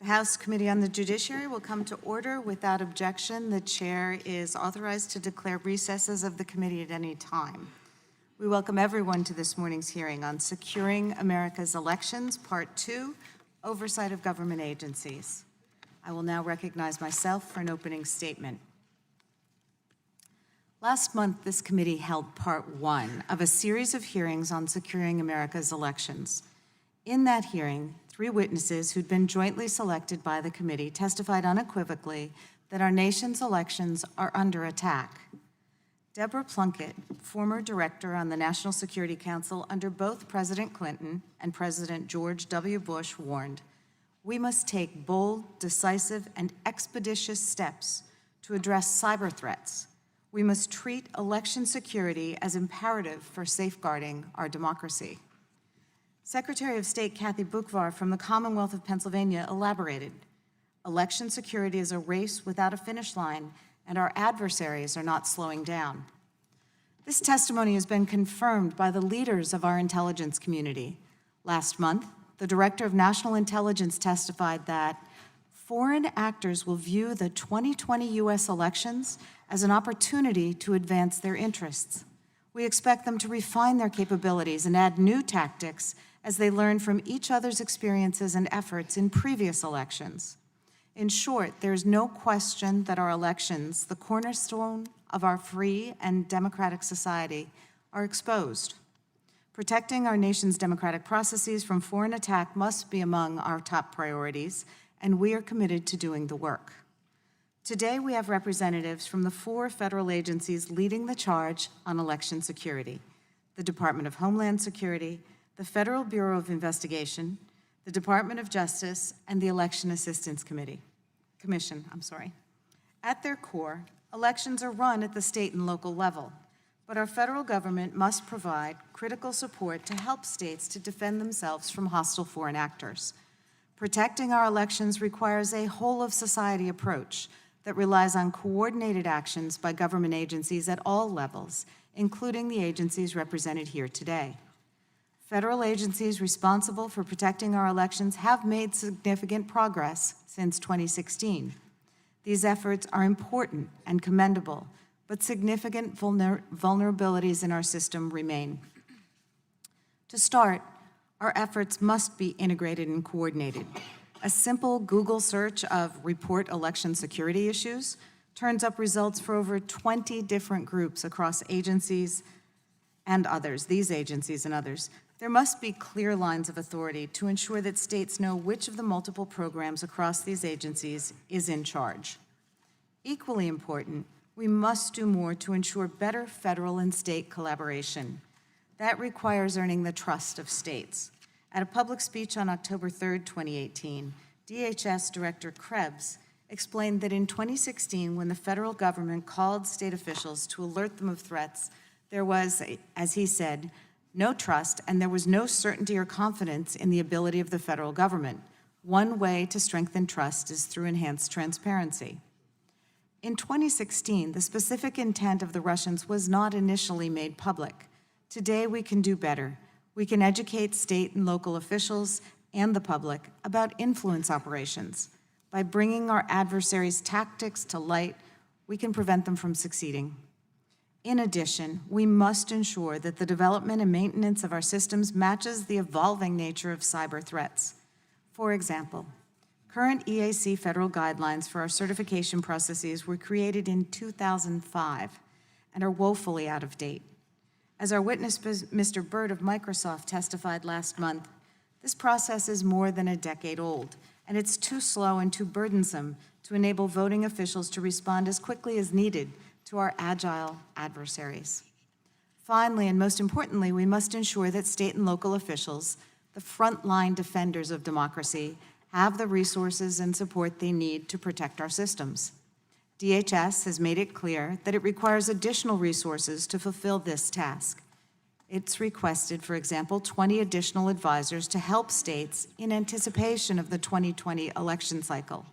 The House Committee on the Judiciary will come to order. Without objection, the chair is authorized to declare recesses of the committee at any time. We welcome everyone to this morning's hearing on Securing America's Elections, Part 2, Oversight of Government Agencies. I will now recognize myself for an opening statement. Last month, this committee held Part 1 of a series of hearings on securing America's elections. In that hearing, 3 witnesses who'd been jointly selected by the committee testified unequivocally that our nation's elections are under attack. Deborah Plunkett, former director on the National Security Council under both President Clinton and President George W. Bush, warned, "We must take bold, decisive, and expeditious steps to address cyber threats. We must treat election security as imperative for safeguarding our democracy." Secretary of State Kathy Boockvar from the Commonwealth of Pennsylvania elaborated, "Election security is a race without a finish line, and our adversaries are not slowing down." This testimony has been confirmed by the leaders of our intelligence community. Last month, the Director of National Intelligence testified that foreign actors will view the 2020 U.S. elections as an opportunity to advance their interests. We expect them to refine their capabilities and add new tactics as they learn from each other's experiences and efforts in previous elections. In short, there is no question that our elections, the cornerstone of our free and democratic society, are exposed. Protecting our nation's democratic processes from foreign attack must be among our top priorities, and we are committed to doing the work. Today, we have representatives from the 4 federal agencies leading the charge on election security: the Department of Homeland Security, the Federal Bureau of Investigation, the Department of Justice, and the Election Assistance Commission. At their core, elections are run at the state and local level, but our federal government must provide critical support to help states to defend themselves from hostile foreign actors. Protecting our elections requires a whole-of-society approach that relies on coordinated actions by government agencies at all levels, including the agencies represented here today. Federal agencies responsible for protecting our elections have made significant progress since 2016. These efforts are important and commendable, but significant vulnerabilities in our system remain. To start, our efforts must be integrated and coordinated. A simple Google search of "report election security issues" turns up results for over 20 different groups across agencies and others, these agencies and others. There must be clear lines of authority to ensure that states know which of the multiple programs across these agencies is in charge. Equally important, we must do more to ensure better federal and state collaboration. That requires earning the trust of states. At a public speech on October 3rd, 2018, DHS Director Krebs explained that in 2016, when the federal government called state officials to alert them of threats, there was, as he said, no trust, and there was no certainty or confidence in the ability of the federal government. One way to strengthen trust is through enhanced transparency. In 2016, the specific intent of the Russians was not initially made public. Today, we can do better. We can educate state and local officials and the public about influence operations. By bringing our adversaries' tactics to light, we can prevent them from succeeding. In addition, we must ensure that the development and maintenance of our systems matches the evolving nature of cyber threats. For example, current EAC federal guidelines for our certification processes were created in 2005 and are woefully out of date. As our witness, Mr. Bird of Microsoft, testified last month, this process is more than a decade old, and it's too slow and too burdensome to enable voting officials to respond as quickly as needed to our agile adversaries. Finally, and most importantly, we must ensure that state and local officials, the frontline defenders of democracy, have the resources and support they need to protect our systems. DHS has made it clear that it requires additional resources to fulfill this task. It's requested, for example, 20 additional advisors to help states in anticipation of the 2020 election cycle.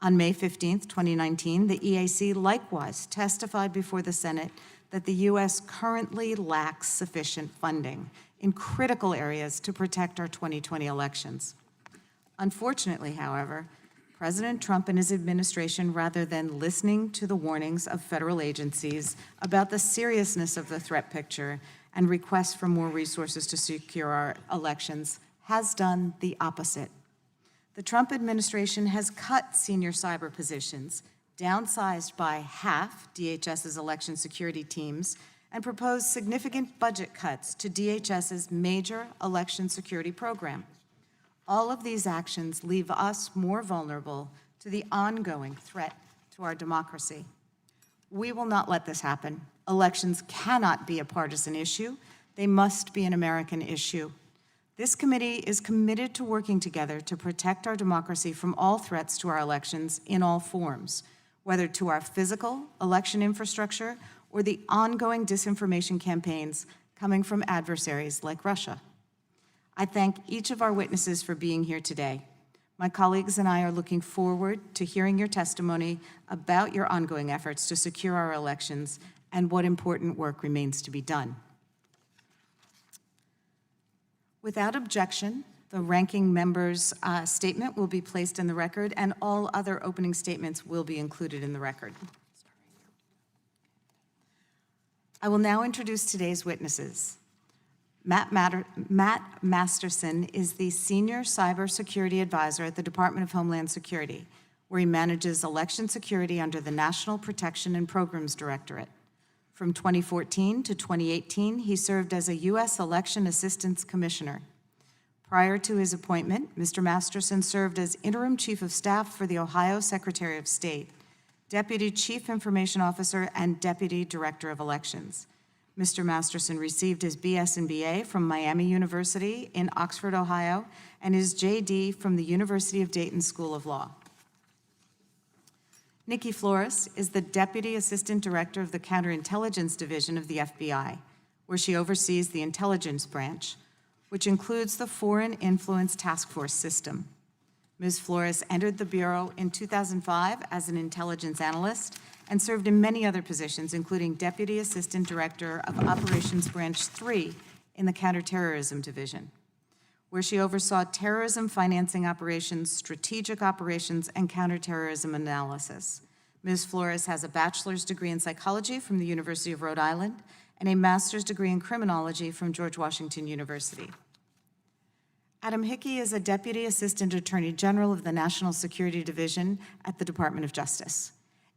On May 15, 2019, the EAC likewise testified before the Senate that the U.S. currently lacks sufficient funding in critical areas to protect our 2020 elections. Unfortunately, however, President Trump and his administration, rather than listening to the warnings of federal agencies about the seriousness of the threat picture and requests for more resources to secure our elections, has done the opposite. The Trump administration has cut senior cyber positions, downsized by half DHS's election security teams, and proposed significant budget cuts to DHS's major election security program. All of these actions leave us more vulnerable to the ongoing threat to our democracy. We will not let this happen. Elections cannot be a partisan issue. They must be an American issue. This committee is committed to working together to protect our democracy from all threats to our elections in all forms, whether to our physical election infrastructure or the ongoing disinformation campaigns coming from adversaries like Russia. I thank each of our witnesses for being here today. My colleagues and I are looking forward to hearing your testimony about your ongoing efforts to secure our elections and what important work remains to be done. Without objection, the ranking member's statement will be placed in the record, and all other opening statements will be included in the record. I will now introduce today's witnesses. Matt Masterson is the Senior Cybersecurity Advisor at the Department of Homeland Security, where he manages election security under the National Protection and Programs Directorate. From 2014 to 2018, he served as a U.S. Election Assistance Commissioner. Prior to his appointment, Mr. Masterson served as Interim Chief of Staff for the Ohio Secretary of State, Deputy Chief Information Officer, and Deputy Director of Elections. Mr. Masterson received his BS and BA from Miami University in Oxford, Ohio, and his JD from the University of Dayton School of Law. Nikki Flores is the Deputy Assistant Director of the Counterintelligence Division of the FBI, where she oversees the intelligence branch, which includes the Foreign Influence Task Force system. Ms. Flores entered the Bureau in 2005 as an intelligence analyst and served in many other positions, including Deputy Assistant Director of Operations Branch 3 in the Counterterrorism Division, where she oversaw terrorism financing operations, strategic operations, and counterterrorism analysis. Ms. Flores has a bachelor's degree in psychology from the University of Rhode Island and a master's degree in criminology from George Washington University. Adam Hickey is a Deputy Assistant Attorney General of the National Security Division at the Department of Justice.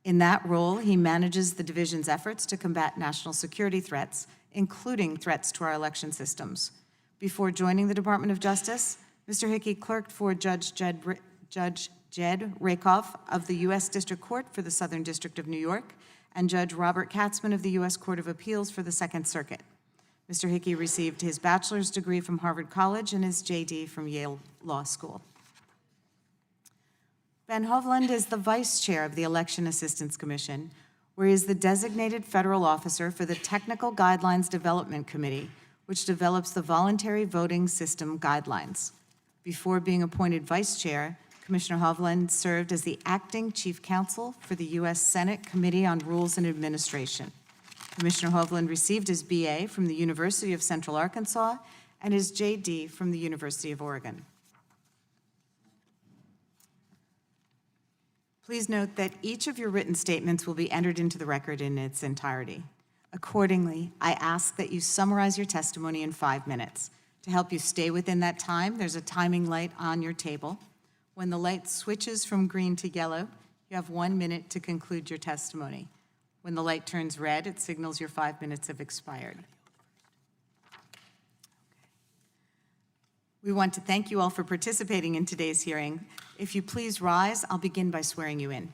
In that role, he manages the division's efforts to combat national security threats, including threats to our election systems. Before joining the Department of Justice, Mr. Hickey clerked for Judge Jed Rakoff of the U.S. District Court for the Southern District of New York and Judge Robert Katzman of the U.S. Court of Appeals for the Second Circuit. Mr. Hickey received his bachelor's degree from Harvard College and his JD from Yale Law School. Ben Hovland is the Vice Chair of the Election Assistance Commission, where he is the designated federal officer for the Technical Guidelines Development Committee, which develops the voluntary voting system guidelines. Before being appointed Vice Chair, Commissioner Hovland served as the Acting Chief Counsel for the U.S. Senate Committee on Rules and Administration. Commissioner Hovland received his BA from the University of Central Arkansas and his JD from the University of Oregon. Please note that each of your written statements will be entered into the record in its entirety. Accordingly, I ask that you summarize your testimony in 5 minutes. To help you stay within that time, there's a timing light on your table. When the light switches from green to yellow, you have 1 minute to conclude your testimony. When the light turns red, it signals your 5 minutes have expired. We want to thank you all for participating in today's hearing. If you please rise, I'll begin by swearing you in.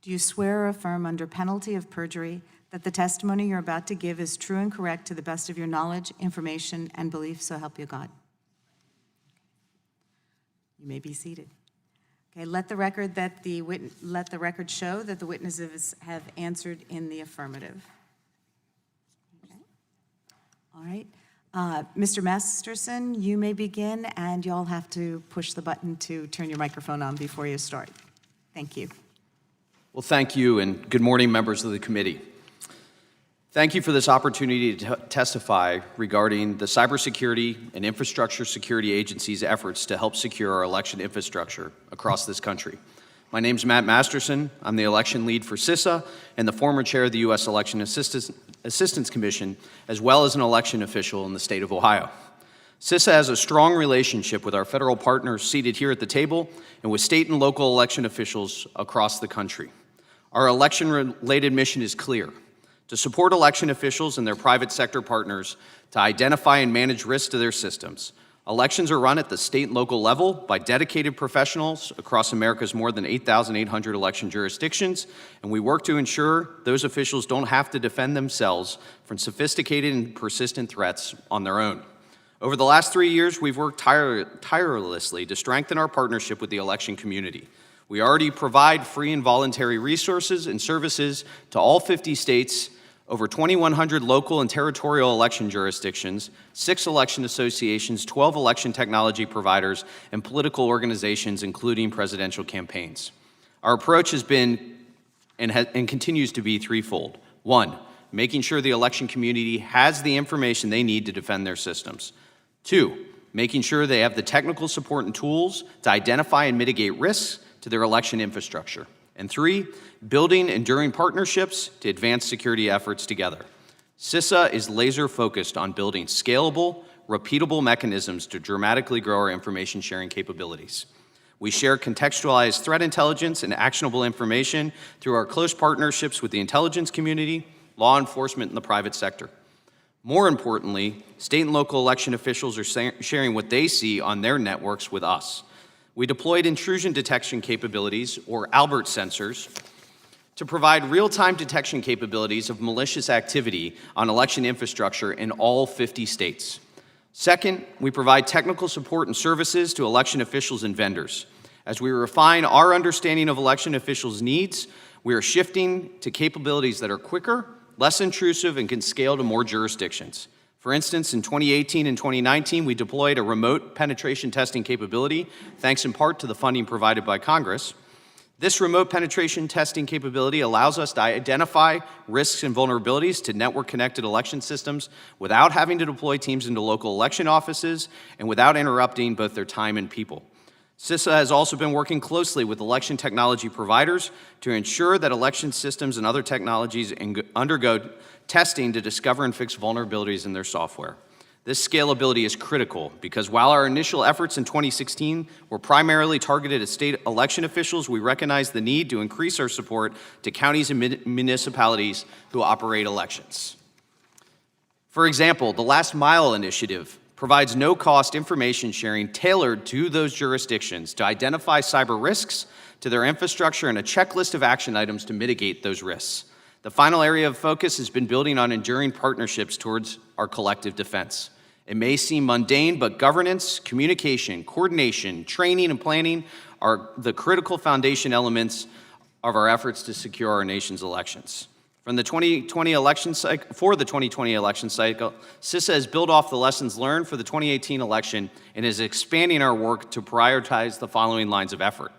Do you swear or affirm under penalty of perjury that the testimony you're about to give is true and correct to the best of your knowledge, information, and belief, so help you God? You may be seated. Okay, let the record show that the witnesses have answered in the affirmative. Okay. All right. Mr. Masterson, you may begin, and y'all have to push the button to turn your microphone on before you start. Thank you. Well, thank you, and good morning, members of the committee. Thank you for this opportunity to testify regarding the Cybersecurity and Infrastructure Security Agency's efforts to help secure our election infrastructure across this country. My name is Matt Masterson. I'm the election lead for CISA and the former chair of the U.S. Election Assistance Commission, as well as an election official in the state of Ohio. CISA has a strong relationship with our federal partners seated here at the table and with state and local election officials across the country. Our election-related mission is clear: to support election officials and their private sector partners to identify and manage risks to their systems. Elections are run at the state and local level by dedicated professionals across America's more than 8,800 election jurisdictions, and we work to ensure those officials don't have to defend themselves from sophisticated and persistent threats on their own. Over the last 3 years, we've worked tirelessly to strengthen our partnership with the election community. We already provide free and voluntary resources and services to all 50 states, over 2,100 local and territorial election jurisdictions, 6 election associations, 12 election technology providers, and political organizations, including presidential campaigns. Our approach has been and continues to be threefold. 1, making sure the election community has the information they need to defend their systems. 2, making sure they have the technical support and tools to identify and mitigate risks to their election infrastructure. And 3, building enduring partnerships to advance security efforts together. CISA is laser-focused on building scalable, repeatable mechanisms to dramatically grow our information sharing capabilities. We share contextualized threat intelligence and actionable information through our close partnerships with the intelligence community, law enforcement, and the private sector. More importantly, state and local election officials are sharing what they see on their networks with us. We deployed intrusion detection capabilities, or Albert sensors, to provide real-time detection capabilities of malicious activity on election infrastructure in all 50 states. Second, we provide technical support and services to election officials and vendors. As we refine our understanding of election officials' needs, we are shifting to capabilities that are quicker, less intrusive, and can scale to more jurisdictions. For instance, in 2018 and 2019, we deployed a remote penetration testing capability, thanks in part to the funding provided by Congress. This remote penetration testing capability allows us to identify risks and vulnerabilities to network-connected election systems without having to deploy teams into local election offices and without interrupting both their time and people. CISA has also been working closely with election technology providers to ensure that election systems and other technologies undergo testing to discover and fix vulnerabilities in their software. This scalability is critical because while our initial efforts in 2016 were primarily targeted at state election officials, we recognize the need to increase our support to counties and municipalities who operate elections. For example, the Last Mile initiative provides no-cost information sharing tailored to those jurisdictions to identify cyber risks to their infrastructure and a checklist of action items to mitigate those risks. The final area of focus has been building on enduring partnerships towards our collective defense. It may seem mundane, but governance, communication, coordination, training, and planning are the critical foundation elements of our efforts to secure our nation's elections. For the 2020 election cycle, CISA has built off the lessons learned for the 2018 election and is expanding our work to prioritize the following lines of effort.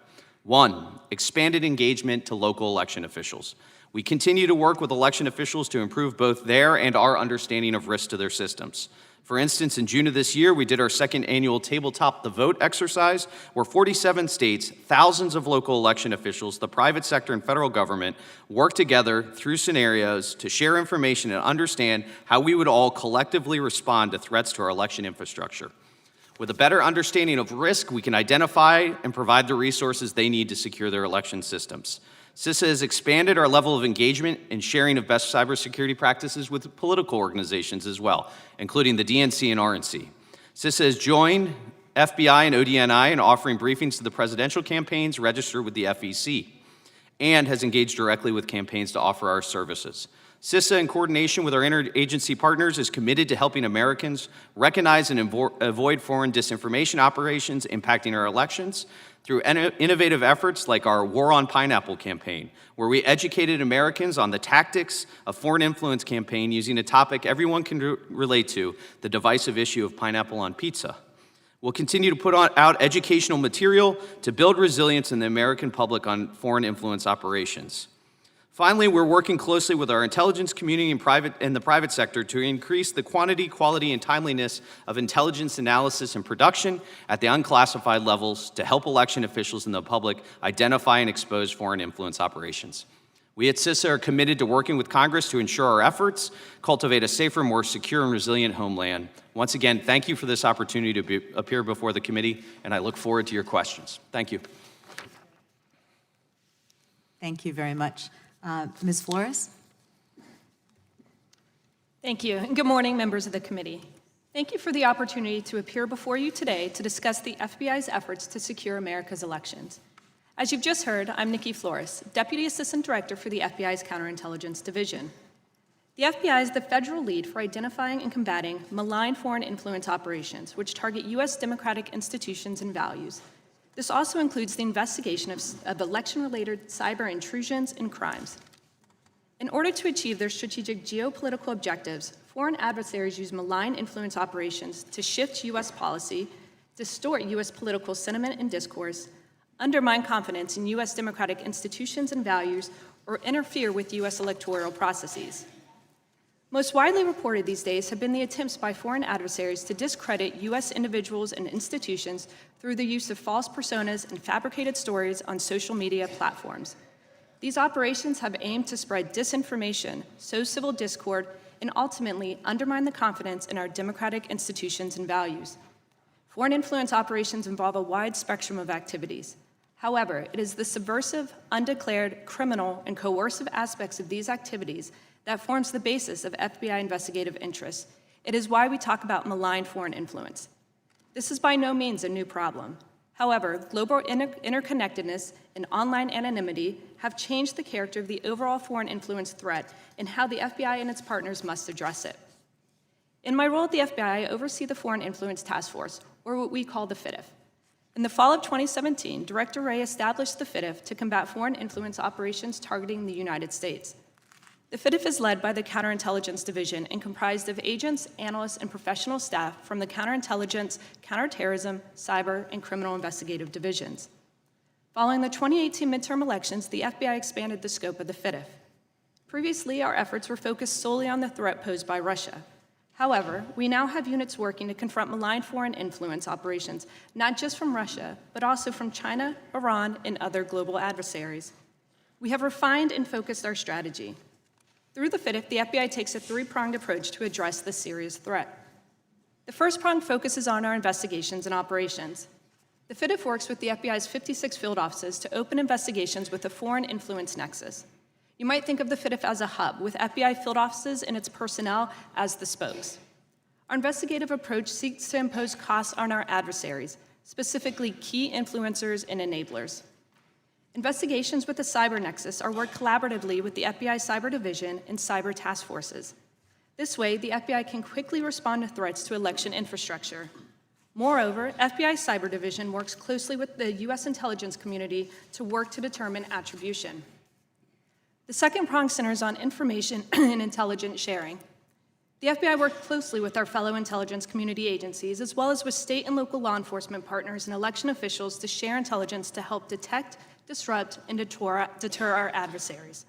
1, expanded engagement to local election officials. We continue to work with election officials to improve both their and our understanding of risk to their systems. For instance, in June of this year, we did our second annual Tabletop the Vote exercise, where 47 states, thousands of local election officials, the private sector, and federal government worked together through scenarios to share information and understand how we would all collectively respond to threats to our election infrastructure. With a better understanding of risk, we can identify and provide the resources they need to secure their election systems. CISA has expanded our level of engagement and sharing of best cybersecurity practices with political organizations as well, including the DNC and RNC. CISA has joined FBI and ODNI in offering briefings to the presidential campaigns registered with the FEC and has engaged directly with campaigns to offer our services. CISA, in coordination with our interagency partners, is committed to helping Americans recognize and avoid foreign disinformation operations impacting our elections through innovative efforts like our War on Pineapple campaign, where we educated Americans on the tactics of foreign influence campaign using a topic everyone can relate to, the divisive issue of pineapple on pizza. We'll continue to put out educational material to build resilience in the American public on foreign influence operations. Finally, we're working closely with our intelligence community and the private sector to increase the quantity, quality, and timeliness of intelligence analysis and production at the unclassified levels to help election officials and the public identify and expose foreign influence operations. We at CISA are committed to working with Congress to ensure our efforts cultivate a safer, more secure, and resilient homeland. Once again, thank you for this opportunity to appear before the committee, and I look forward to your questions. Thank you. Thank you very much. Ms. Flores? Thank you, and good morning, members of the committee. Thank you for the opportunity to appear before you today to discuss the FBI's efforts to secure America's elections. As you've just heard, I'm Nikki Flores, Deputy Assistant Director for the FBI's Counterintelligence Division. The FBI is the federal lead for identifying and combating malign foreign influence operations, which target U.S. democratic institutions and values. This also includes the investigation of election-related cyber intrusions and crimes. In order to achieve their strategic geopolitical objectives, foreign adversaries use malign influence operations to shift U.S. policy, distort U.S. political sentiment and discourse, undermine confidence in U.S. democratic institutions and values, or interfere with U.S. electoral processes. Most widely reported these days have been the attempts by foreign adversaries to discredit U.S. individuals and institutions through the use of false personas and fabricated stories on social media platforms. These operations have aimed to spread disinformation, sow civil discord, and ultimately undermine the confidence in our democratic institutions and values. Foreign influence operations involve a wide spectrum of activities. However, it is the subversive, undeclared, criminal, and coercive aspects of these activities that forms the basis of FBI investigative interests. It is why we talk about malign foreign influence. This is by no means a new problem. However, global interconnectedness and online anonymity have changed the character of the overall foreign influence threat and how the FBI and its partners must address it. In my role at the FBI, I oversee the Foreign Influence Task Force, or what we call the FITF. In the fall of 2017, Director Wray established the FITF to combat foreign influence operations targeting the United States. The FITF is led by the Counterintelligence Division and comprised of agents, analysts, and professional staff from the Counterintelligence, Counterterrorism, Cyber, and Criminal Investigative Divisions. Following the 2018 midterm elections, the FBI expanded the scope of the FITF. Previously, our efforts were focused solely on the threat posed by Russia. However, we now have units working to confront malign foreign influence operations, not just from Russia, but also from China, Iran, and other global adversaries. We have refined and focused our strategy. Through the FITF, the FBI takes a three-pronged approach to address this serious threat. The first prong focuses on our investigations and operations. The FITF works with the FBI's 56 field offices to open investigations with a foreign influence nexus. You might think of the FITF as a hub, with FBI field offices and its personnel as the spokes. Our investigative approach seeks to impose costs on our adversaries, specifically key influencers and enablers. Investigations with the cyber nexus are worked collaboratively with the FBI Cyber Division and cyber task forces. This way, the FBI can quickly respond to threats to election infrastructure. Moreover, FBI Cyber Division works closely with the U.S. intelligence community to work to determine attribution. The second prong centers on information and intelligence sharing. The FBI worked closely with our fellow intelligence community agencies, as well as with state and local law enforcement partners and election officials to share intelligence to help detect, disrupt, and deter our adversaries.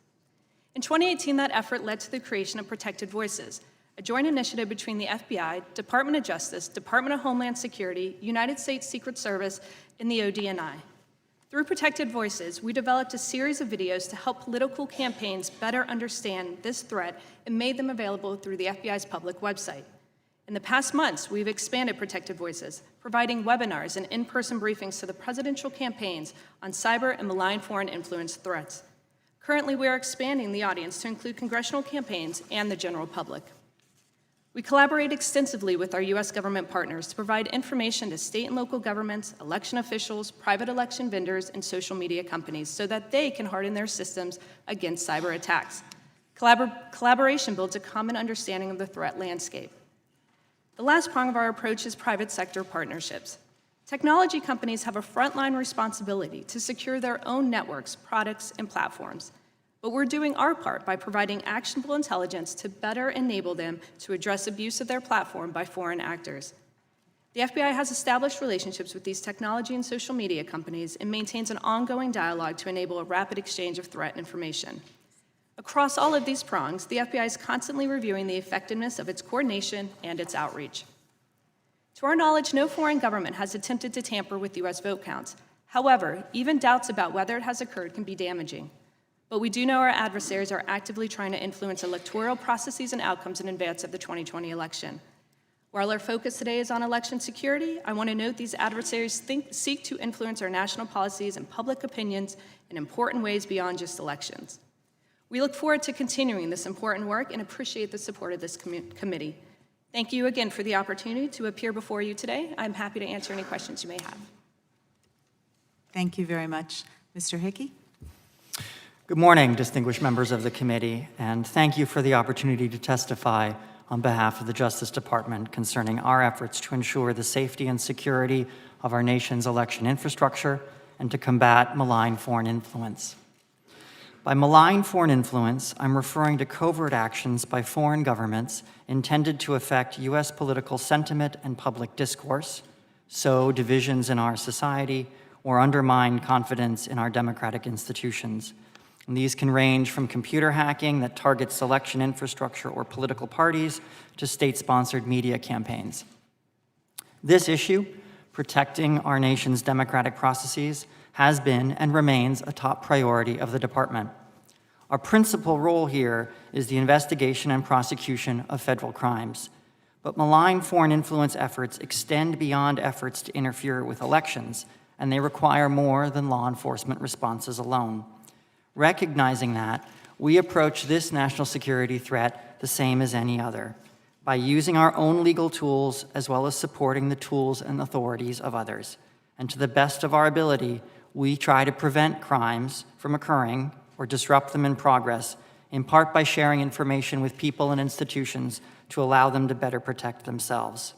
In 2018, that effort led to the creation of Protected Voices, a joint initiative between the FBI, Department of Justice, Department of Homeland Security, United States Secret Service, and the ODNI. Through Protected Voices, we developed a series of videos to help political campaigns better understand this threat and made them available through the FBI's public website. In the past months, we've expanded Protected Voices, providing webinars and in-person briefings to the presidential campaigns on cyber and malign foreign influence threats. Currently, we are expanding the audience to include congressional campaigns and the general public. We collaborate extensively with our U.S. government partners to provide information to state and local governments, election officials, private election vendors, and social media companies so that they can harden their systems against cyber attacks. Collaboration builds a common understanding of the threat landscape. The last prong of our approach is private sector partnerships. Technology companies have a frontline responsibility to secure their own networks, products, and platforms. But we're doing our part by providing actionable intelligence to better enable them to address abuse of their platform by foreign actors. The FBI has established relationships with these technology and social media companies and maintains an ongoing dialogue to enable a rapid exchange of threat information. Across all of these prongs, the FBI is constantly reviewing the effectiveness of its coordination and its outreach. To our knowledge, no foreign government has attempted to tamper with U.S. vote counts. However, even doubts about whether it has occurred can be damaging. But we do know our adversaries are actively trying to influence electoral processes and outcomes in advance of the 2020 election. While our focus today is on election security, I want to note these adversaries seek to influence our national policies and public opinions in important ways beyond just elections. We look forward to continuing this important work and appreciate the support of this committee. Thank you again for the opportunity to appear before you today. I'm happy to answer any questions you may have. Thank you very much. Mr. Hickey? Good morning, distinguished members of the committee, and thank you for the opportunity to testify on behalf of the Justice Department concerning our efforts to ensure the safety and security of our nation's election infrastructure and to combat malign foreign influence. By malign foreign influence, I'm referring to covert actions by foreign governments intended to affect U.S. political sentiment and public discourse, sow divisions in our society, or undermine confidence in our democratic institutions. And these can range from computer hacking that targets election infrastructure or political parties to state-sponsored media campaigns. This issue, protecting our nation's democratic processes, has been and remains a top priority of the department. Our principal role here is the investigation and prosecution of federal crimes. But malign foreign influence efforts extend beyond efforts to interfere with elections, and they require more than law enforcement responses alone. Recognizing that, we approach this national security threat the same as any other, by using our own legal tools as well as supporting the tools and authorities of others. And to the best of our ability, we try to prevent crimes from occurring or disrupt them in progress, in part by sharing information with people and institutions to allow them to better protect themselves.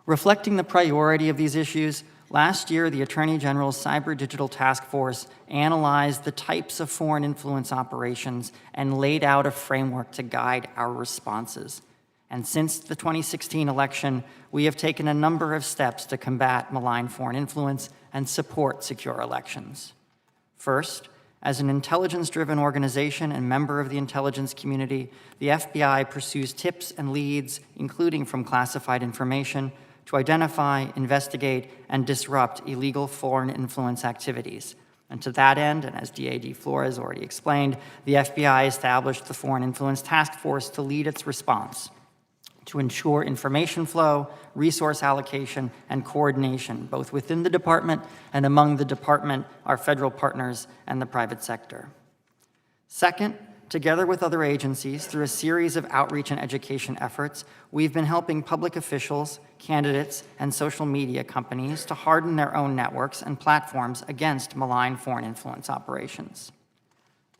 Reflecting the priority of these issues, last year, the Attorney General's Cyber Digital Task Force analyzed the types of foreign influence operations and laid out a framework to guide our responses. And since the 2016 election, we have taken a number of steps to combat malign foreign influence and support secure elections. First, as an intelligence-driven organization and member of the intelligence community, the FBI pursues tips and leads, including from classified information, to identify, investigate, and disrupt illegal foreign influence activities. And to that end, and as DAD Flores already explained, the FBI established the Foreign Influence Task Force to lead its response, to ensure information flow, resource allocation, and coordination, both within the department and among the department, our federal partners, and the private sector. Second, together with other agencies, through a series of outreach and education efforts, we've been helping public officials, candidates, and social media companies to harden their own networks and platforms against malign foreign influence operations.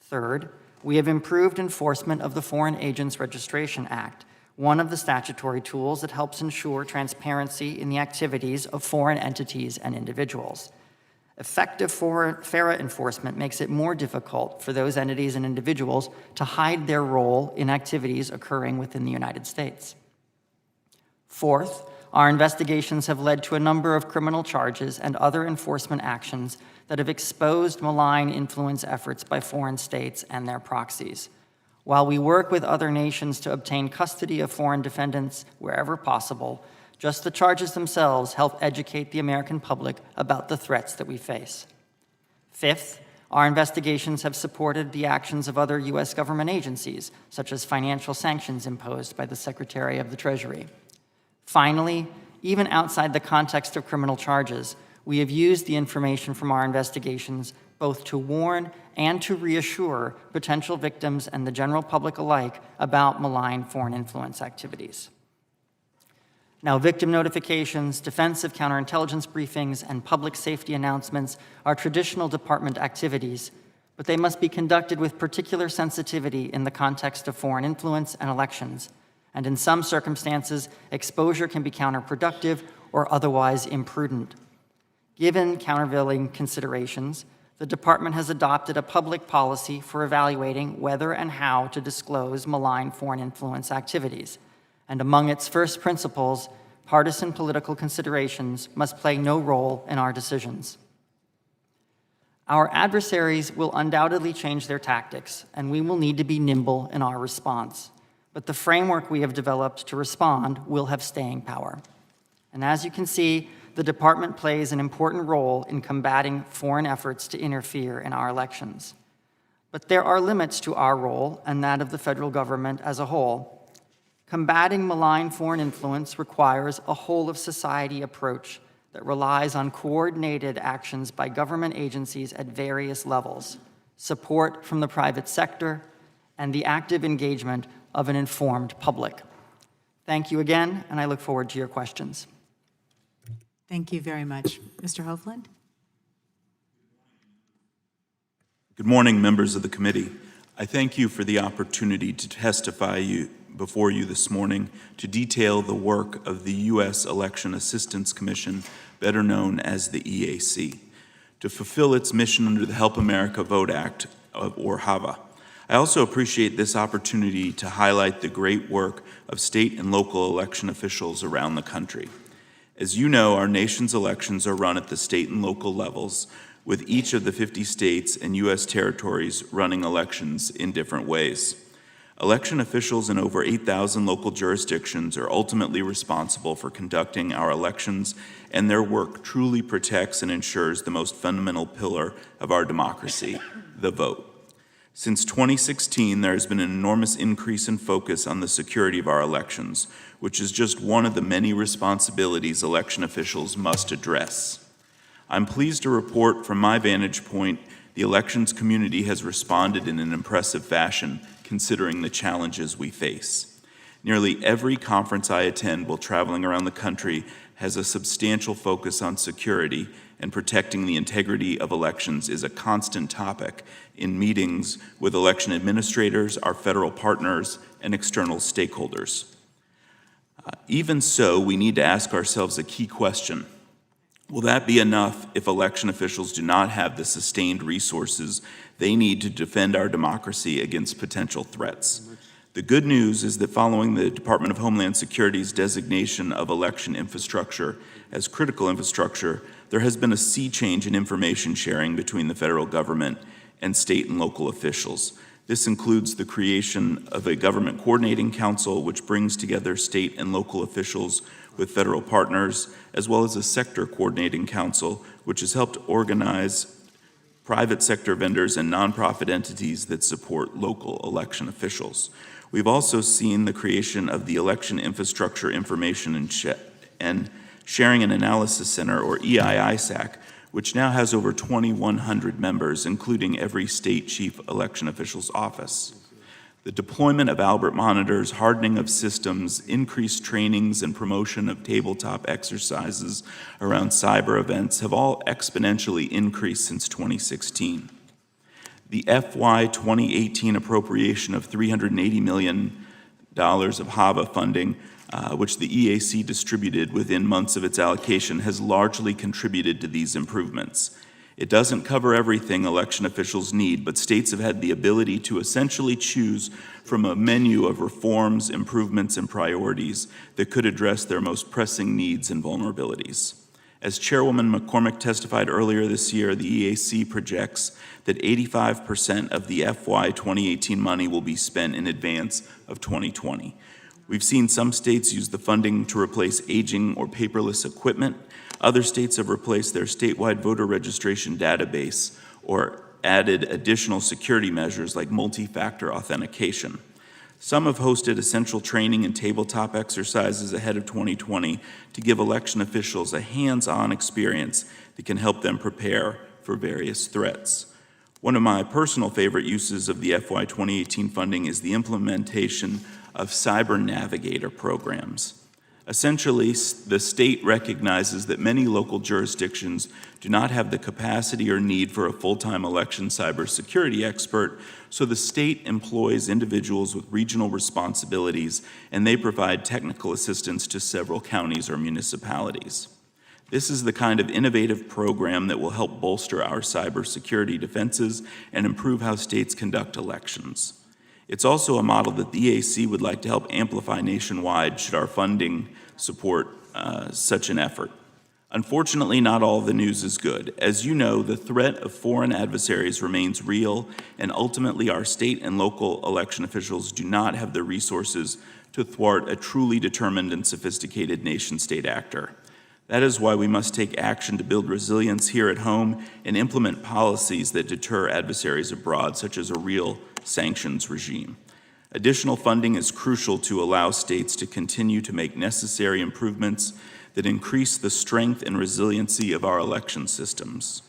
Third, we have improved enforcement of the Foreign Agents Registration Act, one of the statutory tools that helps ensure transparency in the activities of foreign entities and individuals. Effective FARA enforcement makes it more difficult for those entities and individuals to hide their role in activities occurring within the United States. Fourth, our investigations have led to a number of criminal charges and other enforcement actions that have exposed malign influence efforts by foreign states and their proxies. While we work with other nations to obtain custody of foreign defendants wherever possible, just the charges themselves help educate the American public about the threats that we face. Fifth, our investigations have supported the actions of other U.S. government agencies, such as financial sanctions imposed by the Secretary of the Treasury. Finally, even outside the context of criminal charges, we have used the information from our investigations both to warn and to reassure potential victims and the general public alike about malign foreign influence activities. Now, victim notifications, defensive counterintelligence briefings, and public safety announcements are traditional department activities, but they must be conducted with particular sensitivity in the context of foreign influence and elections. And in some circumstances, exposure can be counterproductive or otherwise imprudent. Given countervailing considerations, the department has adopted a public policy for evaluating whether and how to disclose malign foreign influence activities. And among its first principles, partisan political considerations must play no role in our decisions. Our adversaries will undoubtedly change their tactics, and we will need to be nimble in our response. But the framework we have developed to respond will have staying power. And as you can see, the department plays an important role in combating foreign efforts to interfere in our elections. But there are limits to our role and that of the federal government as a whole. Combating malign foreign influence requires a whole-of-society approach that relies on coordinated actions by government agencies at various levels, support from the private sector, and the active engagement of an informed public. Thank you again, and I look forward to your questions. Thank you very much. Mr. Hoefland? Good morning, members of the committee. I thank you for the opportunity to testify before you this morning to detail the work of the U.S. Election Assistance Commission, better known as the EAC, to fulfill its mission under the Help America Vote Act, or HAVA. I also appreciate this opportunity to highlight the great work of state and local election officials around the country. As you know, our nation's elections are run at the state and local levels, with each of the 50 states and U.S. territories running elections in different ways. Election officials in over 8,000 local jurisdictions are ultimately responsible for conducting our elections, and their work truly protects and ensures the most fundamental pillar of our democracy, the vote. Since 2016, there has been an enormous increase in focus on the security of our elections, which is just one of the many responsibilities election officials must address. I'm pleased to report from my vantage point, the elections community has responded in an impressive fashion, considering the challenges we face. Nearly every conference I attend while traveling around the country has a substantial focus on security, and protecting the integrity of elections is a constant topic in meetings with election administrators, our federal partners, and external stakeholders. Even so, we need to ask ourselves a key question. Will that be enough if election officials do not have the sustained resources they need to defend our democracy against potential threats? The good news is that following the Department of Homeland Security's designation of election infrastructure as critical infrastructure, there has been a sea change in information sharing between the federal government and state and local officials. This includes the creation of a government coordinating council, which brings together state and local officials with federal partners, as well as a sector coordinating council, which has helped organize private sector vendors and nonprofit entities that support local election officials. We've also seen the creation of the Election Infrastructure Information and Sharing and Analysis Center, or EIISAC, which now has over 2,100 members, including every state chief election official's office. The deployment of Albert monitors, hardening of systems, increased trainings, and promotion of tabletop exercises around cyber events have all exponentially increased since 2016. The FY 2018 appropriation of $380 million of HAVA funding, which the EAC distributed within months of its allocation, has largely contributed to these improvements. It doesn't cover everything election officials need, but states have had the ability to essentially choose from a menu of reforms, improvements, and priorities that could address their most pressing needs and vulnerabilities. As Chairwoman McCormick testified earlier this year, the EAC projects that 85% of the FY 2018 money will be spent in advance of 2020. We've seen some states use the funding to replace aging or paperless equipment. Other states have replaced their statewide voter registration database or added additional security measures like multi-factor authentication. Some have hosted essential training and tabletop exercises ahead of 2020 to give election officials a hands-on experience that can help them prepare for various threats. One of my personal favorite uses of the FY 2018 funding is the implementation of Cyber Navigator programs. Essentially, the state recognizes that many local jurisdictions do not have the capacity or need for a full-time election cybersecurity expert, so the state employs individuals with regional responsibilities, and they provide technical assistance to several counties or municipalities. This is the kind of innovative program that will help bolster our cybersecurity defenses and improve how states conduct elections. It's also a model that the EAC would like to help amplify nationwide should our funding support such an effort. Unfortunately, not all the news is good. As you know, the threat of foreign adversaries remains real, and ultimately our state and local election officials do not have the resources to thwart a truly determined and sophisticated nation-state actor. That is why we must take action to build resilience here at home and implement policies that deter adversaries abroad, such as a real sanctions regime. Additional funding is crucial to allow states to continue to make necessary improvements that increase the strength and resiliency of our election systems.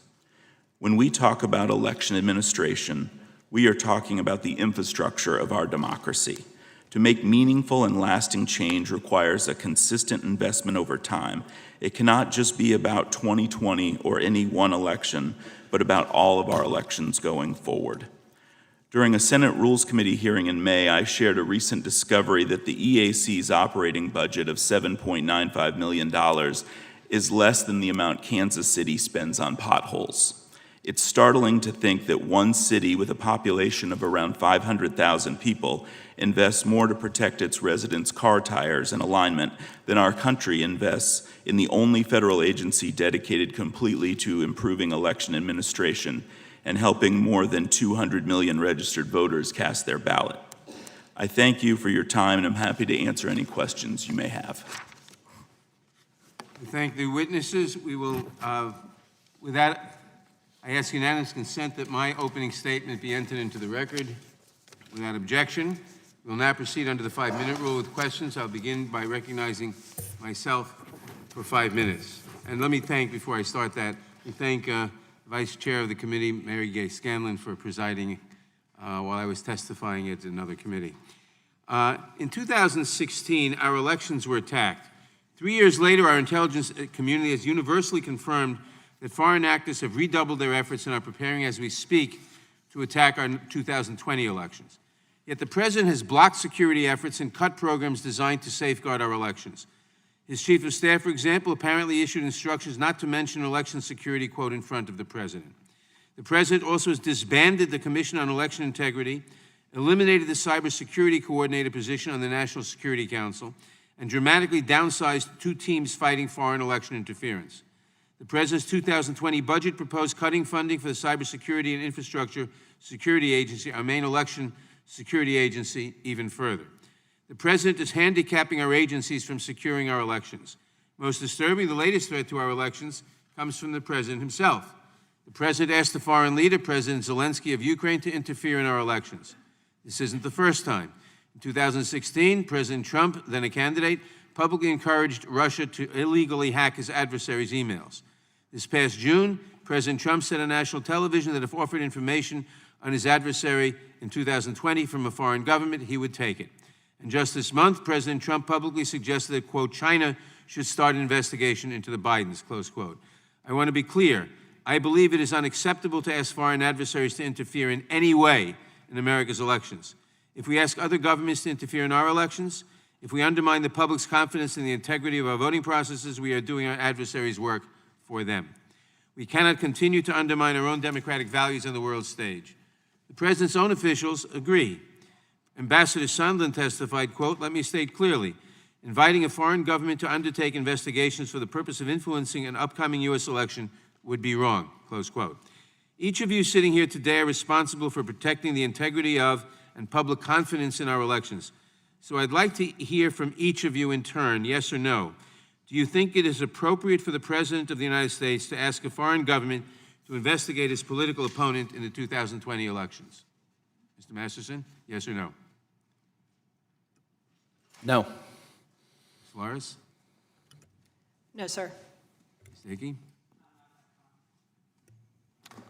When we talk about election administration, we are talking about the infrastructure of our democracy. To make meaningful and lasting change requires a consistent investment over time. It cannot just be about 2020 or any one election, but about all of our elections going forward. During a Senate Rules Committee hearing in May, I shared a recent discovery that the EAC's operating budget of $7.95 million is less than the amount Kansas City spends on potholes. It's startling to think that one city with a population of around 500,000 people invests more to protect its residents' car tires and alignment than our country invests in the only federal agency dedicated completely to improving election administration and helping more than 200 million registered voters cast their ballot. I thank you for your time, and I'm happy to answer any questions you may have. We thank the witnesses. We will, with that, I ask unanimous consent that my opening statement be entered into the record. Without objection, we will now proceed under the 5-minute rule with questions. I'll begin by recognizing myself for 5 minutes. And let me thank, before I start that, we thank Vice Chair of the committee, Mary Gay Scanlon, for presiding while I was testifying at another committee. In 2016, our elections were attacked. 3 years later, our intelligence community has universally confirmed that foreign actors have redoubled their efforts and are preparing as we speak to attack our 2020 elections. Yet the President has blocked security efforts and cut programs designed to safeguard our elections. His Chief of Staff, for example, apparently issued instructions not to mention election security, quote, in front of the President. The President also has disbanded the Commission on Election Integrity, eliminated the Cybersecurity Coordinator position on the National Security Council, and dramatically downsized 2 teams fighting foreign election interference. The President's 2020 budget proposed cutting funding for the Cybersecurity and Infrastructure Security Agency, our main election security agency, even further. The President is handicapping our agencies from securing our elections. Most disturbing, the latest threat to our elections comes from the President himself. The President asked the foreign leader, President Zelensky of Ukraine, to interfere in our elections. This isn't the first time. In 2016, President Trump, then a candidate, publicly encouraged Russia to illegally hack his adversaries' emails. This past June, President Trump said on national television that if offered information on his adversary in 2020 from a foreign government, he would take it. And just this month, President Trump publicly suggested that, quote, China should start an investigation into the Bidens, close quote. I want to be clear. I believe it is unacceptable to ask foreign adversaries to interfere in any way in America's elections. If we ask other governments to interfere in our elections, if we undermine the public's confidence in the integrity of our voting processes, we are doing our adversaries' work for them. We cannot continue to undermine our own democratic values on the world stage. The President's own officials agree. Ambassador Sondland testified, quote, let me state clearly, inviting a foreign government to undertake investigations for the purpose of influencing an upcoming U.S. election would be wrong, close quote. Each of you sitting here today are responsible for protecting the integrity of and public confidence in our elections. So I'd like to hear from each of you in turn, yes or no. Do you think it is appropriate for the President of the United States to ask a foreign government to investigate his political opponent in the 2020 elections? Mr. Masterson, yes or no? No. Ms. Flores? No, sir. Ms. Dickey?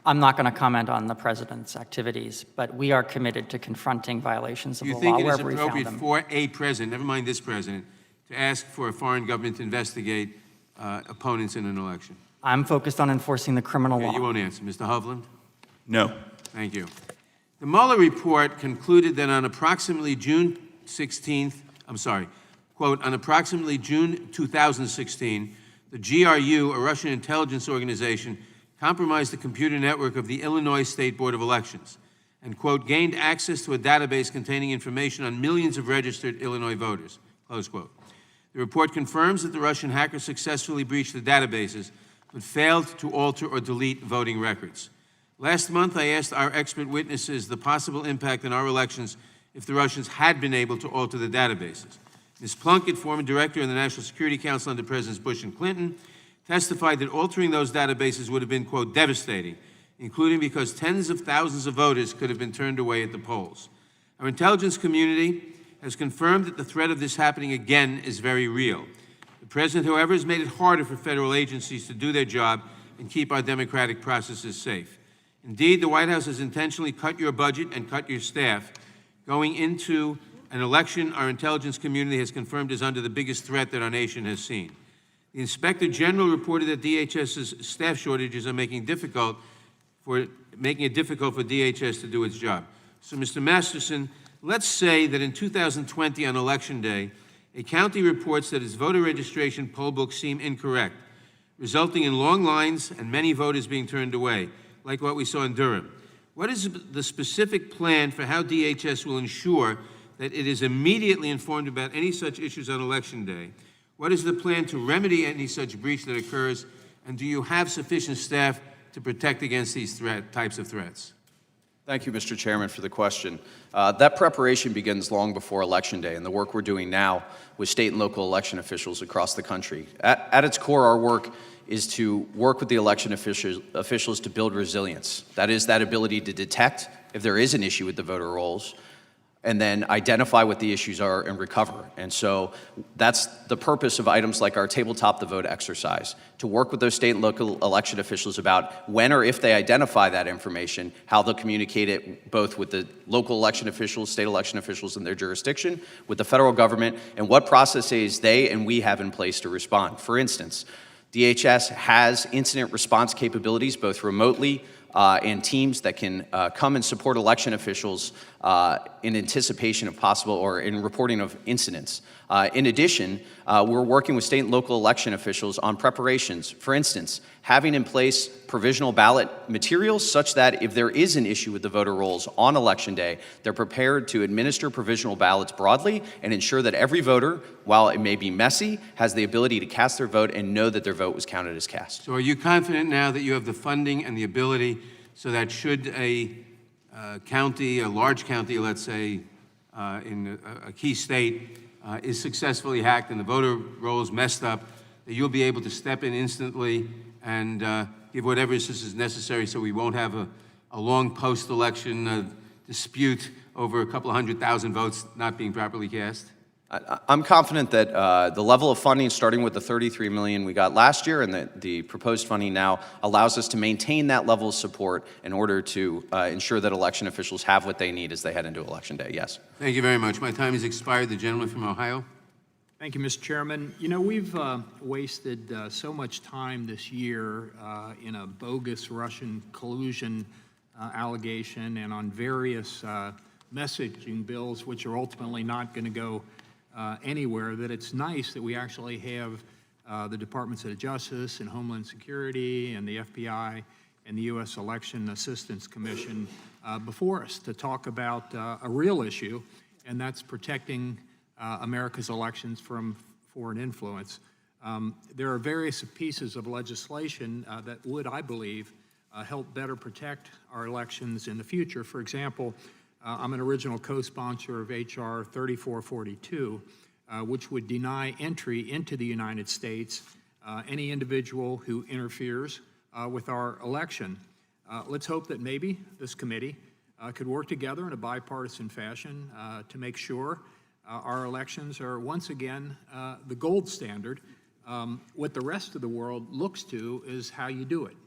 I'm not going to comment on the President's activities, but we are committed to confronting violations of Do the you think law it is wherever we found appropriate them. for a president, never mind this president, to ask for a foreign government to investigate opponents in an election? I'm focused on enforcing the criminal Okay, law. you won't answer. Mr. Hovland? No. Thank you. The Mueller report concluded that on approximately June 16th, quote, on approximately June 2016, the GRU, a Russian intelligence organization, compromised the computer network of the Illinois State Board of Elections and, quote, gained access to a database containing information on millions of registered Illinois voters, close quote. The report confirms that the Russian hackers successfully breached the databases, but failed to alter or delete voting records. Last month, I asked our expert witnesses the possible impact on our elections if the Russians had been able to alter the databases. Ms. Plunkett, former director of the National Security Council under Presidents Bush and Clinton, testified that altering those databases would have been, quote, devastating, including because tens of thousands of voters could have been turned away at the polls. Our intelligence community has confirmed that the threat of this happening again is very real. The President, however, has made it harder for federal agencies to do their job and keep our democratic processes safe. Indeed, the White House has intentionally cut your budget and cut your staff. Going into an election our intelligence community has confirmed is under the biggest threat that our nation has seen. The Inspector General reported that DHS's staff shortages are making it difficult for DHS to do its job. So, Mr. Masterson, let's say that in 2020 on Election Day, a county reports that its voter registration poll books seem incorrect, resulting in long lines and many voters being turned away, like what we saw in Durham. What is the specific plan for how DHS will ensure that it is immediately informed about any such issues on Election Day? What is the plan to remedy any such breach that occurs? And do you have sufficient staff to protect against these types of threats? Thank you, Mr. Chairman, for the question. That preparation begins long before Election Day, and the work we're doing now with state and local election officials across the country. At its core, our work is to work with the election officials to build resilience. That is, that ability to detect if there is an issue with the voter rolls, and then identify what the issues are and recover. And so that's the purpose of items like our Tabletop the Vote exercise, to work with those state and local election officials about when or if they identify that information, how they'll communicate it both with the local election officials, state election officials in their jurisdiction, with the federal government, and what processes they and we have in place to respond. For instance, DHS has incident response capabilities, both remotely and teams that can come and support election officials in anticipation of possible or in reporting of incidents. In addition, we're working with state and local election officials on preparations. For instance, having in place provisional ballot materials such that if there is an issue with the voter rolls on Election Day, they're prepared to administer provisional ballots broadly and ensure that every voter, while it may be messy, has the ability to cast their vote and know that their vote was counted as cast. So are you confident now that you have the funding and the ability so that should a county, a large county, let's say, in a key state, is successfully hacked and the voter rolls messed up, that you'll be able to step in instantly and give whatever assistance is necessary so we won't have a long post-election dispute over a couple of 100,000 votes not being properly cast? I'm confident that the level of funding, starting with the $33 million we got last year and the proposed funding now, allows us to maintain that level of support in order to ensure that election officials have what they need as they head into Election Day. Yes. Thank you very much. My time has expired. The gentleman from Ohio. Thank you, Mr. Chairman. You know, we've wasted so much time this year in a bogus Russian collusion allegation and on various messaging bills, which are ultimately not going to go anywhere, that it's nice that we actually have the Departments of Justice and Homeland Security and the FBI and the U.S. Election Assistance Commission before us to talk about a real issue, and that's protecting America's elections from foreign influence. There are various pieces of legislation that would, I believe, help better protect our elections in the future. For example, I'm an original co-sponsor of H.R. 3442, which would deny entry into the United States any individual who interferes with our election. Let's hope that maybe this committee could work together in a bipartisan fashion to make sure our elections are once again the gold standard. What the rest of the world looks to is how you do it,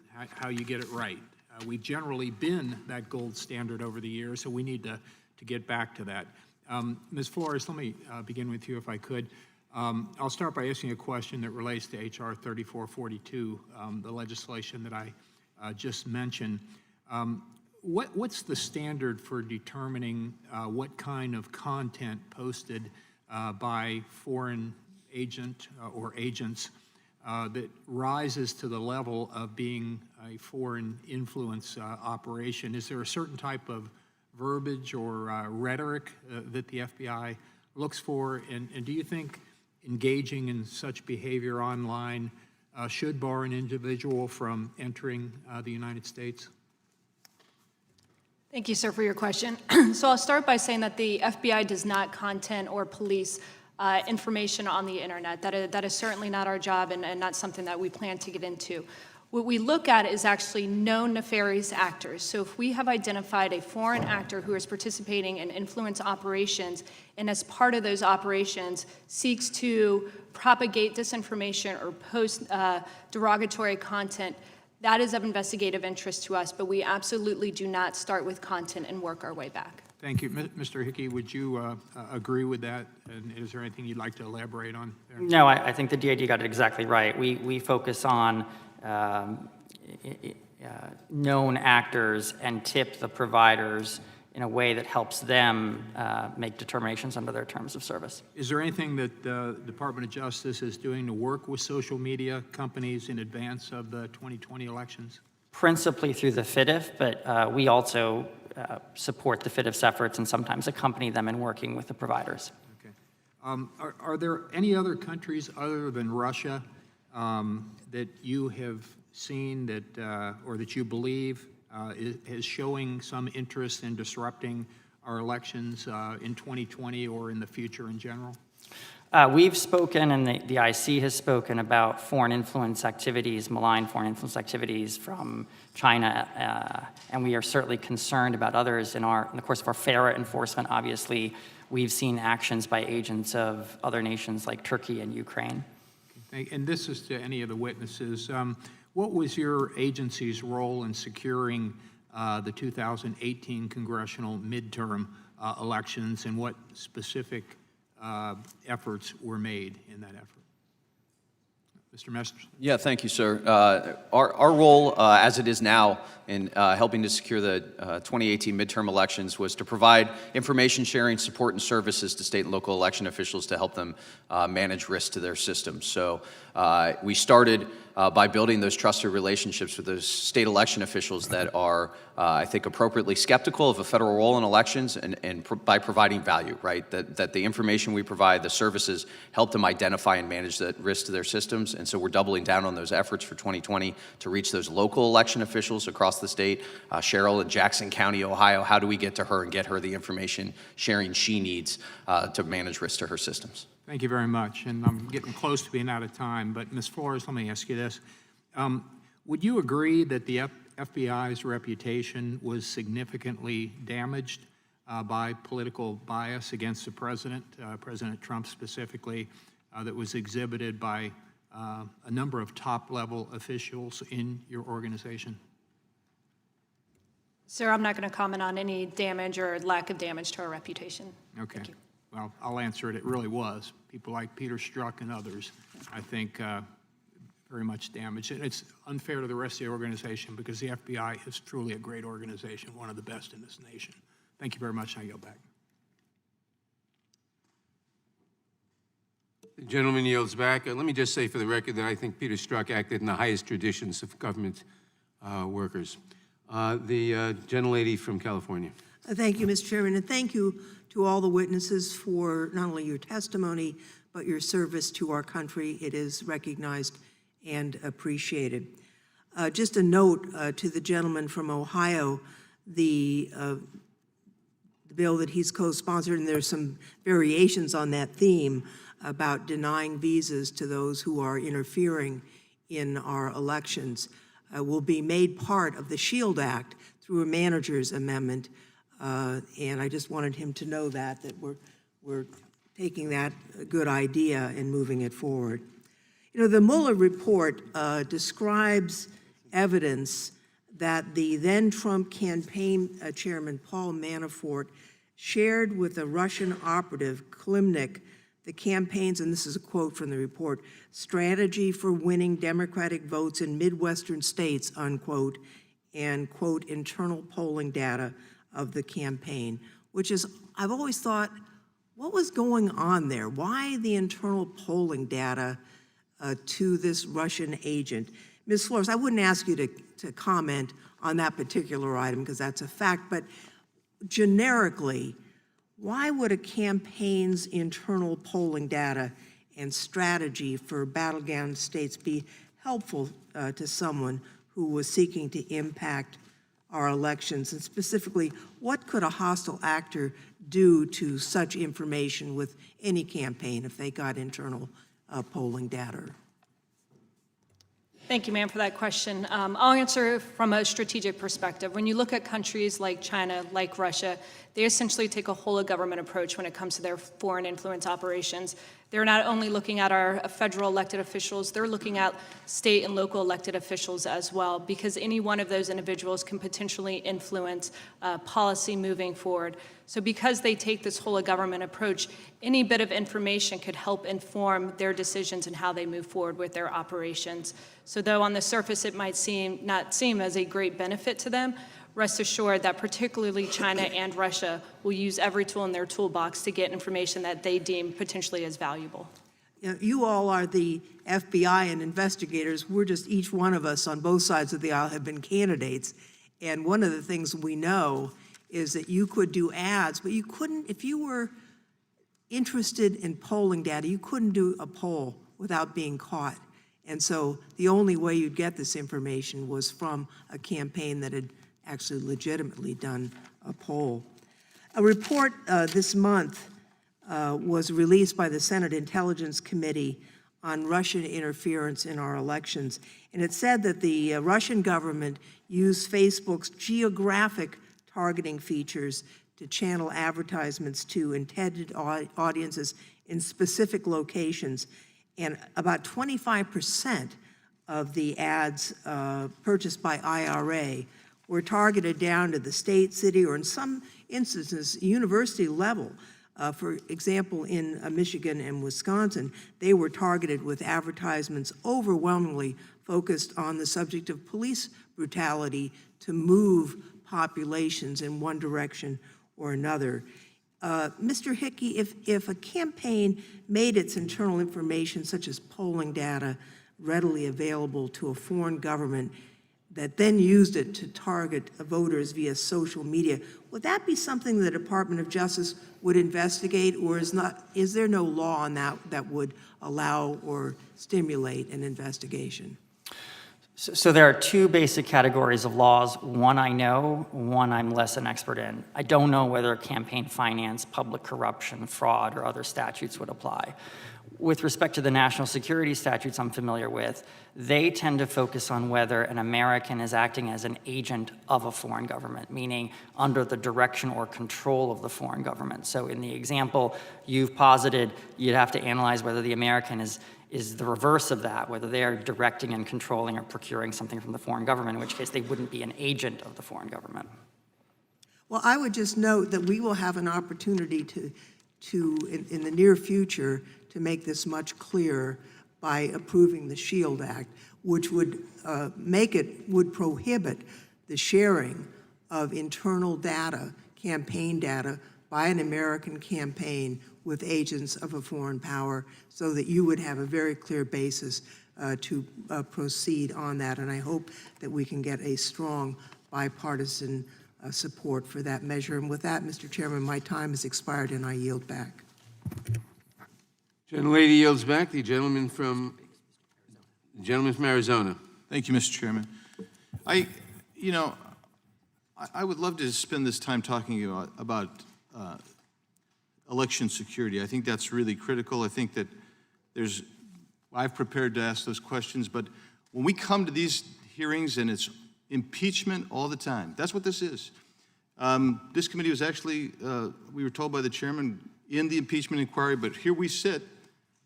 how you get it right. We've generally been that gold standard over the years, so we need to get back to that. Ms. Flores, let me begin with you if I could. I'll start by asking a question that relates to H.R. 3442, the legislation that I just mentioned. What's the standard for determining what kind of content posted by foreign agent or agents that rises to the level of being a foreign influence operation? Is there a certain type of verbiage or rhetoric that the FBI looks for? And do you think engaging in such behavior online should bar an individual from entering the United States? Thank you, sir, for your question. So I'll start by saying that the FBI does not content or police information on the internet. That is certainly not our job and not something that we plan to get into. What we look at is actually known nefarious actors. So if we have identified a foreign actor who is participating in influence operations and as part of those operations seeks to propagate disinformation or post derogatory content, that is of investigative interest to us, but we absolutely do not start with content and work our way back. Thank you. Mr. Hickey, would you agree with that? And is there anything you'd like to elaborate on there? No, I think the DID got it exactly right. We focus on known actors and tip the providers in a way that helps them make determinations under their terms of service. Is there anything that the Department of Justice is doing to work with social media companies in advance of the 2020 elections? Principally through the FIDF, but we also support the FIDF's efforts and sometimes accompany them in working with the providers. Okay. Are there any other countries other than Russia that you have seen that, or that you believe is showing some interest in disrupting our elections in 2020 or in the future in general? We've spoken, and the IC has spoken about foreign influence activities, malign foreign influence activities from China, and we are certainly concerned about others. In the course of our FARA enforcement, obviously, we've seen actions by agents of other nations like Turkey and Ukraine. And this is to any of the witnesses. What was your agency's role in securing the 2018 congressional midterm elections, and what specific efforts were made in that effort? Mr. Masterson? Yeah, thank you, sir. Our role, as it is now, in helping to secure the 2018 midterm elections was to provide information sharing, support, and services to state and local election officials to help them manage risk to their systems. So we started by building those trusted relationships with those state election officials that are, I think, appropriately skeptical of a federal role in elections, and by providing value, right? That the information we provide, the services, help them identify and manage the risk to their systems. And so we're doubling down on those efforts for 2020 to reach those local election officials across the state. Cheryl in Jackson County, Ohio, how do we get to her and get her the information sharing she needs to manage risk to her systems? Thank you very much. And I'm getting close to being out of time, but Ms. Flores, let me ask you this. Would you agree that the FBI's reputation was significantly damaged by political bias against the president, President Trump specifically, that was exhibited by a number of top-level officials in your organization? Sir, I'm not going to comment on any damage or lack of damage to our reputation. Okay. Thank you. Well, I'll answer it. It really was. People like Peter Strzok and others, I think, very much damaged. And it's unfair to the rest of the organization because the FBI is truly a great organization, one of the best in this nation. Thank you very much. I yield back. The gentleman yields back. Let me just say for the record that I think Peter Strzok acted in the highest traditions of government workers. The gentlelady from California. Thank you, Mr. Chairman, and thank you to all the witnesses for not only your testimony, but your service to our country. It is recognized and appreciated. Just a note to the gentleman from Ohio, the bill that he's co-sponsored, and there's some variations on that theme about denying visas to those who are interfering in our elections, will be made part of the SHIELD Act through a manager's amendment. And I just wanted him to know that we're taking that good idea and moving it forward. You know, the Mueller report describes evidence that the then Trump campaign chairman, Paul Manafort, shared with a Russian operative, Klimnik, the campaign's, and this is a quote from the report, strategy for winning Democratic votes in Midwestern states, unquote, and, quote, internal polling data of the campaign, which is, I've always thought, what was going on there? Why the internal polling data to this Russian agent? Ms. Flores, I wouldn't ask you to comment on that particular item because that's a fact, but generically, why would a campaign's internal polling data and strategy for battleground states be helpful to someone who was seeking to impact our elections? And specifically, what could a hostile actor do to such information with any campaign if they got internal polling data? Thank you, ma'am, for that question. I'll answer from a strategic perspective. When you look at countries like China, like Russia, they essentially take a whole-of-government approach when it comes to their foreign influence operations. They're not only looking at our federal elected officials, they're looking at state and local elected officials as well, because any one of those individuals can potentially influence policy moving forward. So because they take this whole-of-government approach, any bit of information could help inform their decisions and how they move forward with their operations. So though on the surface it might not seem as a great benefit to them, rest assured that particularly China and Russia will use every tool in their toolbox to get information that they deem potentially as valuable. You all are the FBI and investigators. We're just, each one of us on both sides of the aisle have been candidates. And one of the things we know is that you could do ads, but you couldn't, if you were interested in polling data, you couldn't do a poll without being caught. And so the only way you'd get this information was from a campaign that had actually legitimately done a poll. A report this month was released by the Senate Intelligence Committee on Russian interference in our elections. And it said that the Russian government used Facebook's geographic targeting features to channel advertisements to intended audiences in specific locations. And about 25% of the ads purchased by IRA were targeted down to the state, city, or in some instances, university level. For example, in Michigan and Wisconsin, they were targeted with advertisements overwhelmingly focused on the subject of police brutality to move populations in one direction or another. Mr. Hickey, if a campaign made its internal information, such as polling data, readily available to a foreign government that then used it to target voters via social media, would that be something the Department of Justice would investigate, or is there no law on that would allow or stimulate an investigation? So there are two basic categories of laws. One I know, one I'm less an expert in. I don't know whether campaign finance, public corruption, fraud, or other statutes would apply. With respect to the national security statutes I'm familiar with, they tend to focus on whether an American is acting as an agent of a foreign government, meaning under the direction or control of the foreign government. So in the example you've posited, you'd have to analyze whether the American is the reverse of that, whether they are directing and controlling or procuring something from the foreign government, in which case they wouldn't be an agent of the foreign government. Well, I would just note that we will have an opportunity to in the near future, to make this much clearer by approving the SHIELD Act, which would would prohibit the sharing of internal data, campaign data, by an American campaign with agents of a foreign power, so that you would have a very clear basis to proceed on that. And I hope that we can get a strong bipartisan support for that measure. And with that, Mr. Chairman, my time has expired and I yield back. Gentlelady yields back. The gentleman from Arizona. Thank you, Mr. Chairman. I would love to spend this time talking about election security. I think that's really critical. I think that I've prepared to ask those questions, but when we come to these hearings and it's impeachment all the time, that's what this is. This committee was actually, we were told by the chairman, in the impeachment inquiry, but here we sit.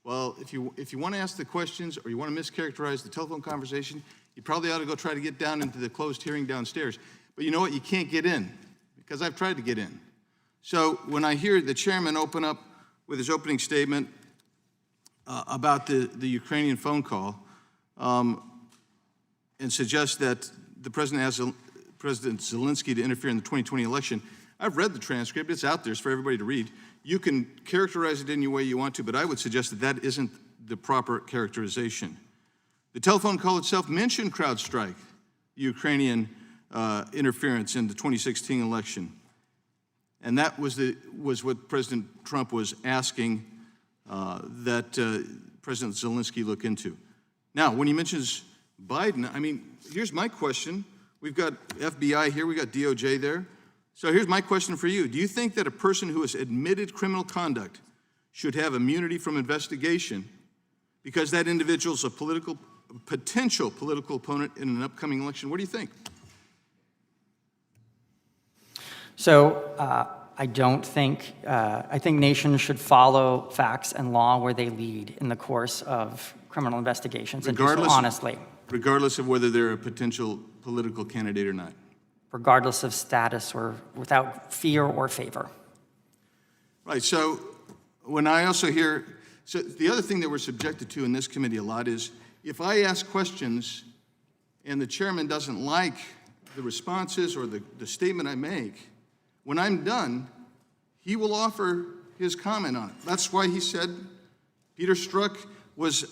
Well, if you want to ask the questions or you want to mischaracterize the telephone conversation, you probably ought to go try to get down into the closed hearing downstairs. But you know what? You can't get in, because I've tried to get in. So when I hear the chairman open up with his opening statement about the Ukrainian phone call and suggest that the president asked President Zelensky to interfere in the 2020 election, I've read the transcript. It's out there. It's for everybody to read. You can characterize it any way you want to, but I would suggest that that isn't the proper characterization. The telephone call itself mentioned CrowdStrike, Ukrainian interference in the 2016 election. And that was what President Trump was asking that President Zelensky look into. Now, when he mentions Biden, I mean, here's my question. We've got FBI here, we've got DOJ there. So here's my question for you. Do you think that a person who has admitted criminal conduct should have immunity from investigation because that individual is a potential political opponent in an upcoming election? What do you think? So I don't think, I think nations should follow facts and law where they lead in the course of criminal investigations, and do so honestly. Regardless of whether they're a potential political candidate or not. Regardless of status or without fear or favor. Right, so when I also hear, so the other thing that we're subjected to in this committee a lot is if I ask questions and the chairman doesn't like the responses or the statement I make, when I'm done, he will offer his comment on it. That's why he said Peter Strzok was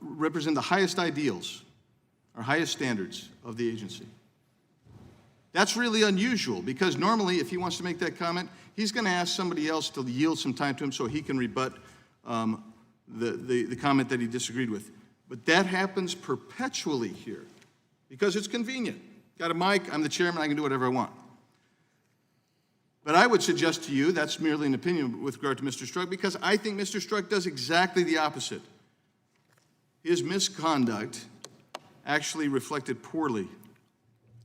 represent the highest ideals or highest standards of the agency. That's really unusual because normally if he wants to make that comment, he's going to ask somebody else to yield some time to him so he can rebut the comment that he disagreed with. But that happens perpetually here because it's convenient. Got a mic, I'm the chairman, I can do whatever I want. But I would suggest to you, that's merely an opinion with regard to Mr. Strzok, because I think Mr. Strzok does exactly the opposite. His misconduct actually reflected poorly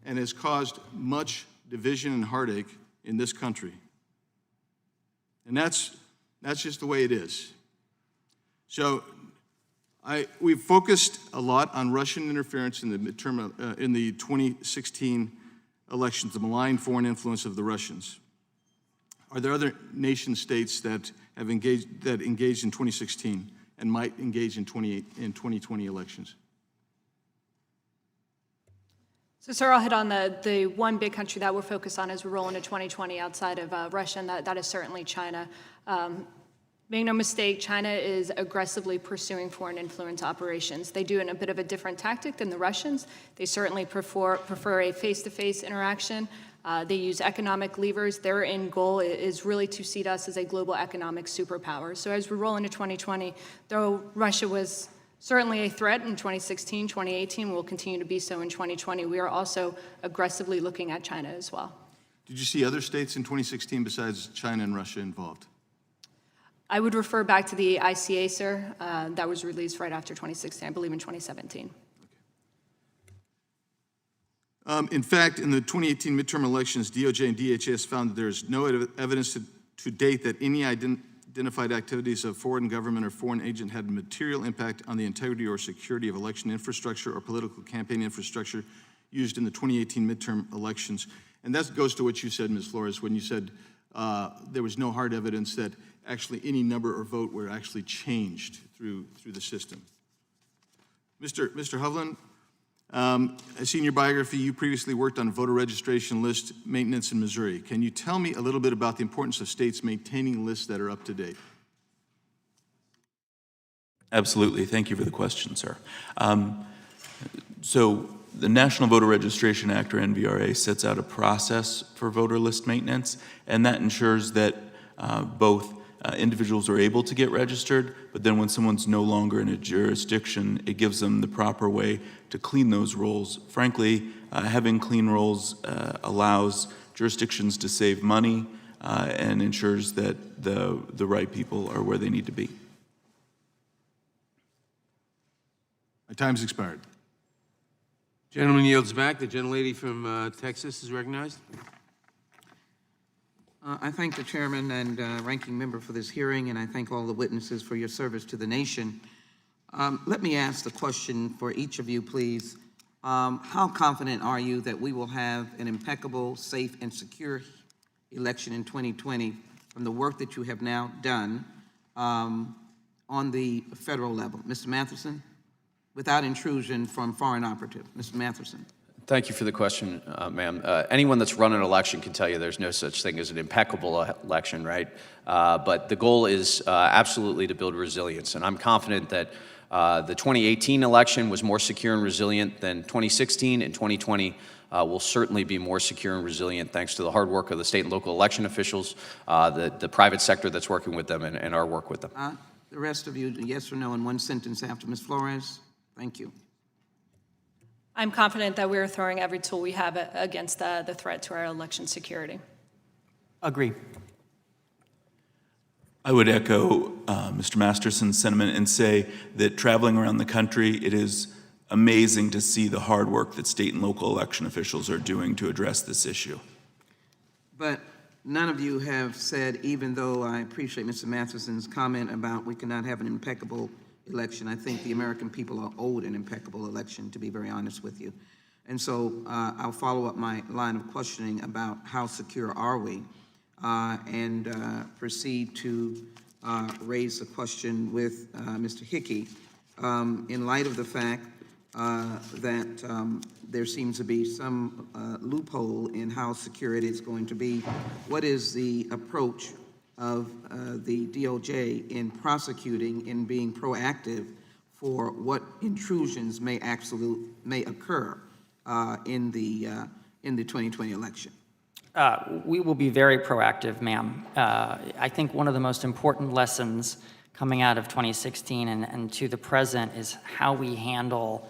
and has caused much division and heartache in this country. And that's just the way it is. So we've focused a lot on Russian interference in the in the 2016 elections, the malign foreign influence of the Russians. Are there other nation states that have engaged in 2016 and might engage in 2020 elections? So, sir, I'll hit on the one big country that we're focused on as we roll into 2020 outside of Russia, and that is certainly China. Make no mistake, China is aggressively pursuing foreign influence operations. They do it in a bit of a different tactic than the Russians. They certainly prefer a face-to-face interaction. They use economic levers. Their end goal is really to seed us as a global economic superpower. So as we roll into 2020, though Russia was certainly a threat in 2016, 2018, will continue to be so in 2020, we are also aggressively looking at China as well. Did you see other states in 2016 besides China and Russia involved? I would refer back to the ICA, sir. That was released right after 2016, I believe in 2017. In fact, in the 2018 midterm elections, DOJ and DHS found that there is no evidence to date that any identified activities of foreign government or foreign agent had a material impact on the integrity or security of election infrastructure or political campaign infrastructure used in the 2018 midterm elections. And that goes to what you said, Ms. Flores, when you said there was no hard evidence that actually any number or vote were actually changed through the system. Mr. Hovland, I've seen your biography. You previously worked on voter registration list maintenance in Missouri. Can you tell me a little bit about the importance of states maintaining lists that are up to date? Absolutely. Thank you for the question, sir. So the National Voter Registration Act, or NVRA, sets out a process for voter list maintenance, and that ensures that both individuals are able to get registered, but then when someone's no longer in a jurisdiction, it gives them the proper way to clean those rolls. Frankly, having clean rolls allows jurisdictions to save money and ensures that the right people are where they need to be. My time's expired. Gentleman yields back. The gentlelady from Texas is recognized. I thank the chairman and ranking member for this hearing, and I thank all the witnesses for your service to the nation. Let me ask the question for each of you, please. How confident are you that we will have an impeccable, safe, and secure election in 2020 from the work that you have now done on the federal level? Mr. Matheson, without intrusion from foreign operative. Mr. Matheson. Thank you for the question, ma'am. Anyone that's run an election can tell you there's no such thing as an impeccable election, right? But the goal is absolutely to build resilience, and I'm confident that the 2018 election was more secure and resilient than 2016, and 2020 will certainly be more secure and resilient thanks to the hard work of the state and local election officials, the private sector that's working with them, and our work with them. The rest of you, yes or no in one sentence after Ms. Flores? Thank you. I'm confident that we're throwing every tool we have against the threat to our election security. Agree. I would echo Mr. Masterson's sentiment and say that traveling around the country, it is amazing to see the hard work that state and local election officials are doing to address this issue. But none of you have said, even though I appreciate Mr. Matheson's comment about we cannot have an impeccable election, I think the American people are owed an impeccable election, to be very honest with you. And so I'll follow up my line of questioning about how secure are we, and proceed to raise the question with Mr. Hickey. In light of the fact that there seems to be some loophole in how secure it is going to be, what is the approach of the DOJ in prosecuting, in being proactive for what intrusions may occur in the 2020 election? We will be very proactive, ma'am. I think one of the most important lessons coming out of 2016 and to the present is how we handle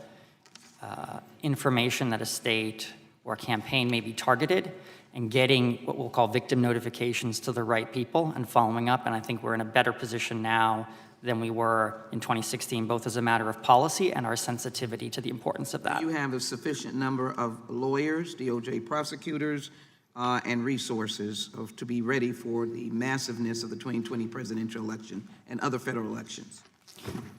information that a state or a campaign may be targeted and getting what we'll call victim notifications to the right people and following up. And I think we're in a better position now than we were in 2016, both as a matter of policy and our sensitivity to the importance of that. Do you have a sufficient number of lawyers, DOJ prosecutors, and resources to be ready for the massiveness of the 2020 presidential election and other federal elections?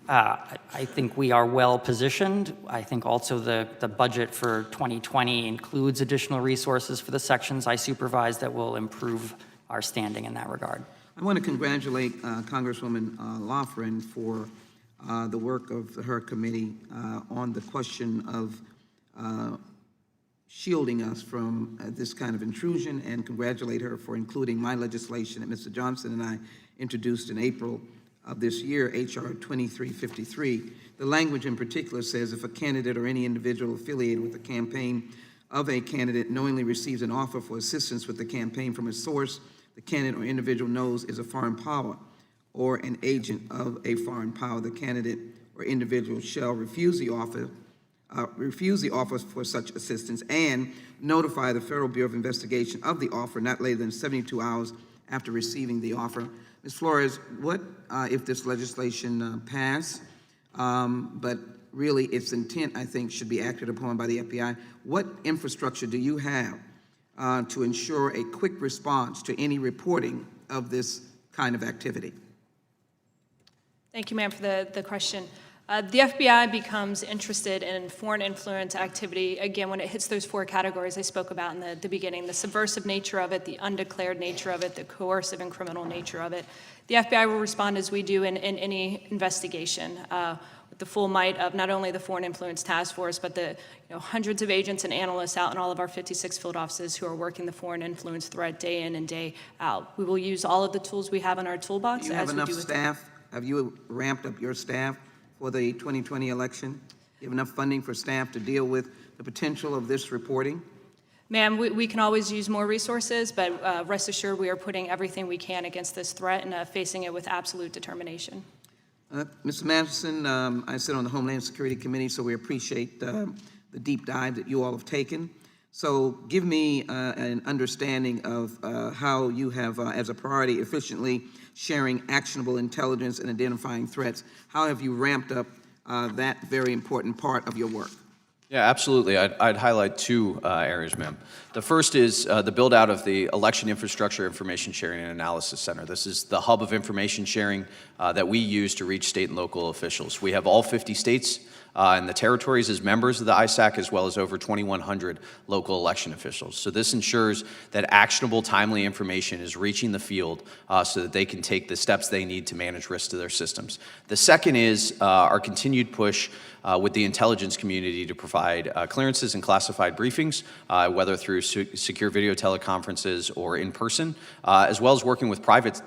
I think we are well positioned. I think also the budget for 2020 includes additional resources for the sections I supervise that will improve our standing in that regard. I want to congratulate Congresswoman Loughran for the work of her committee on the question of shielding us from this kind of intrusion, and congratulate her for including my legislation that Mr. Johnson and I introduced in April of this year, H.R. 2353. The language in particular says if a candidate or any individual affiliated with the campaign of a candidate knowingly receives an offer for assistance with the campaign from a source the candidate or individual knows is a foreign power or an agent of a foreign power, the candidate or individual shall refuse the offer for such assistance and notify the Federal Bureau of Investigation of the offer not later than 72 hours after receiving the offer. Ms. Flores, what if this legislation passed, but really its intent, I think, should be acted upon by the FBI? What infrastructure do you have to ensure a quick response to any reporting of this kind of activity? Thank you, ma'am, for the question. The FBI becomes interested in foreign influence activity, again, when it hits those four categories I spoke about in the beginning: the subversive nature of it, the undeclared nature of it, the coercive and criminal nature of it. The FBI will respond as we do in any investigation, with the full might of not only the Foreign Influence Task Force, but the hundreds of agents and analysts out in all of our 56 field offices who are working the foreign influence threat day in and day out. We will use all of the tools we have in our toolbox. Do you have enough staff? Have you ramped up your staff for the 2020 election? Do you have enough funding for staff to deal with the potential of this reporting? Ma'am, we can always use more resources, but rest assured we are putting everything we can against this threat and facing it with absolute determination. Mr. Matheson, I sit on the Homeland Security Committee, so we appreciate the deep dive that you all have taken. So give me an understanding of how you have, as a priority, efficiently sharing actionable intelligence and identifying threats. How have you ramped up that very important part of your work? Yeah, absolutely. I'd highlight two areas, ma'am. The first is the build-out of the Election Infrastructure Information Sharing and Analysis Center. This is the hub of information sharing that we use to reach state and local officials. We have all 50 states and the territories as members of the ISAC, as well as over 2,100 local election officials. So this ensures that actionable, timely information is reaching the field so that they can take the steps they need to manage risk to their systems. The second is our continued push with the intelligence community to provide clearances and classified briefings, whether through secure video teleconferences or in person, as well as working with private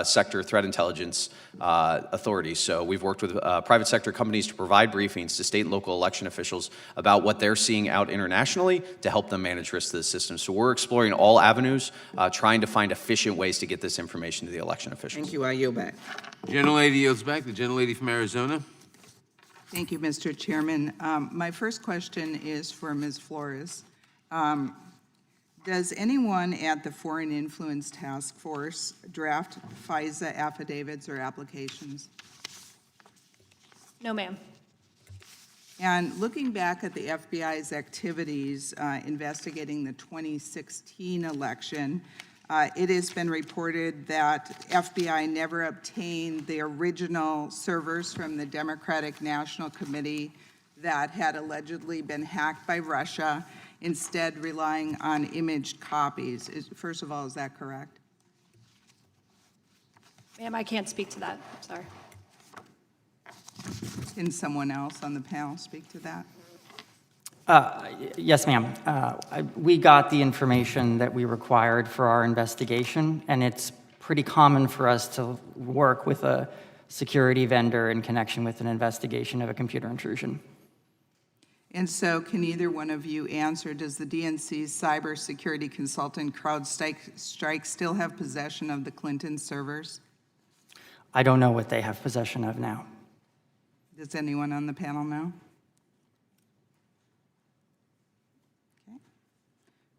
sector threat intelligence authorities. So we've worked with private sector companies to provide briefings to state and local election officials about what they're seeing out internationally to help them manage risks to the system. So we're exploring all avenues, trying to find efficient ways to get this information to the election officials. Thank you. I yield back. Gentlelady yields back. The gentlelady from Arizona. Thank you, Mr. Chairman. My first question is for Ms. Flores. Does anyone at the Foreign Influence Task Force draft FISA affidavits or applications? No, ma'am. And looking back at the FBI's activities investigating the 2016 election, it has been reported that FBI never obtained the original servers from the Democratic National Committee that had allegedly been hacked by Russia, instead relying on imaged copies. First of all, is that correct? Ma'am, I can't speak to that. Sorry. Can someone else on the panel speak to that? Yes, ma'am. We got the information that we required for our investigation, and it's pretty common for us to work with a security vendor in connection with an investigation of a computer intrusion. And so can either one of you answer, does the DNC's cybersecurity consultant CrowdStrike still have possession of the Clinton servers? I don't know what they have possession of now. Does anyone on the panel know? Okay.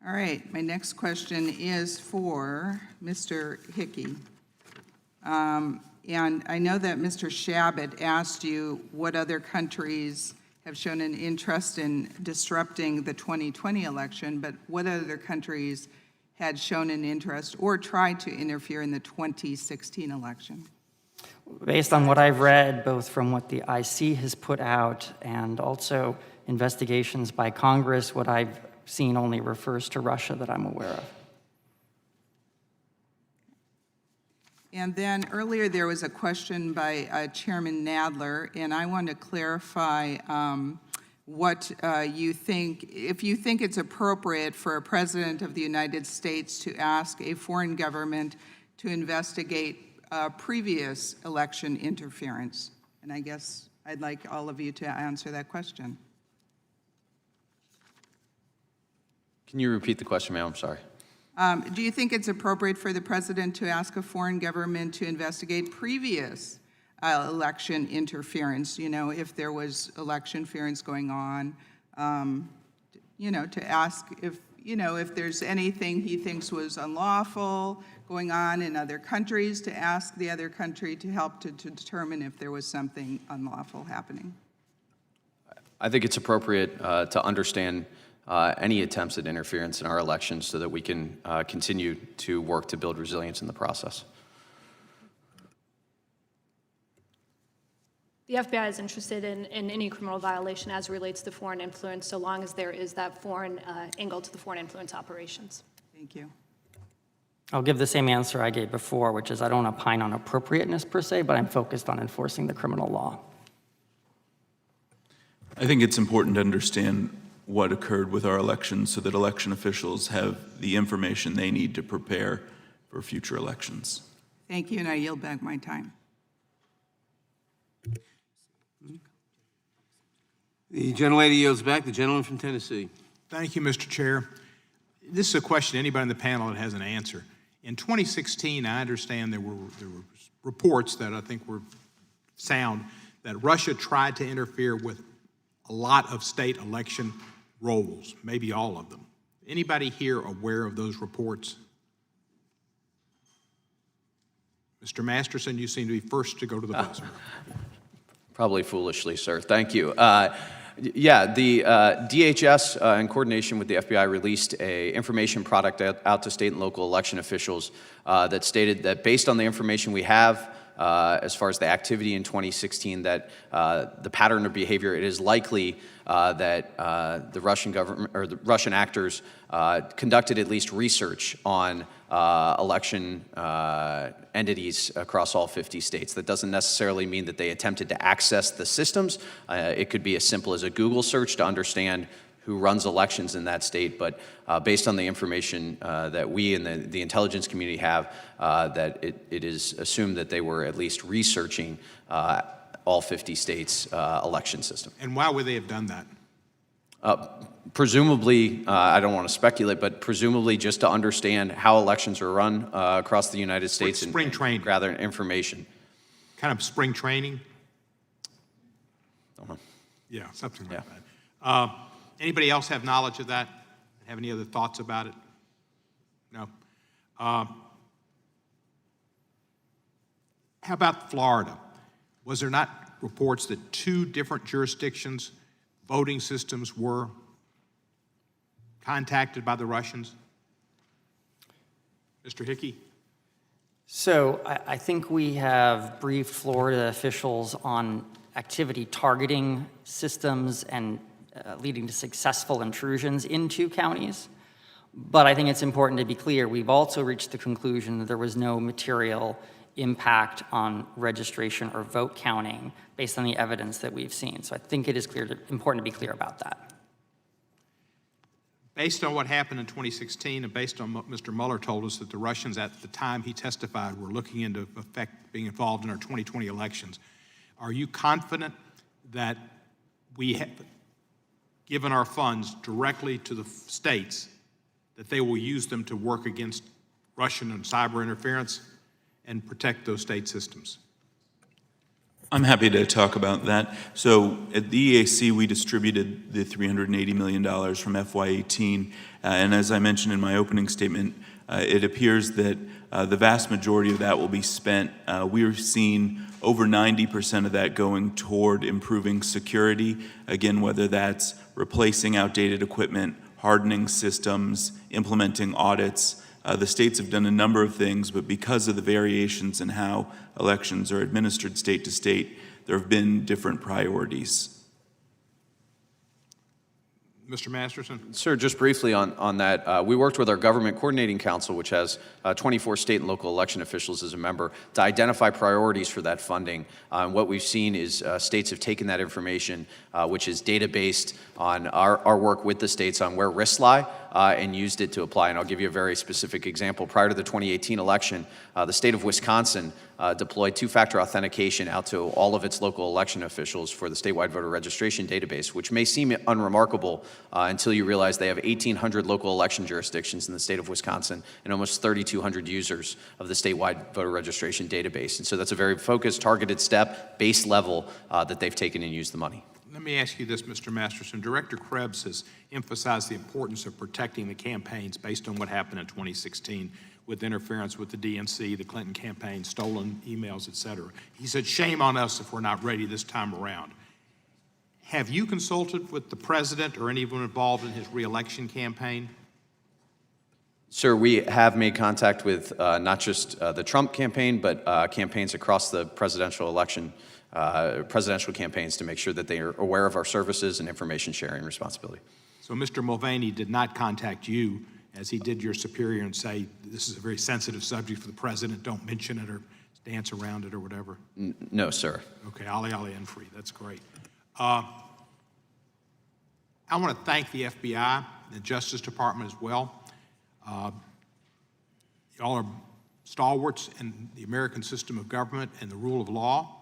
All right, my next question is for Mr. Hickey. And I know that Mr. Shabbat asked you what other countries have shown an interest in disrupting the 2020 election, but what other countries had shown an interest or tried to interfere in the 2016 election? Based on what I've read, both from what the IC has put out and also investigations by Congress, what I've seen only refers to Russia that I'm aware of. And then earlier there was a question by Chairman Nadler, and I want to clarify what you think, if you think it's appropriate for a president of the United States to ask a foreign government to investigate previous election interference. And I guess I'd like all of you to answer that question. Can you repeat the question, ma'am? I'm sorry. Do you think it's appropriate for the president to ask a foreign government to investigate previous election interference? You know, if there was election interference going on, you know, to ask if, you know, if there's anything he thinks was unlawful going on in other countries, to ask the other country to help to determine if there was something unlawful happening. I think it's appropriate to understand any attempts at interference in our elections so that we can continue to work to build resilience in the process. The FBI is interested in any criminal violation as it relates to foreign influence, so long as there is that foreign angle to the foreign influence operations. Thank you. I'll give the same answer I gave before, which is I don't opine on appropriateness per se, but I'm focused on enforcing the criminal law. I think it's important to understand what occurred with our elections so that election officials have the information they need to prepare for future elections. Thank you, and I yield back my time. The gentlelady yields back. The gentleman from Tennessee. Thank you, Mr. Chair. This is a question to anybody in the panel that has an answer. In 2016, I understand there were reports that I think were sound that Russia tried to interfere with a lot of state election rolls, maybe all of them. Anybody here aware of those reports? Mr. Masterson, you seem to be first to go to the buzzer. Probably foolishly, sir. Thank you. Yeah, the DHS, in coordination with the FBI, released a information product out to state and local election officials that stated that based on the information we have, as far as the activity in 2016, that the pattern of behavior, it is likely that the Russian government or the Russian actors conducted at least research on election entities across all 50 states. That doesn't necessarily mean that they attempted to access the systems. It could be as simple as a Google search to understand who runs elections in that state, but based on the information that we and the intelligence community have, that it is assumed that they were at least researching all 50 states' election system. And why would they have done that? Presumably, I don't want to speculate, but presumably just to understand how elections are run across the United States spring and training. gather information. Kind of spring training? Don't know. Yeah, something like Yeah. that. Anybody else have knowledge of that? Have any other thoughts about it? No. How about Florida? Was there not reports that 2 different jurisdictions, voting systems were contacted by the Russians? Mr. Hickey? So I think we have briefed Florida officials on activity targeting systems and leading to successful intrusions in 2 counties. But I think it's important to be clear, we've also reached the conclusion that there was no material impact on registration or vote counting based on the evidence that we've seen. So I think it is important to be clear about that. Based on what happened in 2016 and based on what Mr. Mueller told us that the Russians at the time he testified were looking into being involved in our 2020 elections, are you confident that we have given our funds directly to the states, that they will use them to work against Russian and cyber interference and protect those state systems? I'm happy to talk about that. So at the EAC, we distributed the $380 million from FY18. And as I mentioned in my opening statement, it appears that the vast majority of that will be spent. We're seeing over 90% of that going toward improving security. Again, whether that's replacing outdated equipment, hardening systems, implementing audits. The states have done a number of things, but because of the variations in how elections are administered state to state, there have been different priorities. Mr. Masterson? Sir, just briefly on that, we worked with our Government Coordinating Council, which has 24 state and local election officials as a member, to identify priorities for that funding. What we've seen is states have taken that information, which is data-based on our work with the states on where risks lie, and used it to apply. And I'll give you a very specific example. Prior to the 2018 election, the state of Wisconsin deployed 2-factor authentication out to all of its local election officials for the statewide voter registration database, which may seem unremarkable until you realize they have 1,800 local election jurisdictions in the state of Wisconsin and almost 3,200 users of the statewide voter registration database. And so that's a very focused, targeted step, base level that they've taken and used the money. Let me ask you this, Mr. Masterson. Director Krebs has emphasized the importance of protecting the campaigns based on what happened in 2016 with interference with the DNC, the Clinton campaign, stolen emails, et cetera. He said, shame on us if we're not ready this time around. Have you consulted with the president or anyone involved in his re-election campaign? Sir, we have made contact with not just the Trump campaign, but campaigns across the presidential election, presidential campaigns, to make sure that they are aware of our services and information sharing responsibility. So Mr. Mulvaney did not contact you as he did your superior and say, this is a very sensitive subject for the president, don't mention it or dance around it or whatever? No, sir. Okay, Ali and free, that's great. I want to thank the FBI, the Justice Department as well. Y'all are stalwarts in the American system of government and the rule of law.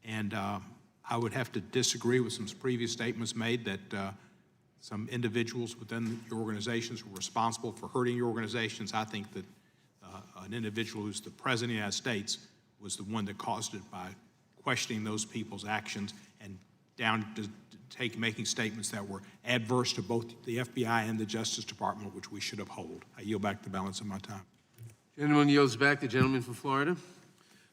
And I would have to disagree with some previous statements made that some individuals within your organizations were responsible for hurting your organizations. I think that an individual who's the President of the United States was the one that caused it by questioning those people's actions and down to making statements that were adverse to both the FBI and the Justice Department, which we should uphold. I yield back the balance of my time. Gentleman yields back. The gentleman from Florida.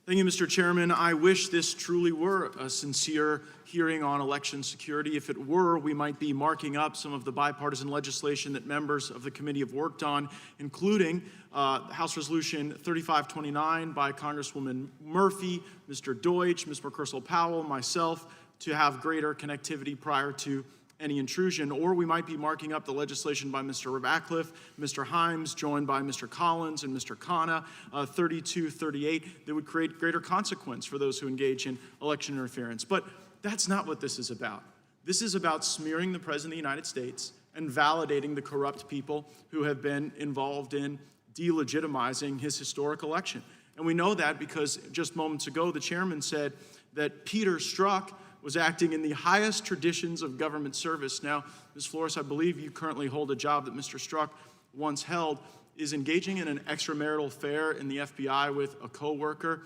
Thank you, Mr. Chairman. I wish this truly were a sincere hearing on election security. If it were, we might be marking up some of the bipartisan legislation that members of the committee have worked on, including House Resolution 3529 by Congresswoman Murphy, Mr. Deutsch, Ms. McChrystal-Powell, myself, to have greater connectivity prior to any intrusion, or we might be marking up the legislation by Mr. Ratcliffe, Mr. Himes, joined by Mr. Collins and Mr. Khanna, 3238, that would create greater consequence for those who engage in election interference. But that's not what this is about. This is about smearing the President of the United States and validating the corrupt people who have been involved in delegitimizing his historic election. And we know that because just moments ago, the chairman said that Peter Strzok was acting in the highest traditions of government service. Now, Ms. Flores, I believe you currently hold a job that Mr. Strzok once held. Is engaging in an extramarital affair in the FBI with a coworker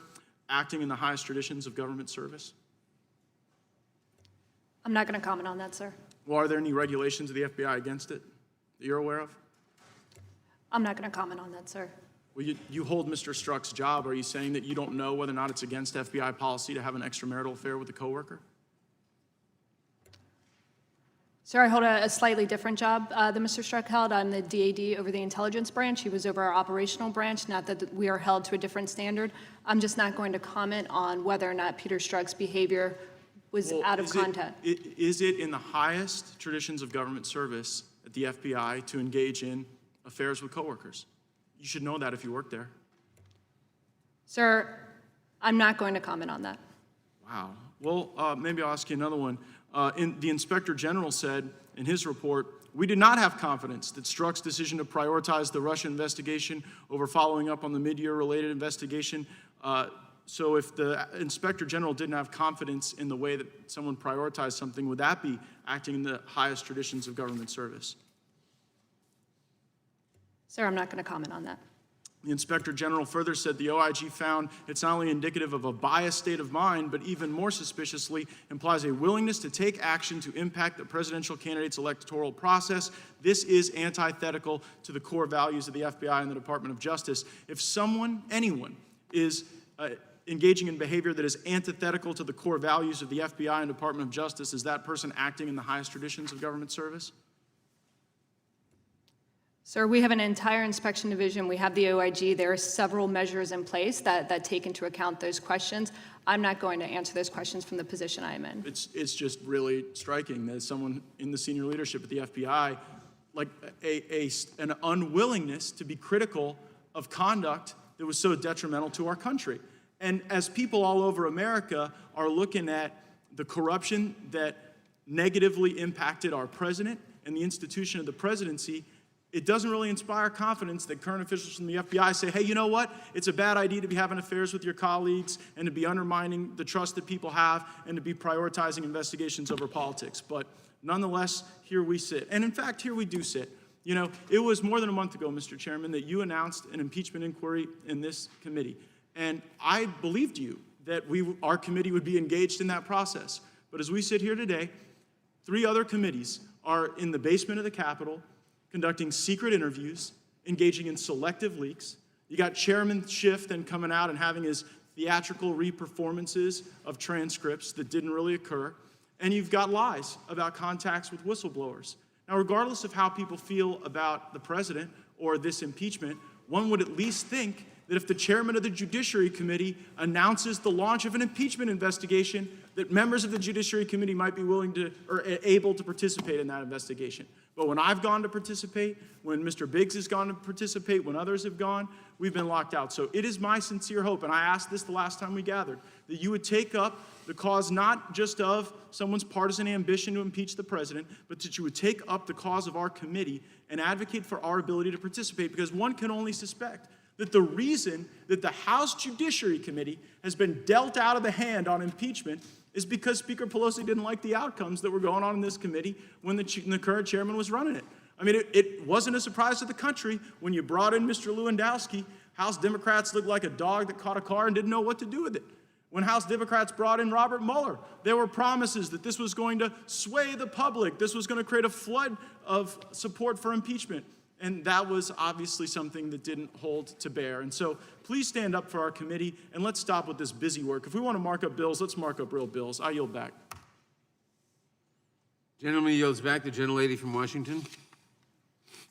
acting in the highest traditions of government service? I'm not going to comment on that, sir. Well, are there any regulations of the FBI against it that you're aware of? I'm not going to comment on that, sir. Well, you hold Mr. Strzok's job. Are you saying that you don't know whether or not it's against FBI policy to have an extramarital affair with a coworker? Sir, I hold a slightly different job than Mr. Strzok held. I'm the DAD over the intelligence branch. He was over our operational branch, not that we are held to a different standard. I'm just not going to comment on whether or not Peter Strzok's behavior was out of context. Is it in the highest traditions of government service at the FBI to engage in affairs with coworkers? You should know that if you work there. Sir, I'm not going to comment on that. Wow. Well, maybe I'll ask you another one. The Inspector General said in his report, we did not have confidence that Strzok's decision to prioritize the Russia investigation over following up on the mid-year related investigation. So if the Inspector General didn't have confidence in the way that someone prioritized something, would that be acting in the highest traditions of government service? Sir, I'm not going to comment on that. The Inspector General further said the OIG found it's not only indicative of a biased state of mind, but even more suspiciously implies a willingness to take action to impact the presidential candidate's electoral process. This is antithetical to the core values of the FBI and the Department of Justice. If anyone is engaging in behavior that is antithetical to the core values of the FBI and Department of Justice, is that person acting in the highest traditions of government service? Sir, we have an entire inspection division. We have the OIG. There are several measures in place that take into account those questions. I'm not going to answer those questions from the position I am in. It's just really striking that someone in the senior leadership at the FBI, like an unwillingness to be critical of conduct that was so detrimental to our country. And as people all over America are looking at the corruption that negatively impacted our president and the institution of the presidency, it doesn't really inspire confidence that current officials from the FBI say, hey, you know what? It's a bad idea to be having affairs with your colleagues and to be undermining the trust that people have and to be prioritizing investigations over politics. But nonetheless, here we sit. And in fact, here we do sit. You know, it was more than a month ago, Mr. Chairman, that you announced an impeachment inquiry in this committee. And I believed you that our committee would be engaged in that process. But as we sit here today, 3 other committees are in the basement of the Capitol, conducting secret interviews, engaging in selective leaks. You got Chairman Schiff then coming out and having his theatrical re-performances of transcripts that didn't really occur. And you've got lies about contacts with whistleblowers. Now, regardless of how people feel about the president or this impeachment, one would at least think that if the chairman of the Judiciary Committee announces the launch of an impeachment investigation, that members of the Judiciary Committee might be willing to or able to participate in that investigation. But when I've gone to participate, when Mr. Biggs has gone to participate, when others have gone, we've been locked out. So it is my sincere hope, and I asked this the last time we gathered, that you would take up the cause not just of someone's partisan ambition to impeach the president, but that you would take up the cause of our committee and advocate for our ability to participate, because one can only suspect that the reason that the House Judiciary Committee has been dealt out of the hand on impeachment is because Speaker Pelosi didn't like the outcomes that were going on in this committee when the current chairman was running it. I mean, it wasn't a surprise to the country when you brought in Mr. Lewandowski. House Democrats looked like a dog that caught a car and didn't know what to do with it. When House Democrats brought in Robert Mueller, there were promises that this was going to sway the public. This was going to create a flood of support for impeachment. And that was obviously something that didn't hold to bear. And so please stand up for our committee, and let's stop with this busy work. If we want to mark up bills, let's mark up real bills. I yield back. Gentleman yields back. The gentlelady from Washington.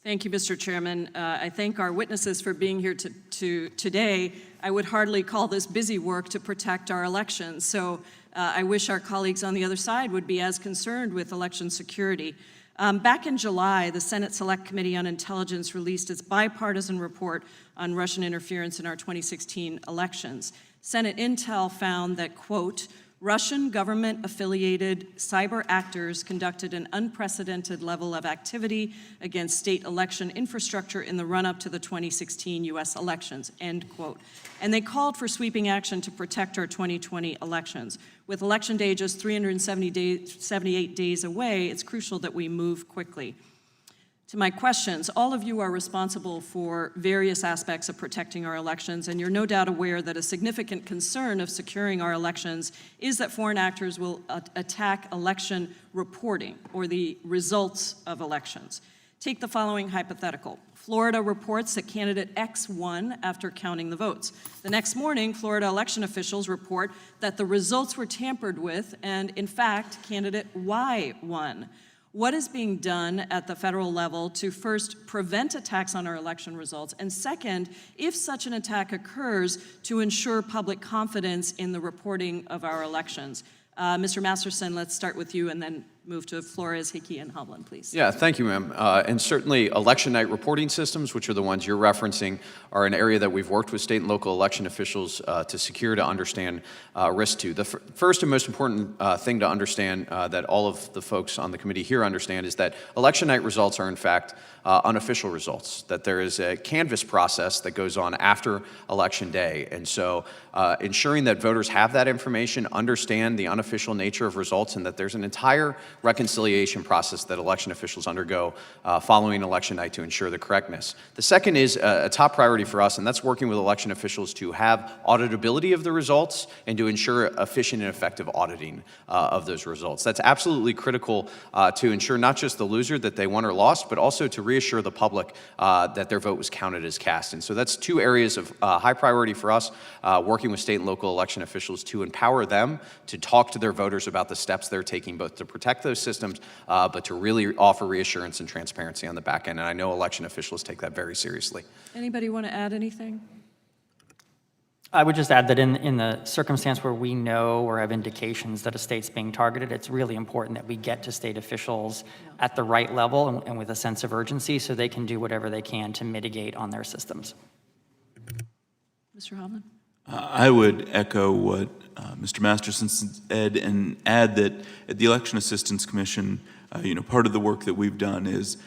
Thank you, Mr. Chairman. I thank our witnesses for being here today. I would hardly call this busy work to protect our elections. So I wish our colleagues on the other side would be as concerned with election security. Back in July, the Senate Select Committee on Intelligence released its bipartisan report on Russian interference in our 2016 elections. Senate Intel found that, quote, Russian government-affiliated cyber actors conducted an unprecedented level of activity against state election infrastructure in the run-up to the 2016 U.S. elections, end quote. And they called for sweeping action to protect our 2020 elections. With Election Day just 378 days away, it's crucial that we move quickly. To my questions, all of you are responsible for various aspects of protecting our elections, and you're no doubt aware that a significant concern of securing our elections is that foreign actors will attack election reporting or the results of elections. Take the following hypothetical. Florida reports that candidate X won after counting the votes. The next morning, Florida election officials report that the results were tampered with, and in fact, candidate Y won. What is being done at the federal level to first prevent attacks on our election results, and second, if such an attack occurs, to ensure public confidence in the reporting of our elections? Mr. Masterson, let's start with you and then move to Flores, Hickey, and Hovland, please. Yeah, thank you, ma'am. And certainly election night reporting systems, which are the ones you're referencing, are an area that we've worked with state and local election officials to secure, to understand risk to. The first and most important thing to understand that all of the folks on the committee here understand is that election night results are in fact unofficial results, that there is a canvass process that goes on after election day. And so ensuring that voters have that information, understand the unofficial nature of results, and that there's an entire reconciliation process that election officials undergo following election night to ensure the correctness. The second is a top priority for us, and that's working with election officials to have auditability of the results and to ensure efficient and effective auditing of those results. That's absolutely critical to ensure not just the loser that they won or lost, but also to reassure the public that their vote was counted as cast. And so that's two areas of high priority for us, working with state and local election officials to empower them to talk to their voters about the steps they're taking, both to protect those systems, but to really offer reassurance and transparency on the back end. And I know election officials take that very seriously. Anybody want to add anything? I would just add that in the circumstance where we know or have indications that a state's being targeted, it's really important that we get to state officials at the right level and with a sense of urgency so they can do whatever they can to mitigate on their systems. Mr. Hovland? I would echo what Mr. Masterson said and add that at the Election Assistance Commission, part of the work that we've done is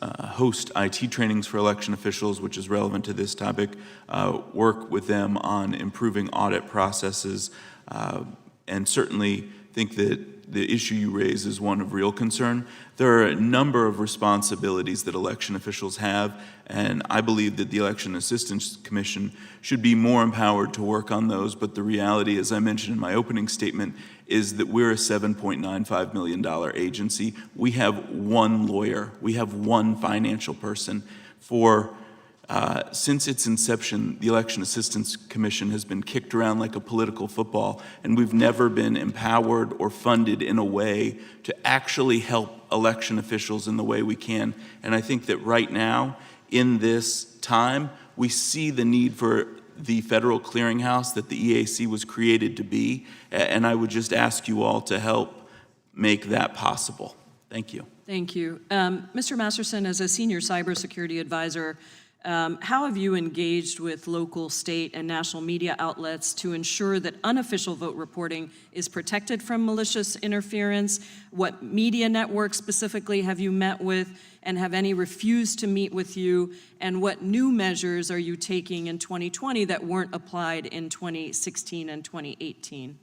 host IT trainings for election officials, which is relevant to this topic, work with them on improving audit processes, and certainly think that the issue you raise is one of real concern. There are a number of responsibilities that election officials have, and I believe that the Election Assistance Commission should be more empowered to work on those, but the reality, as I mentioned in my opening statement, is that we're a $7.95 million agency. We have one lawyer. We have one financial person. Since its inception, the Election Assistance Commission has been kicked around like a political football, and we've never been empowered or funded in a way to actually help election officials in the way we can. And I think that right now, in this time, we see the need for the federal clearinghouse that the EAC was created to be, and I would just ask you all to help make that possible. Thank you. Thank you. Mr. Masterson, as a senior cybersecurity advisor, how have you engaged with local, state, and national media outlets to ensure that unofficial vote reporting is protected from malicious interference? What media networks specifically have you met with, and have any refused to meet with you? And what new measures are you taking in 2020 that weren't applied in 2016 and 2018?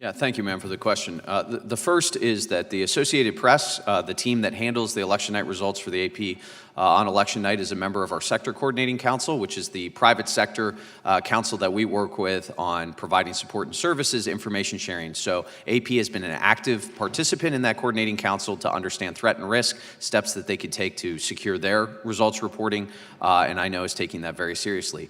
Yeah, thank you, ma'am, for the question. The first is that the Associated Press, the team that handles the election night results for the AP on election night, is a member of our Sector Coordinating Council, which is the private sector council that we work with on providing support and services, information sharing. So AP has been an active participant in that coordinating council to understand threat and risk, steps that they could take to secure their results reporting, and I know is taking that very seriously.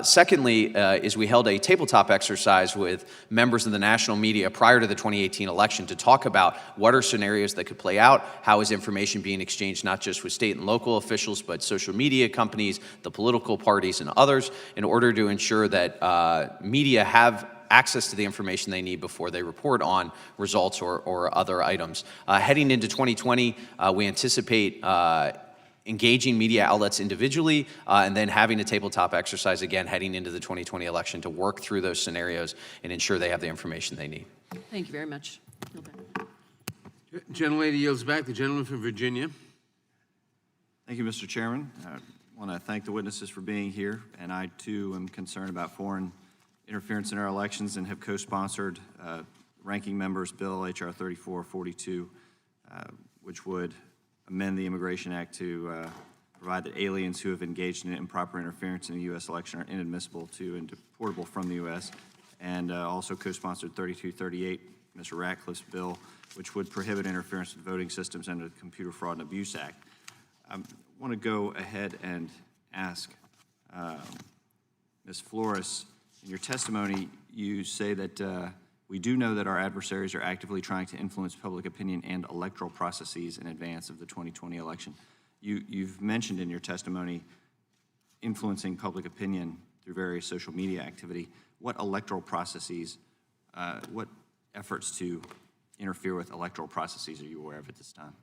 Secondly, is we held a tabletop exercise with members of the national media prior to the 2018 election to talk about what are scenarios that could play out, how is information being exchanged not just with state and local officials, but social media companies, the political parties, and others, in order to ensure that media have access to the information they need before they report on results or other items. Heading into 2020, we anticipate engaging media outlets individually, and then having a tabletop exercise again heading into the 2020 election to work through those scenarios and ensure they have the information they need. Thank you very much. Gentlelady yields back. The gentleman from Virginia. Thank you, Mr. Chairman. I want to thank the witnesses for being here, and I too am concerned about foreign interference in our elections and have co-sponsored Ranking Member's Bill, H.R. 3442, which would amend the Immigration Act to provide that aliens who have engaged in improper interference in the U.S. election are inadmissible to and deportable from the U.S., and also co-sponsored 3238, Mr. Ratcliffe's bill, which would prohibit interference with voting systems under the Computer Fraud and Abuse Act. I want to go ahead and ask Ms. Flores, in your testimony, you say that we do know that our adversaries are actively trying to influence public opinion and electoral processes in advance of the 2020 election. You've mentioned in your testimony influencing public opinion through various social media activity. What electoral processes, what efforts to interfere with electoral processes are you aware of at this time?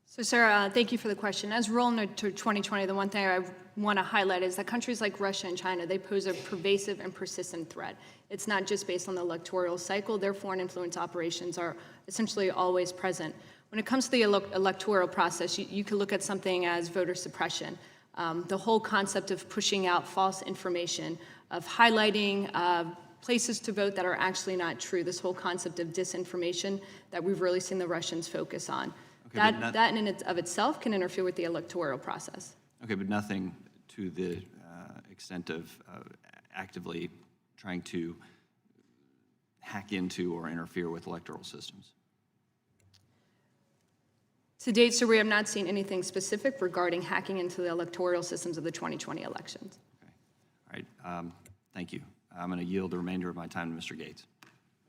So, sir, thank you for the question. As we roll into 2020, the one thing I want to highlight is that countries like Russia and China, they pose a pervasive and persistent threat. It's not just based on the electoral cycle. Their foreign influence operations are essentially always present. When it comes to the electoral process, you can look at something as voter suppression. The whole concept of pushing out false information, of highlighting places to vote that are actually not true, this whole concept of disinformation that we've really seen the Russians focus on. That in and of itself can interfere with the electoral process. Okay, but nothing to the extent of actively trying to hack into or interfere with electoral systems. To date, sir, we have not seen anything specific regarding hacking into the electoral systems of the 2020 elections. Okay, all right, thank you. I'm going to yield the remainder of my time to Mr. Gates.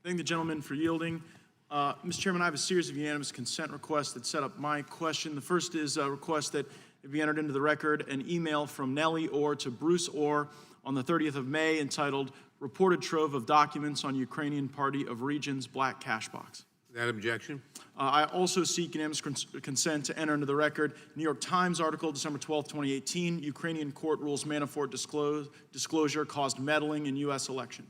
Thank the gentleman for yielding. Mr. Chairman, I have a series of unanimous consent requests that set up my question. The first is a request that it be entered into the record an email from Nellie Orr to Bruce Orr on the 30th of May entitled Reported Trove of Documents on Ukrainian Party of Region's Black Cash Box. Without objection. I also seek unanimous consent to enter into the record New York Times article, December 12, 2018, Ukrainian court rules Manafort disclosure caused meddling in U.S. election.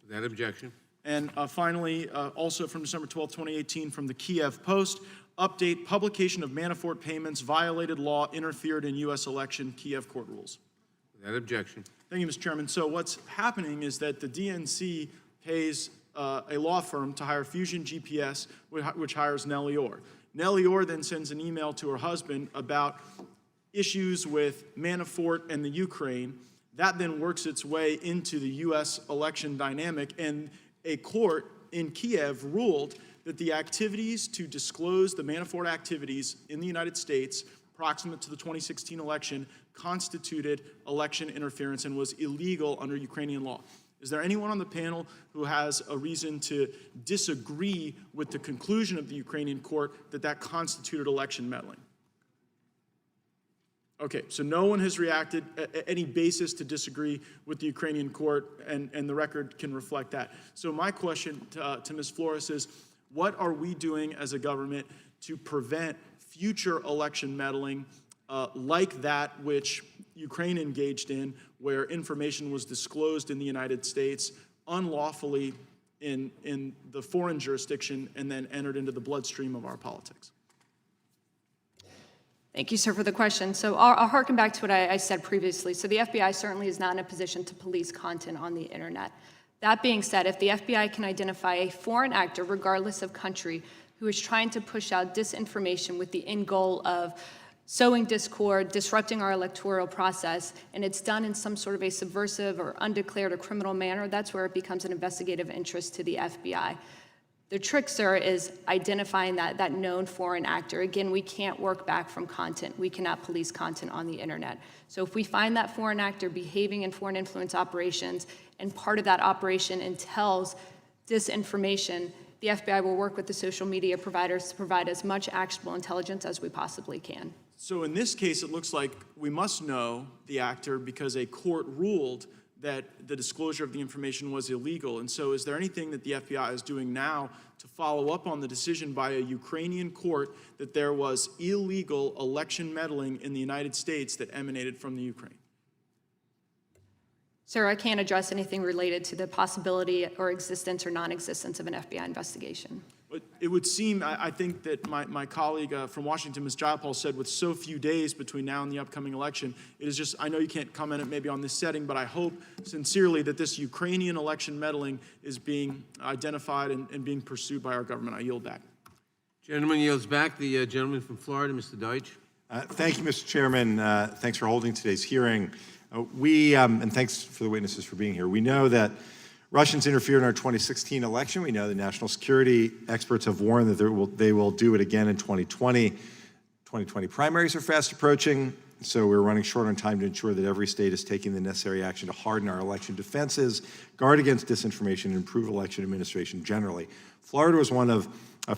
Without objection. And finally, also from December 12, 2018, from the Kiev Post, update publication of Manafort payments violated law, interfered in U.S. election, Kiev court rules. Without objection. Thank you, Mr. Chairman. So what's happening is that the DNC pays a law firm to hire Fusion GPS, which hires Nellie Orr. Nellie Orr then sends an email to her husband about issues with Manafort and the Ukraine. That then works its way into the U.S. election dynamic, and a court in Kiev ruled that the activities to disclose the Manafort activities in the United States proximate to the 2016 election constituted election interference and was illegal under Ukrainian law. Is there anyone on the panel who has a reason to disagree with the conclusion of the Ukrainian court that that constituted election meddling? Okay, so no one has reacted, any basis to disagree with the Ukrainian court, and the record can reflect that. So my question to Ms. Flores is, what are we doing as a government to prevent future election meddling like that which Ukraine engaged in, where information was disclosed in the United States unlawfully in the foreign jurisdiction and then entered into the bloodstream of our politics? Thank you, sir, for the question. So I'll harken back to what I said previously. So the FBI certainly is not in a position to police content on the internet. That being said, if the FBI can identify a foreign actor, regardless of country, who is trying to push out disinformation with the end goal of sowing discord, disrupting our electoral process, and it's done in some sort of a subversive or undeclared or criminal manner, that's where it becomes an investigative interest to the FBI. The trick, sir, is identifying that known foreign actor. Again, we can't work back from content. We cannot police content on the internet. So if we find that foreign actor behaving in foreign influence operations, and part of that operation entails disinformation, the FBI will work with the social media providers to provide as much actionable intelligence as we possibly can. So in this case, it looks like we must know the actor because a court ruled that the disclosure of the information was illegal. And so is there anything that the FBI is doing now to follow up on the decision by a Ukrainian court that there was illegal election meddling in the United States that emanated from the Ukraine? Sir, I can't address anything related to the possibility or existence or non-existence of an FBI investigation. But it would seem, I think that my colleague from Washington, Ms. Jayapal, said with so few days between now and the upcoming election, it is just, I know you can't comment maybe on this setting, but I hope sincerely that this Ukrainian election meddling is being identified and being pursued by our government. I yield back. Gentleman yields back. The gentleman from Florida, Mr. Deitch. Thank you, Mr. Chairman. Thanks for holding today's hearing. And thanks for the witnesses for being here. We know that Russians interfered in our 2016 election. We know the national security experts have warned that they will do it again in 2020. 2020 primaries are fast approaching, so we're running short on time to ensure that every state is taking the necessary action to harden our election defenses, guard against disinformation, and improve election administration generally. Florida was one of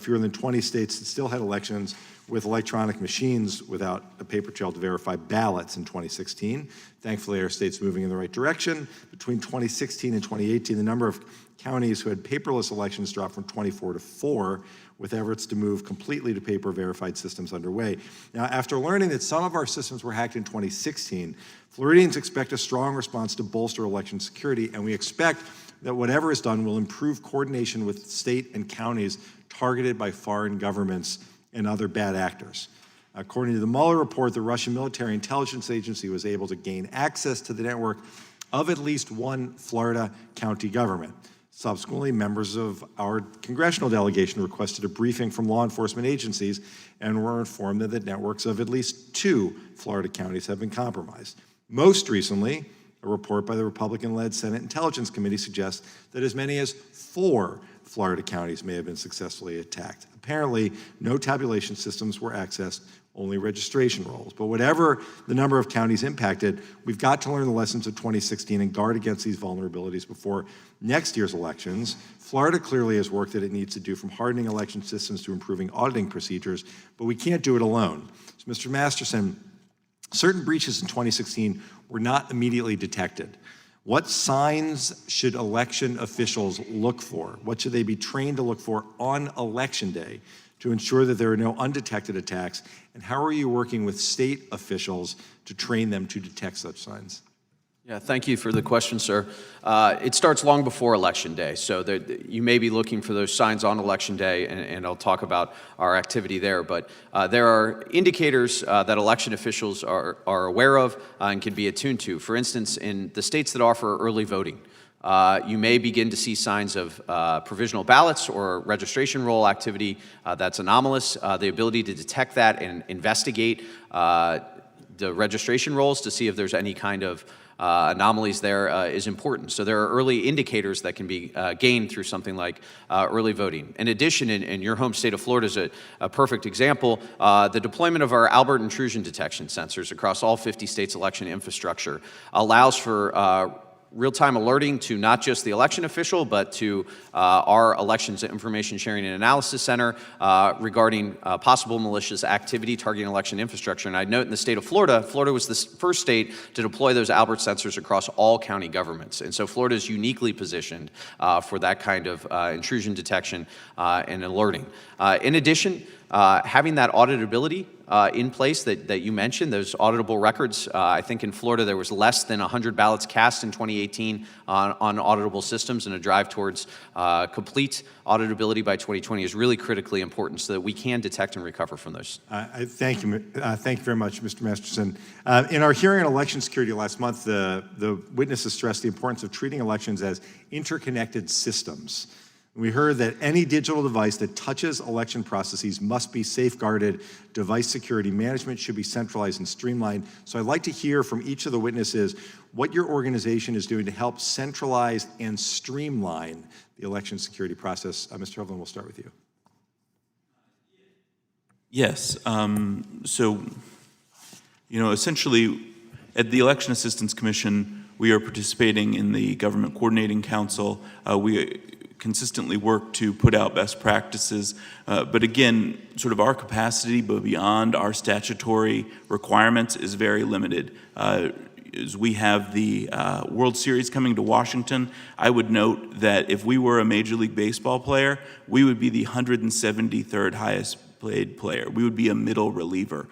fewer than 20 states that still had elections with electronic machines without a paper trail to verify ballots in 2016. Thankfully, our state's moving in the right direction. Between 2016 and 2018, the number of counties who had paperless elections dropped from 24 to 4, with efforts to move completely to paper-verified systems underway. Now, after learning that some of our systems were hacked in 2016, Floridians expect a strong response to bolster election security, and we expect that whatever is done will improve coordination with state and counties targeted by foreign governments and other bad actors. According to the Mueller report, the Russian military intelligence agency was able to gain access to the network of at least one Florida county government. Subsequently, members of our congressional delegation requested a briefing from law enforcement agencies and were informed that the networks of at least 2 Florida counties have been compromised. Most recently, a report by the Republican-led Senate Intelligence Committee suggests that as many as 4 Florida counties may have been successfully attacked. Apparently, no tabulation systems were accessed, only registration rolls. But whatever the number of counties impacted, we've got to learn the lessons of 2016 and guard against these vulnerabilities before next year's elections. Florida clearly has work that it needs to do, from hardening election systems to improving auditing procedures, but we can't do it alone. So, Mr. Masterson, certain breaches in 2016 were not immediately detected. What signs should election officials look for? What should they be trained to look for on Election Day to ensure that there are no undetected attacks? And how are you working with state officials to train them to detect such signs? Yeah, thank you for the question, sir. It starts long before Election Day, so you may be looking for those signs on Election Day, and I'll talk about our activity there. But there are indicators that election officials are aware of and can be attuned to. For instance, in the states that offer early voting, you may begin to see signs of provisional ballots or registration roll activity that's anomalous. The ability to detect that and investigate the registration rolls to see if there's any kind of anomalies there is important. So there are early indicators that can be gained through something like early voting. In addition, in your home state of Florida is a perfect example. The deployment of our Albert intrusion detection sensors across all 50 states' election infrastructure allows for real-time alerting to not just the election official, but to our Elections Information Sharing and Analysis Center regarding possible malicious activity targeting election infrastructure. And I'd note in the state of Florida, Florida was the first state to deploy those Albert sensors across all county governments. And so Florida is uniquely positioned for that kind of intrusion detection and alerting. In addition, having that auditability in place that you mentioned, those auditable records, I think in Florida there was less than 100 ballots cast in 2018 on auditable systems, and a drive towards complete auditability by 2020 is really critically important so that we can detect and recover from those. Thank you very much, Mr. Masterson. In our hearing on election security last month, the witnesses stressed the importance of treating elections as interconnected systems. We heard that any digital device that touches election processes must be safeguarded. Device security management should be centralized and streamlined. So I'd like to hear from each of the witnesses what your organization is doing to help centralize and streamline the election security process. Mr. Hovland, we'll start with you. Yes. So, essentially, at the Election Assistance Commission, we are participating in the Government Coordinating Council. We consistently work to put out best practices, but again, sort of our capacity, but beyond our statutory requirements, is very limited. As we have the World Series coming to Washington, I would note that if we were a Major League Baseball player, we would be the 173rd highest paid player. We would be a middle reliever.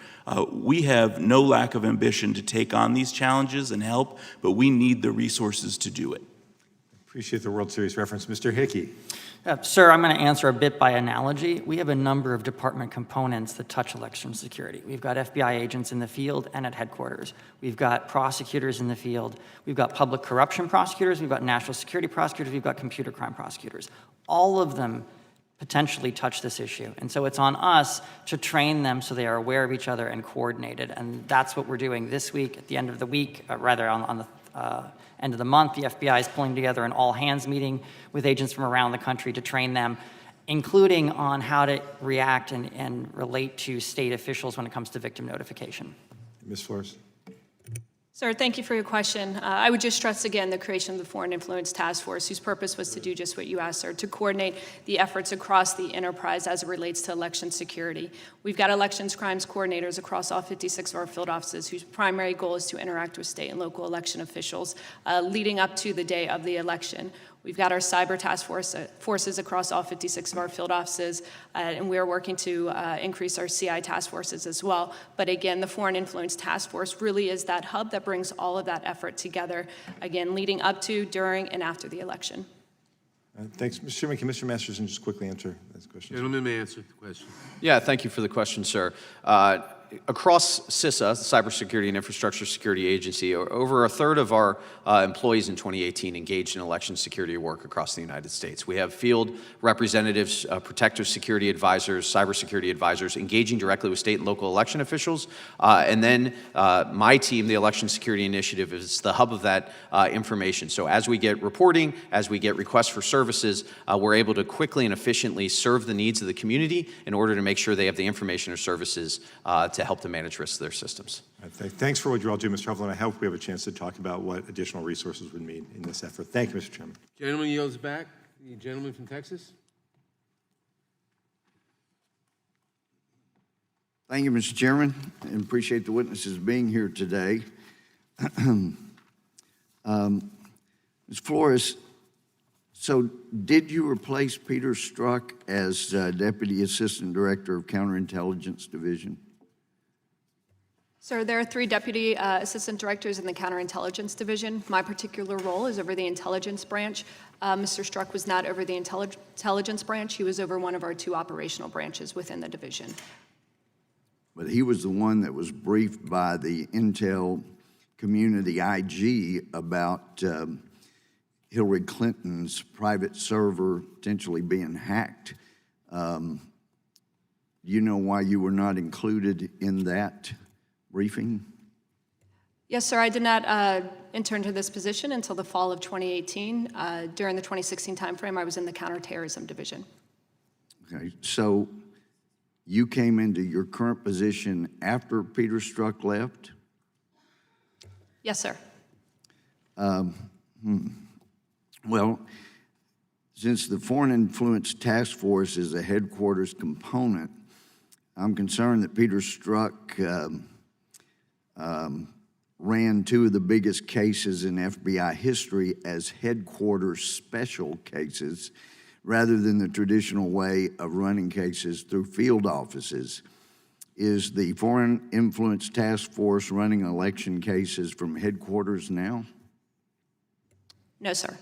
We have no lack of ambition to take on these challenges and help, but we need the resources to do it. Appreciate the World Series reference. Mr. Hickey. Sir, I'm going to answer a bit by analogy. We have a number of department components that touch election security. We've got FBI agents in the field and at headquarters. We've got prosecutors in the field. We've got public corruption prosecutors. We've got national security prosecutors. We've got computer crime prosecutors. All of them potentially touch this issue. And so it's on us to train them so they are aware of each other and coordinated. And that's what we're doing this week. At the end of the week, on the end of the month, the FBI is pulling together an all-hands meeting with agents from around the country to train them, including on how to react and relate to state officials when it comes to victim notification. Ms. Flores. Sir, thank you for your question. I would just stress again the creation of the Foreign Influence Task Force, whose purpose was to do just what you asked, sir, to coordinate the efforts across the enterprise as it relates to election security. We've got elections crimes coordinators across all 56 of our field offices whose primary goal is to interact with state and local election officials leading up to the day of the election. We've got our cyber task forces across all 56 of our field offices, and we're working to increase our CI task forces as well. But again, the Foreign Influence Task Force really is that hub that brings all of that effort together, again, leading up to, during, and after the election. Thanks. Mr. Chairman, can Mr. Masterson just quickly answer this question? Gentleman may answer the question. Yeah, thank you for the question, sir. Across CISA, the Cybersecurity and Infrastructure Security Agency, over a third of our employees in 2018 engaged in election security work across the United States. We have field representatives, protective security advisors, cybersecurity advisors engaging directly with state and local election officials. And then my team, the Election Security Initiative, is the hub of that information. So as we get reporting, as we get requests for services, we're able to quickly and efficiently serve the needs of the community in order to make sure they have the information or services to help to manage risks of their systems. Thanks for what you all do, Mr. Hovland. I hope we have a chance to talk about what additional resources would mean in this effort. Thank you, Mr. Chairman. Gentleman yields back. The gentleman from Texas. Thank you, Mr. Chairman, and appreciate the witnesses being here today. Ms. Flores, so did you replace Peter Strzok as Deputy Assistant Director of Counterintelligence Division? Sir, there are 3 deputy assistant directors in the Counterintelligence Division. My particular role is over the intelligence branch. Mr. Strzok was not over the intelligence branch. He was over one of our 2 operational branches within the division. But he was the one that was briefed by the Intel community IG about Hillary Clinton's private server potentially being hacked. Do you know why you were not included in that briefing? Yes, sir. I did not enter into this position until the fall of 2018. During the 2016 timeframe, I was in the Counterterrorism Division. Okay, so you came into your current position after Peter Strzok left? Yes, sir. Well, since the Foreign Influence Task Force is a headquarters component, I'm concerned that Peter Strzok ran 2 of the biggest cases in FBI history as headquarters special cases rather than the traditional way of running cases through field offices. Is the Foreign Influence Task Force running election cases from headquarters now? No, sir.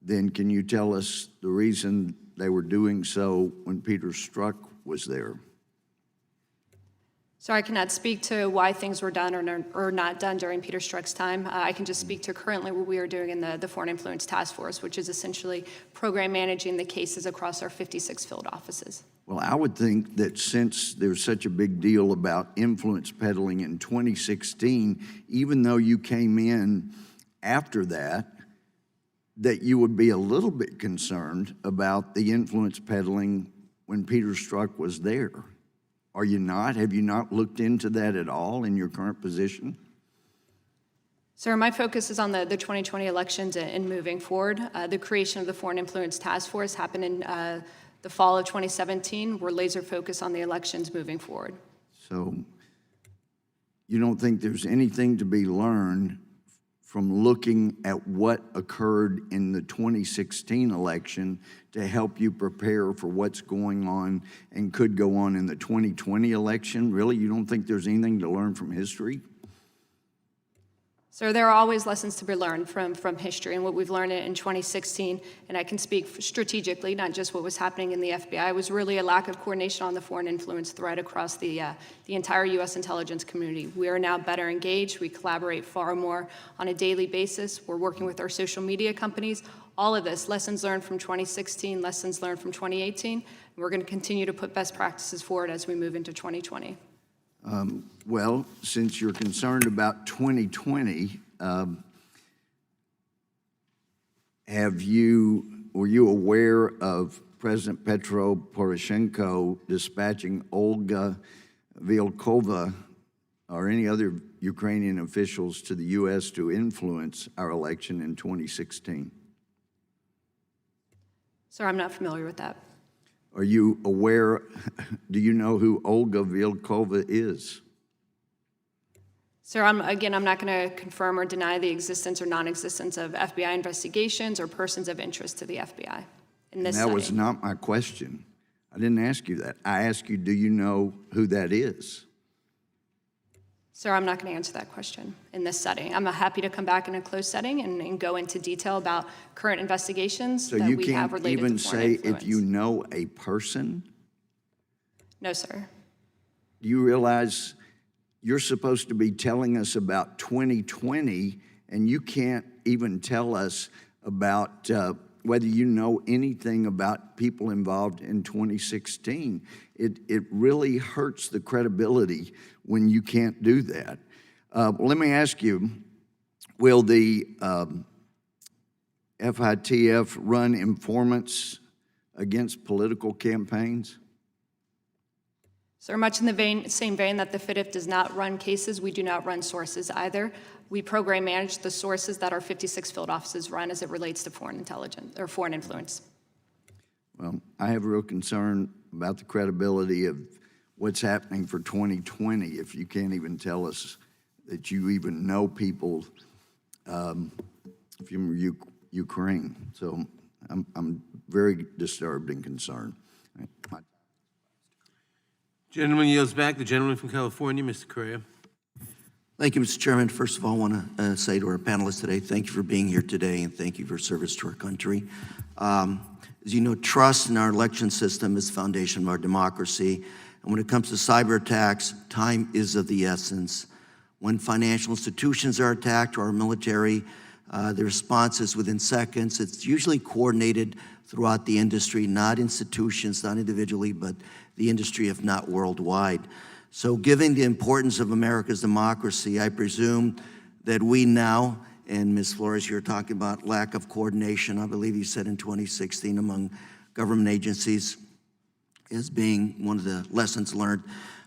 Then can you tell us the reason they were doing so when Peter Strzok was there? So I cannot speak to why things were done or not done during Peter Strzok's time. I can just speak to currently what we are doing in the Foreign Influence Task Force, which is essentially program managing the cases across our 56 field offices. Well, I would think that since there's such a big deal about influence peddling in 2016, even though you came in after that you would be a little bit concerned about the influence peddling when Peter Strzok was there. Are you not? Have you not looked into that at all in your current position? Sir, my focus is on the 2020 elections and moving forward. The creation of the Foreign Influence Task Force happened in the fall of 2017. We're laser focused on the elections moving forward. So you don't think there's anything to be learned from looking at what occurred in the 2016 election to help you prepare for what's going on and could go on in the 2020 election? Really, you don't think there's anything to learn from history? So there are always lessons to be learned from history, and what we've learned in 2016, and I can speak strategically, not just what was happening in the FBI, was really a lack of coordination on the foreign influence threat across the entire U.S. intelligence community. We are now better engaged. We collaborate far more on a daily basis. We're working with our social media companies. All of this, lessons learned from 2016, lessons learned from 2018, and we're going to continue to put best practices forward as we move into 2020. Well, since you're concerned about 2020, were you aware of President Petro Poroshenko dispatching Olga Vilkova or any other Ukrainian officials to the U.S. to influence our election in 2016? Sir, I'm not familiar with that. Are you aware, do you know who Olga Vilkova is? Sir, I'm not going to confirm or deny the existence or non-existence of FBI investigations or persons of interest to the FBI in this That setting. was not my question. I didn't ask you that. I asked you, do you know who that is? Sir, I'm not going to answer that question in this setting. I'm happy to come back in a closed setting and go into detail about current investigations So that you we have can't related even to foreign say influence. if you know a person? No, sir. Do you realize you're supposed to be telling us about 2020 and you can't even tell us about whether you know anything about people involved in 2016? It really hurts the credibility when you can't do that. Well, let me ask you, will the FITF run informants against political campaigns? Sir, much in the same vein that the FITF does not run cases, we do not run sources either. We program manage the sources that our 56 field offices run as it relates to foreign intelligence or foreign influence. Well, I have a real concern about the credibility of what's happening for 2020 if you can't even tell us that you even know people from Ukraine. So I'm very disturbed and concerned. Gentleman yields back. The gentleman from California, Mr. Correa. Thank you, Mr. Chairman. First of all, I want to say to our panelists today, thank you for being here today, and thank you for service to our country. As you know, trust in our election system is the foundation of our democracy. And when it comes to cyber attacks, time is of the essence. When financial institutions are attacked or our military, the response is within seconds. It's usually coordinated throughout the industry, not institutions, not individually, but the industry, if not worldwide. So given the importance of America's democracy, I presume that we now, and Ms. Flores, you're talking about lack of coordination, I believe you said in 2016 among government agencies as being one of the lessons learned.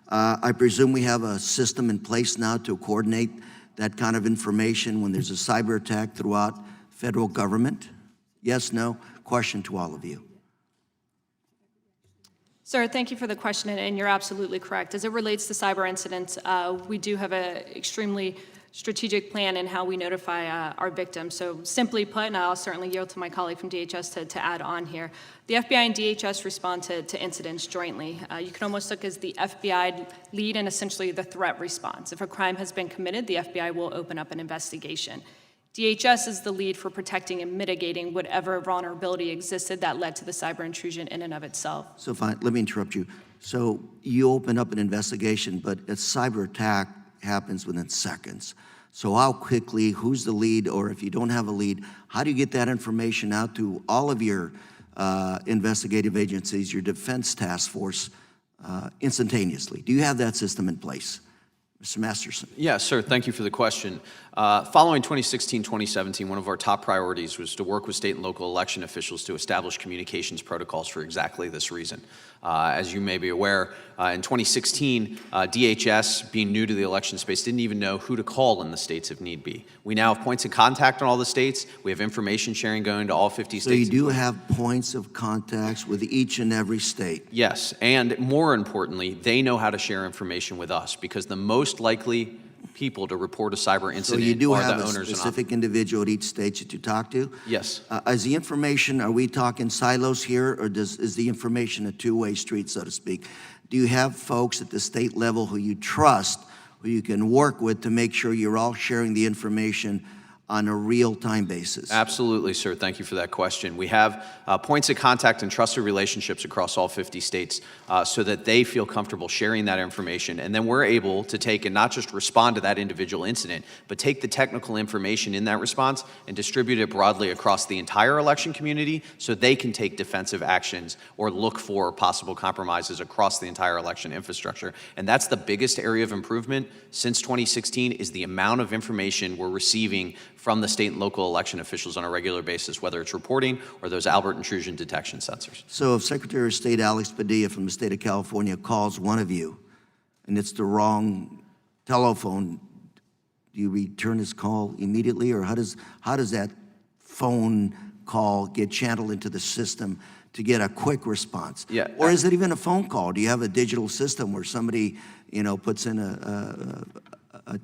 I presume we have a system in place now to coordinate that kind of information when there's a cyber attack throughout federal government? Yes, no? Question to all of you. Sir, thank you for the question, and you're absolutely correct. As it relates to cyber incidents, we do have an extremely strategic plan in how we notify our victims. So simply put, and I'll certainly yield to my colleague from DHS to add on here, the FBI and DHS respond to incidents jointly. You can almost look as the FBI lead in essentially the threat response. If a crime has been committed, the FBI will open up an investigation. DHS is the lead for protecting and mitigating whatever vulnerability existed that led to the cyber intrusion in and of itself. So fine, let me interrupt you. So you open up an investigation, but a cyber attack happens within seconds. So how quickly, who's the lead, or if you don't have a lead, how do you get that information out to all of your investigative agencies, your defense task force, instantaneously? Do you have that system in place? Mr. Masterson. Yeah, sir. Thank you for the question. Following 2016-2017, one of our top priorities was to work with state and local election officials to establish communications protocols for exactly this reason. As you may be aware, in 2016, DHS, being new to the election space, didn't even know who to call in the states if need be. We now have points of contact in all the states. We have information sharing going to all 50 states. So you do have points of contacts with each and every state? Yes, and more importantly, they know how to share information with us, because the most likely people to report a cyber incident So you do are have the a owners specific individual at each state that you talk to? Yes. Is the information, are we talking silos here, or is the information a two-way street, so to speak? Do you have folks at the state level who you trust, who you can work with to make sure you're all sharing the information on a real-time basis? Absolutely, sir. Thank you for that question. We have points of contact and trusted relationships across all 50 states so that they feel comfortable sharing that information. And then we're able to take and not just respond to that individual incident, but take the technical information in that response and distribute it broadly across the entire election community so they can take defensive actions or look for possible compromises across the entire election infrastructure. And that's the biggest area of improvement since 2016 is the amount of information we're receiving from the state and local election officials on a regular basis, whether it's reporting or those Albert intrusion detection sensors. So if Secretary of State Alex Padilla from the state of California calls one of you and it's the wrong telephone, do you return his call immediately, or how does that phone call get channeled into the system to get a quick response? Yeah. Or is it even a phone call? Do you have a digital system where somebody, puts in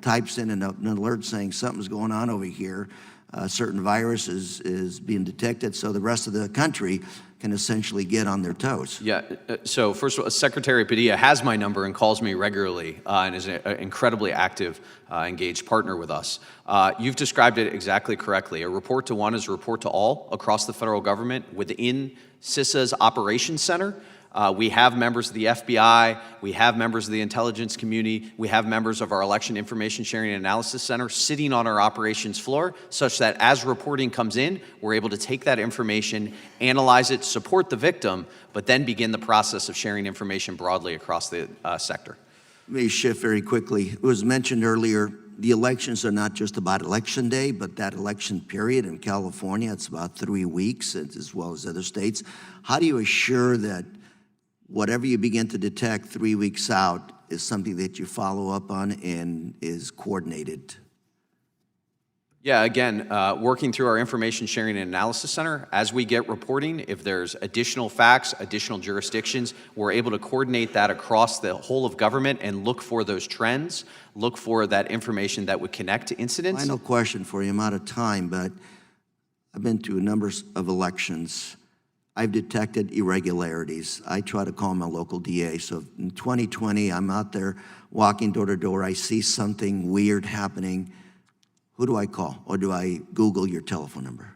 types in an alert saying something's going on over here, a certain virus is being detected, so the rest of the country can essentially get on their toes? Yeah, so first of all, Secretary Padilla has my number and calls me regularly and is an incredibly active, engaged partner with us. You've described it exactly correctly. A report to one is a report to all across the federal government within CISA's Operations Center. We have members of the FBI, we have members of the intelligence community, we have members of our Election Information Sharing and Analysis Center sitting on our operations floor such that as reporting comes in, we're able to take that information, analyze it, support the victim, but then begin the process of sharing information broadly across the sector. Let me shift very quickly. It was mentioned earlier, the elections are not just about Election Day, but that election period in California, it's about 3 weeks, as well as other states. How do you assure that whatever you begin to detect 3 weeks out is something that you follow up on and is coordinated? Yeah, again, working through our Information Sharing and Analysis Center, as we get reporting, if there's additional facts, additional jurisdictions, we're able to coordinate that across the whole of government and look for those trends, look for that information that would connect to incidents. Final question for you. I'm out of time, but I've been to a number of elections. I've detected irregularities. I try to call my local DA. So in 2020, I'm out there walking door to door. I see something weird happening. Who do I call? Or do I Google your telephone number?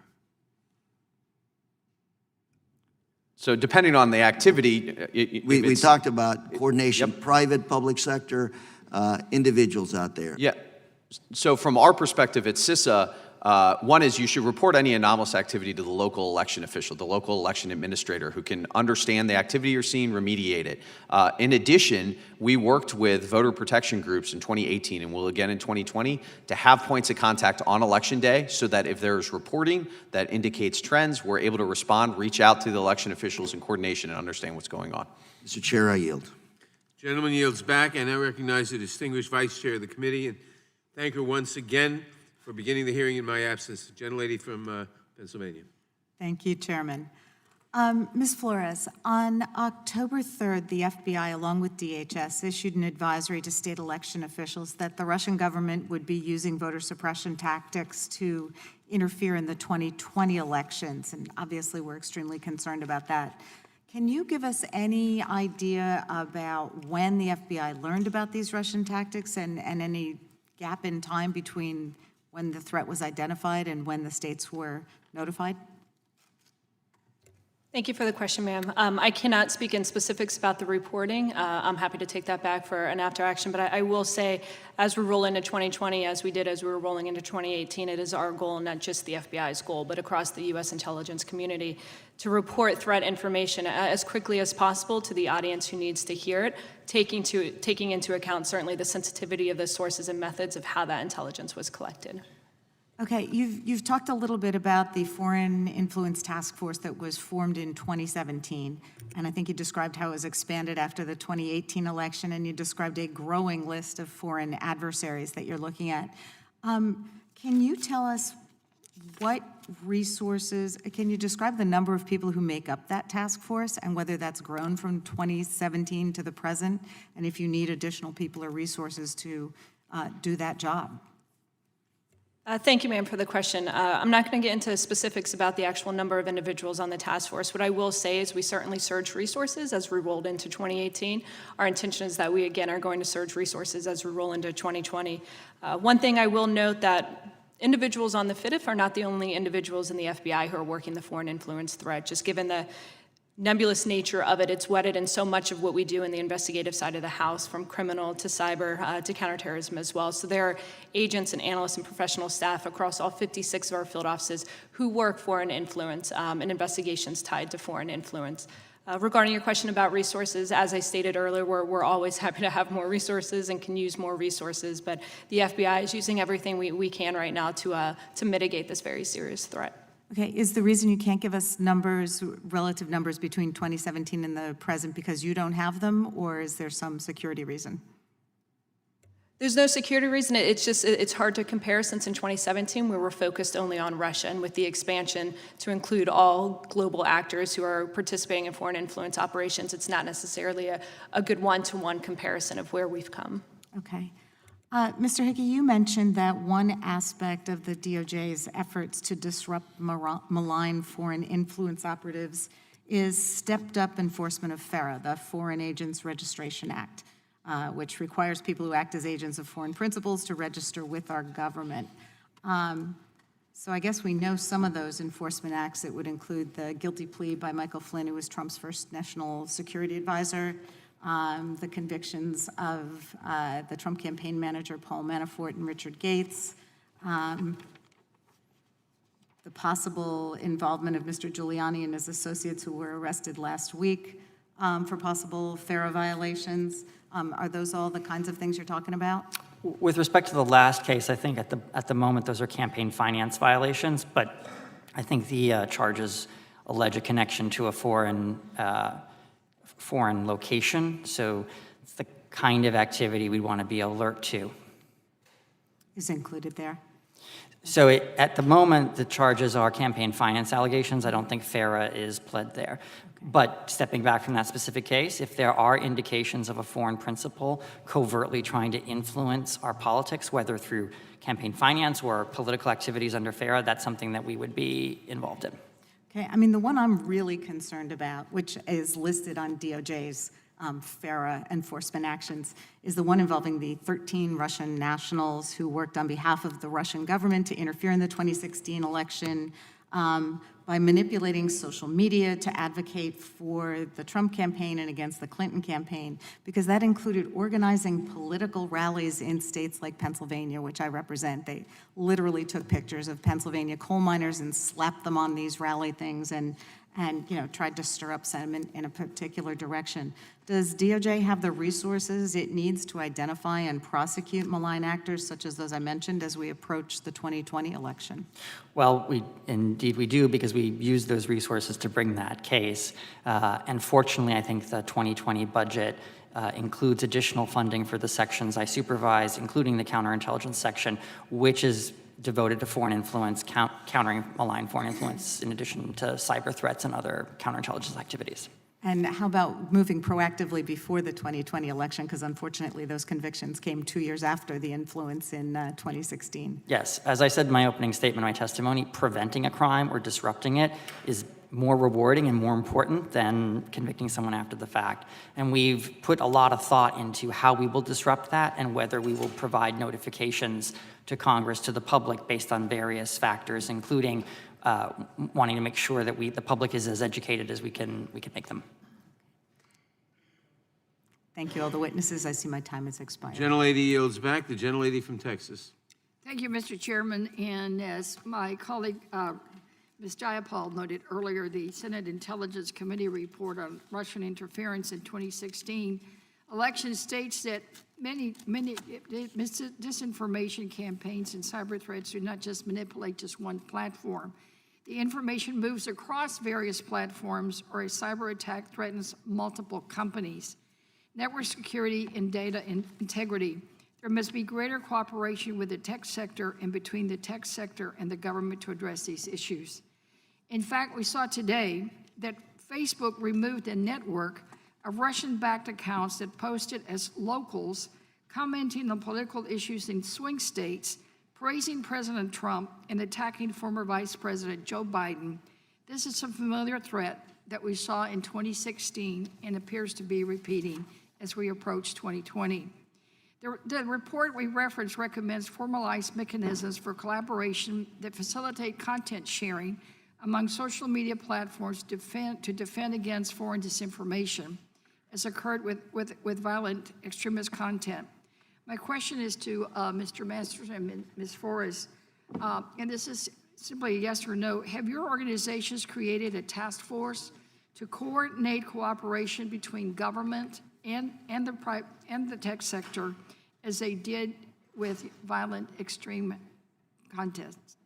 So depending on the activity, we talked about coordination, yep. Private, public sector, individuals out there. Yeah. So from our perspective at CISA, one is you should report any anomalous activity to the local election official, the local election administrator, who can understand the activity you're seeing, remediate it. In addition, we worked with voter protection groups in 2018 and will again in 2020 to have points of contact on Election Day so that if there's reporting that indicates trends, we're able to respond, reach out to the election officials in coordination and understand what's going on. Mr. Chair, I yield. Gentleman yields back. I now recognize the distinguished Vice Chair of the committee and thank her once again for beginning the hearing in my absence. Gentlelady from Pennsylvania. Thank you, Chairman. Ms. Flores, on October 3rd, the FBI, along with DHS, issued an advisory to state election officials that the Russian government would be using voter suppression tactics to interfere in the 2020 elections, and obviously we're extremely concerned about that. Can you give us any idea about when the FBI learned about these Russian tactics and any gap in time between when the threat was identified and when the states were notified? Thank you for the question, ma'am. I cannot speak in specifics about the reporting. I'm happy to take that back for an after action, but I will say, as we roll into 2020, as we did as we were rolling into 2018, it is our goal, not just the FBI's goal, but across the U.S. intelligence community, to report threat information as quickly as possible to the audience who needs to hear it, taking into account certainly the sensitivity of the sources and methods of how that intelligence was collected. Okay, you've talked a little bit about the Foreign Influence Task Force that was formed in 2017, and I think you described how it was expanded after the 2018 election, and you described a growing list of foreign adversaries that you're looking at. Can you tell us what resources, can you describe the number of people who make up that task force and whether that's grown from 2017 to the present, and if you need additional people or resources to do that job? Thank you, ma'am, for the question. I'm not going to get into specifics about the actual number of individuals on the task force. What I will say is we certainly surge resources as we rolled into 2018. Our intention is that we, again, are going to surge resources as we roll into 2020. One thing I will note that individuals on the FIDF are not the only individuals in the FBI who are working the foreign influence threat. Just given the nebulous nature of it, it's wedded in so much of what we do in the investigative side of the house, from criminal to cyber to counterterrorism as well. So there are agents and analysts and professional staff across all 56 of our field offices who work foreign influence and investigations tied to foreign influence. Regarding your question about resources, as I stated earlier, we're always happy to have more resources and can use more resources, but the FBI is using everything we can right now to mitigate this very serious threat. Okay, is the reason you can't give us numbers, relative numbers between 2017 and the present because you don't have them, or is there some security reason? There's no security reason. It's hard to compare since in 2017 we were focused only on Russia, and with the expansion to include all global actors who are participating in foreign influence operations, it's not necessarily a good one-to-one comparison of where we've come. Okay. Mr. Hickey, you mentioned that one aspect of the DOJ's efforts to disrupt malign foreign influence operatives is stepped-up enforcement of FARA, the Foreign Agents Registration Act, which requires people who act as agents of foreign principals to register with our government. So I guess we know some of those enforcement acts. It would include the guilty plea by Michael Flynn, who was Trump's first national security advisor, the convictions of the Trump campaign manager, Paul Manafort, and Richard Gates, the possible involvement of Mr. Giuliani and his associates who were arrested last week for possible FARA violations. Are those all the kinds of things you're talking about? With respect to the last case, I think at the moment those are campaign finance violations, but I think the charges allege a connection to a foreign location, so it's the kind of activity we want to be alert to. Is included there? So at the moment, the charges are campaign finance allegations. I don't think FARA is pled there. But stepping back from that specific case, if there are indications of a foreign principal covertly trying to influence our politics, whether through campaign finance or political activities under FARA, that's something that we would be involved in. Okay, I mean, the one I'm really concerned about, which is listed on DOJ's FARA enforcement actions, is the one involving the 13 Russian nationals who worked on behalf of the Russian government to interfere in the 2016 election by manipulating social media to advocate for the Trump campaign and against the Clinton campaign, because that included organizing political rallies in states like Pennsylvania, which I represent. They literally took pictures of Pennsylvania coal miners and slapped them on these rally things and tried to stir up sentiment in a particular direction. Does DOJ have the resources it needs to identify and prosecute malign actors such as those I mentioned as we approach the 2020 election? Well, indeed we do, because we use those resources to bring that case. And fortunately, I think the 2020 budget includes additional funding for the sections I supervise, including the counterintelligence section, which is devoted to foreign influence, countering malign foreign influence, in addition to cyber threats and other counterintelligence activities. And how about moving proactively before the 2020 election? Because unfortunately, those convictions came 2 years after the influence in 2016. Yes, as I said in my opening statement, my testimony, preventing a crime or disrupting it is more rewarding and more important than convicting someone after the fact. And we've put a lot of thought into how we will disrupt that and whether we will provide notifications to Congress, to the public, based on various factors, including wanting to make sure that the public is as educated as we can make them. Thank you, all the witnesses. I see my time has expired. Gentlelady yields back. The gentlelady from Texas. Thank you, Mr. Chairman. And as my colleague, Ms. Jayapal noted earlier, the Senate Intelligence Committee report on Russian interference in 2016 election states that many disinformation campaigns and cyber threats do not just manipulate just one platform. The information moves across various platforms, or a cyber attack threatens multiple companies. Network security and data integrity. There must be greater cooperation with the tech sector and between the tech sector and the government to address these issues. In fact, we saw today that Facebook removed a network of Russian-backed accounts that posted as locals, commenting on political issues in swing states, praising President Trump and attacking former Vice President Joe Biden. This is a familiar threat that we saw in 2016 and appears to be repeating as we approach 2020. The report we referenced recommends formalized mechanisms for collaboration that facilitate content sharing among social media platforms to defend against foreign disinformation, as occurred with violent extremist content. My question is to Mr. Masters and Ms. Forrest, and this is simply a yes or no. Have your organizations created a task force to coordinate cooperation between government and the tech sector as they did with violent extreme contests?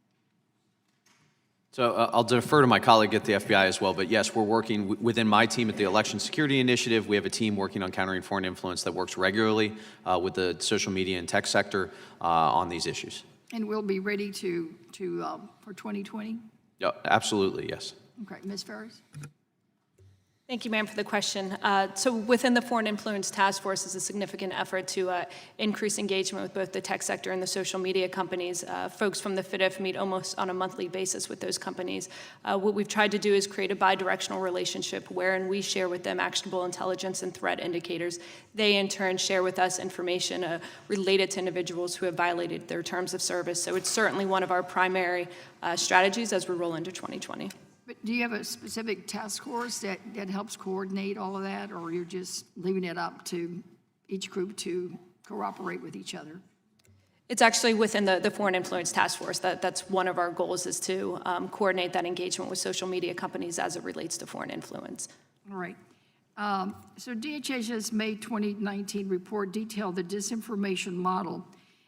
So I'll defer to my colleague at the FBI as well, but yes, we're working within my team at the Election Security Initiative. We have a team working on countering foreign influence that works regularly with the social media and tech sector on these issues. And we'll be ready for 2020? Yeah, absolutely, yes. Okay, Ms. Ferris? Thank you, ma'am, for the question. So within the Foreign Influence Task Force is a significant effort to increase engagement with both the tech sector and the social media companies. Folks from the FIDF meet almost on a monthly basis with those companies. What we've tried to do is create a bi-directional relationship wherein we share with them actionable intelligence and threat indicators. They, in turn, share with us information related to individuals who have violated their terms of service. So it's certainly one of our primary strategies as we roll into 2020. But do you have a specific task force that helps coordinate all of that, or you're just leaving it up to each group to cooperate with each other? It's actually within the Foreign Influence Task Force. That's one of our goals, is to coordinate that engagement with social media companies as it relates to foreign influence. All right. So DHS's May 2019 report detailed the disinformation model,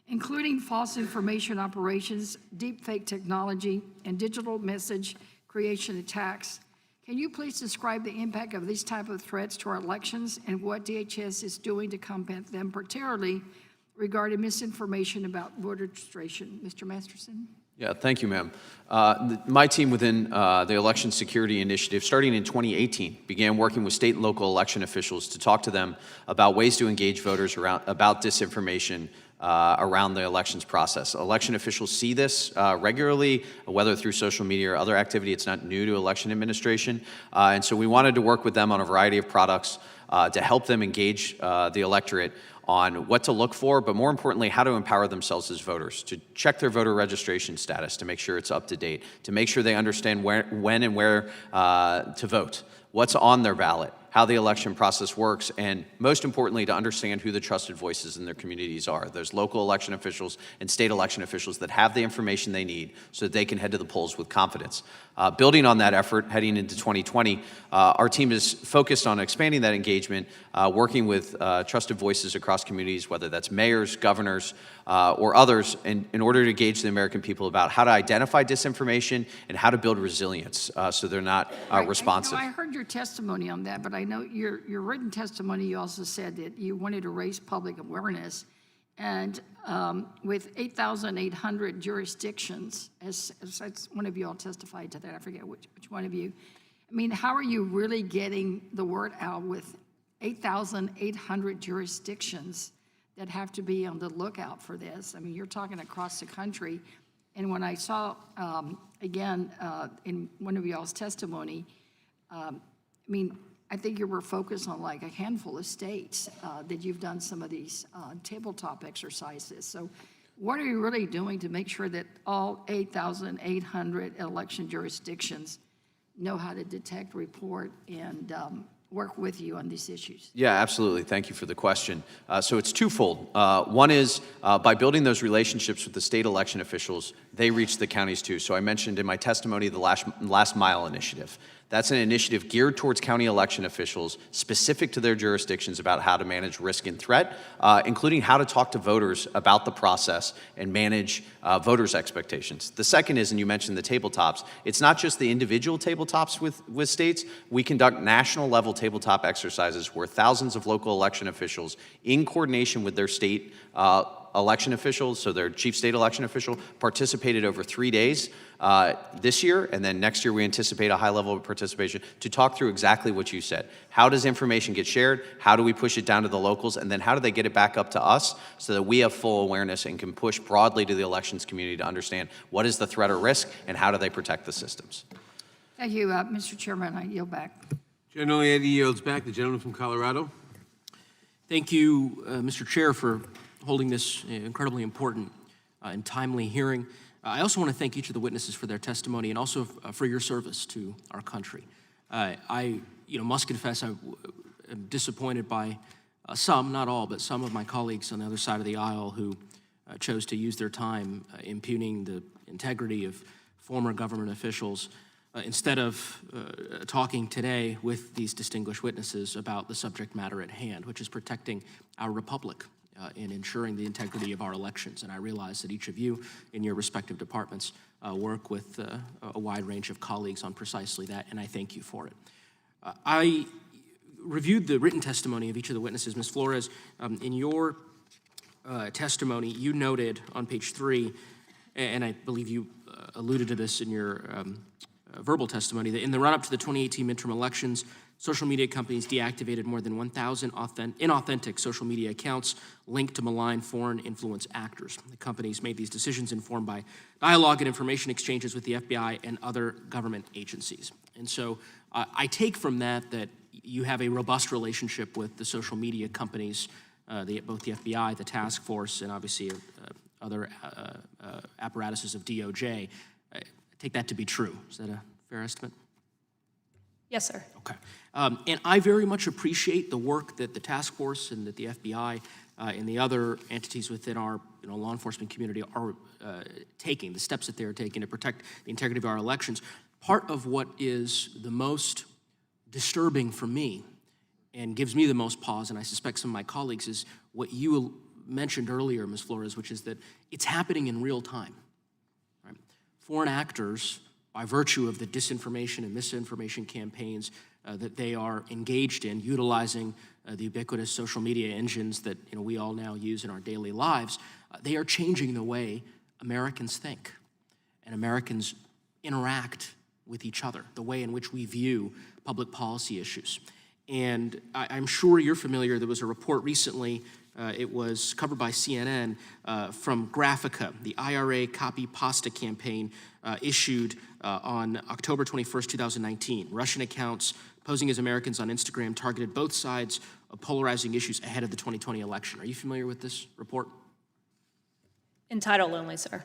including false information operations, deepfake technology, and digital message creation attacks. Can you please describe the impact of these type of threats to our elections and what DHS is doing to combat them, particularly regarding misinformation about voter registration? Mr. Masterson? Yeah, thank you, ma'am. My team within the Election Security Initiative, starting in 2018, began working with state and local election officials to talk to them about ways to engage voters about disinformation around the elections process. Election officials see this regularly, whether through social media or other activity. It's not new to election administration. And so we wanted to work with them on a variety of products to help them engage the electorate on what to look for, but more importantly, how to empower themselves as voters, to check their voter registration status, to make sure it's up to date, to make sure they understand when and where to vote, what's on their ballot, how the election process works, and most importantly, to understand who the trusted voices in their communities are. Those local election officials and state election officials that have the information they need so that they can head to the polls with confidence. Building on that effort, heading into 2020, our team is focused on expanding that engagement, working with trusted voices across communities, whether that's mayors, governors, or others, in order to engage the American people about how to identify disinformation and how to build resilience so they're not responsive. I heard your testimony on that, but I know your written testimony, you also said that you wanted to raise public awareness And with 8,800 jurisdictions, as one of you all testified to that, I forget which one of you. I mean, how are you really getting the word out with 8,800 jurisdictions that have to be on the lookout for this? I mean, you're talking across the country. And when I saw, again, in one of y'all's testimony, I mean, I think you were focused on like a handful of states that you've done some of these tabletop exercises. So what are you really doing to make sure that all 8,800 election jurisdictions know how to detect, report, and work with you on these issues? Yeah, absolutely. Thank you for the question. So it's twofold. One is by building those relationships with the state election officials, they reach the counties too. So I mentioned in my testimony the last mile initiative. That's an initiative geared towards county election officials, specific to their jurisdictions about how to manage risk and threat, including how to talk to voters about the process and manage voters' expectations. The second is, and you mentioned the tabletops, it's not just the individual tabletops with states. We conduct national level tabletop exercises where thousands of local election officials, in coordination with their state election officials, so their chief state election official, participated over 3 days this year, and then next year we anticipate a high level of participation to talk through exactly what you said. How does information get shared? How do we push it down to the locals? And then how do they get it back up to us so that we have full awareness and can push broadly to the elections community to understand what is the threat or risk and how do they protect the systems? Thank you, Mr. Chairman. I yield back. General Eddie yields back. The gentleman from Colorado. Thank you, Mr. Chair, for holding this incredibly important and timely hearing. I also want to thank each of the witnesses for their testimony and also for your service to our country. I must confess I am disappointed by some, not all, but some of my colleagues on the other side of the aisle who chose to use their time impugning the integrity of former government officials instead of talking today with these distinguished witnesses about the subject matter at hand, which is protecting our republic in ensuring the integrity of our elections. And I realize that each of you in your respective departments work with a wide range of colleagues on precisely that, and I thank you for it. I reviewed the written testimony of each of the witnesses. Ms. Flores, in your testimony, you noted on page 3, and I believe you alluded to this in your verbal testimony, that in the run-up to the 2018 midterm elections, social media companies deactivated more than 1,000 inauthentic social media accounts linked to malign foreign influence actors. The companies made these decisions informed by dialogue and information exchanges with the FBI and other government agencies. And so I take from that that you have a robust relationship with the social media companies, both the FBI, the task force, and obviously other apparatuses of DOJ. I take that to be true. Is that a fair estimate? Yes, sir. Okay. And I very much appreciate the work that the task force and that the FBI and the other entities within our law enforcement community are taking, the steps that they are taking to protect the integrity of our elections. Part of what is the most disturbing for me and gives me the most pause, and I suspect some of my colleagues, is what you mentioned earlier, Ms. Flores, which is that it's happening in real time. Right? Foreign actors, by virtue of the disinformation and misinformation campaigns that they are engaged in, utilizing the ubiquitous social media engines that we all now use in our daily lives, they are changing the way Americans think and Americans interact with each other, the way in which we view public policy issues. And I'm sure you're familiar, there was a report recently, it was covered by CNN, from Graphica, the IRA copy pasta campaign issued on October 21st, 2019. Russian accounts posing as Americans on Instagram targeted both sides of polarizing issues ahead of the 2020 election. Are you familiar with this report? In title only, sir.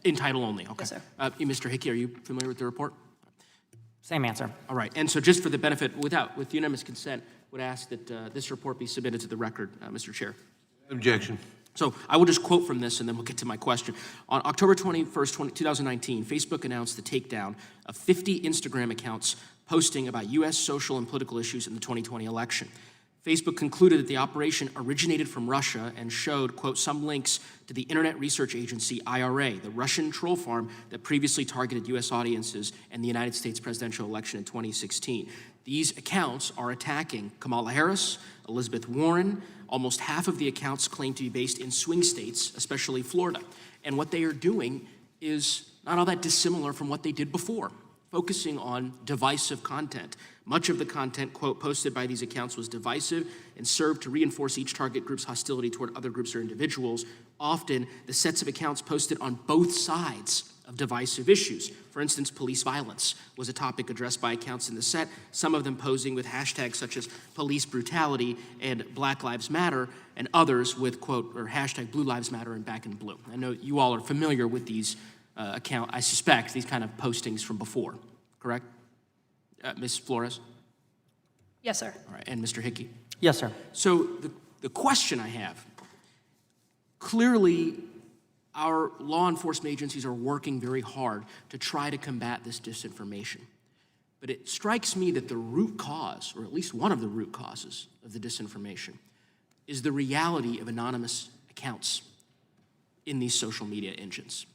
In title only, okay. Yes, sir. Mr. Hickey, are you familiar with the report? Same answer. All right, and so just for the benefit, with unanimous consent, would ask that this report be submitted to the record, Mr. Chair. Objection. So I will just quote from this, and then we'll get to my question. On October 21st, 2019, Facebook announced the takedown of 50 Instagram accounts posting about U.S. social and political issues in the 2020 election. Facebook concluded that the operation originated from Russia and showed, quote, some links to the internet research agency IRA, the Russian troll farm that previously targeted U.S. audiences in the United States presidential election in 2016. These accounts are attacking Kamala Harris, Elizabeth Warren. Almost half of the accounts claim to be based in swing states, especially Florida. And what they are doing is not all that dissimilar from what they did before, focusing on divisive content. Much of the content, quote, posted by these accounts was divisive and served to reinforce each target group's hostility toward other groups or individuals. Often, the sets of accounts posted on both sides of divisive issues. For instance, police violence was a topic addressed by accounts in the set, some of them posing with hashtags such as police brutality and Black Lives Matter, and others with, quote, or hashtag Blue Lives Matter and Back in Blue. I know you all are familiar with these I suspect, these kind of postings from before, correct? Ms. Flores? Yes, sir. All right, and Mr. Hickey? Yes, sir. So the question I have, clearly our law enforcement agencies are working very hard to try to combat this disinformation. But it strikes me that the root cause, or at least one of the root causes of the disinformation, is the reality of anonymous accounts in these social media engines.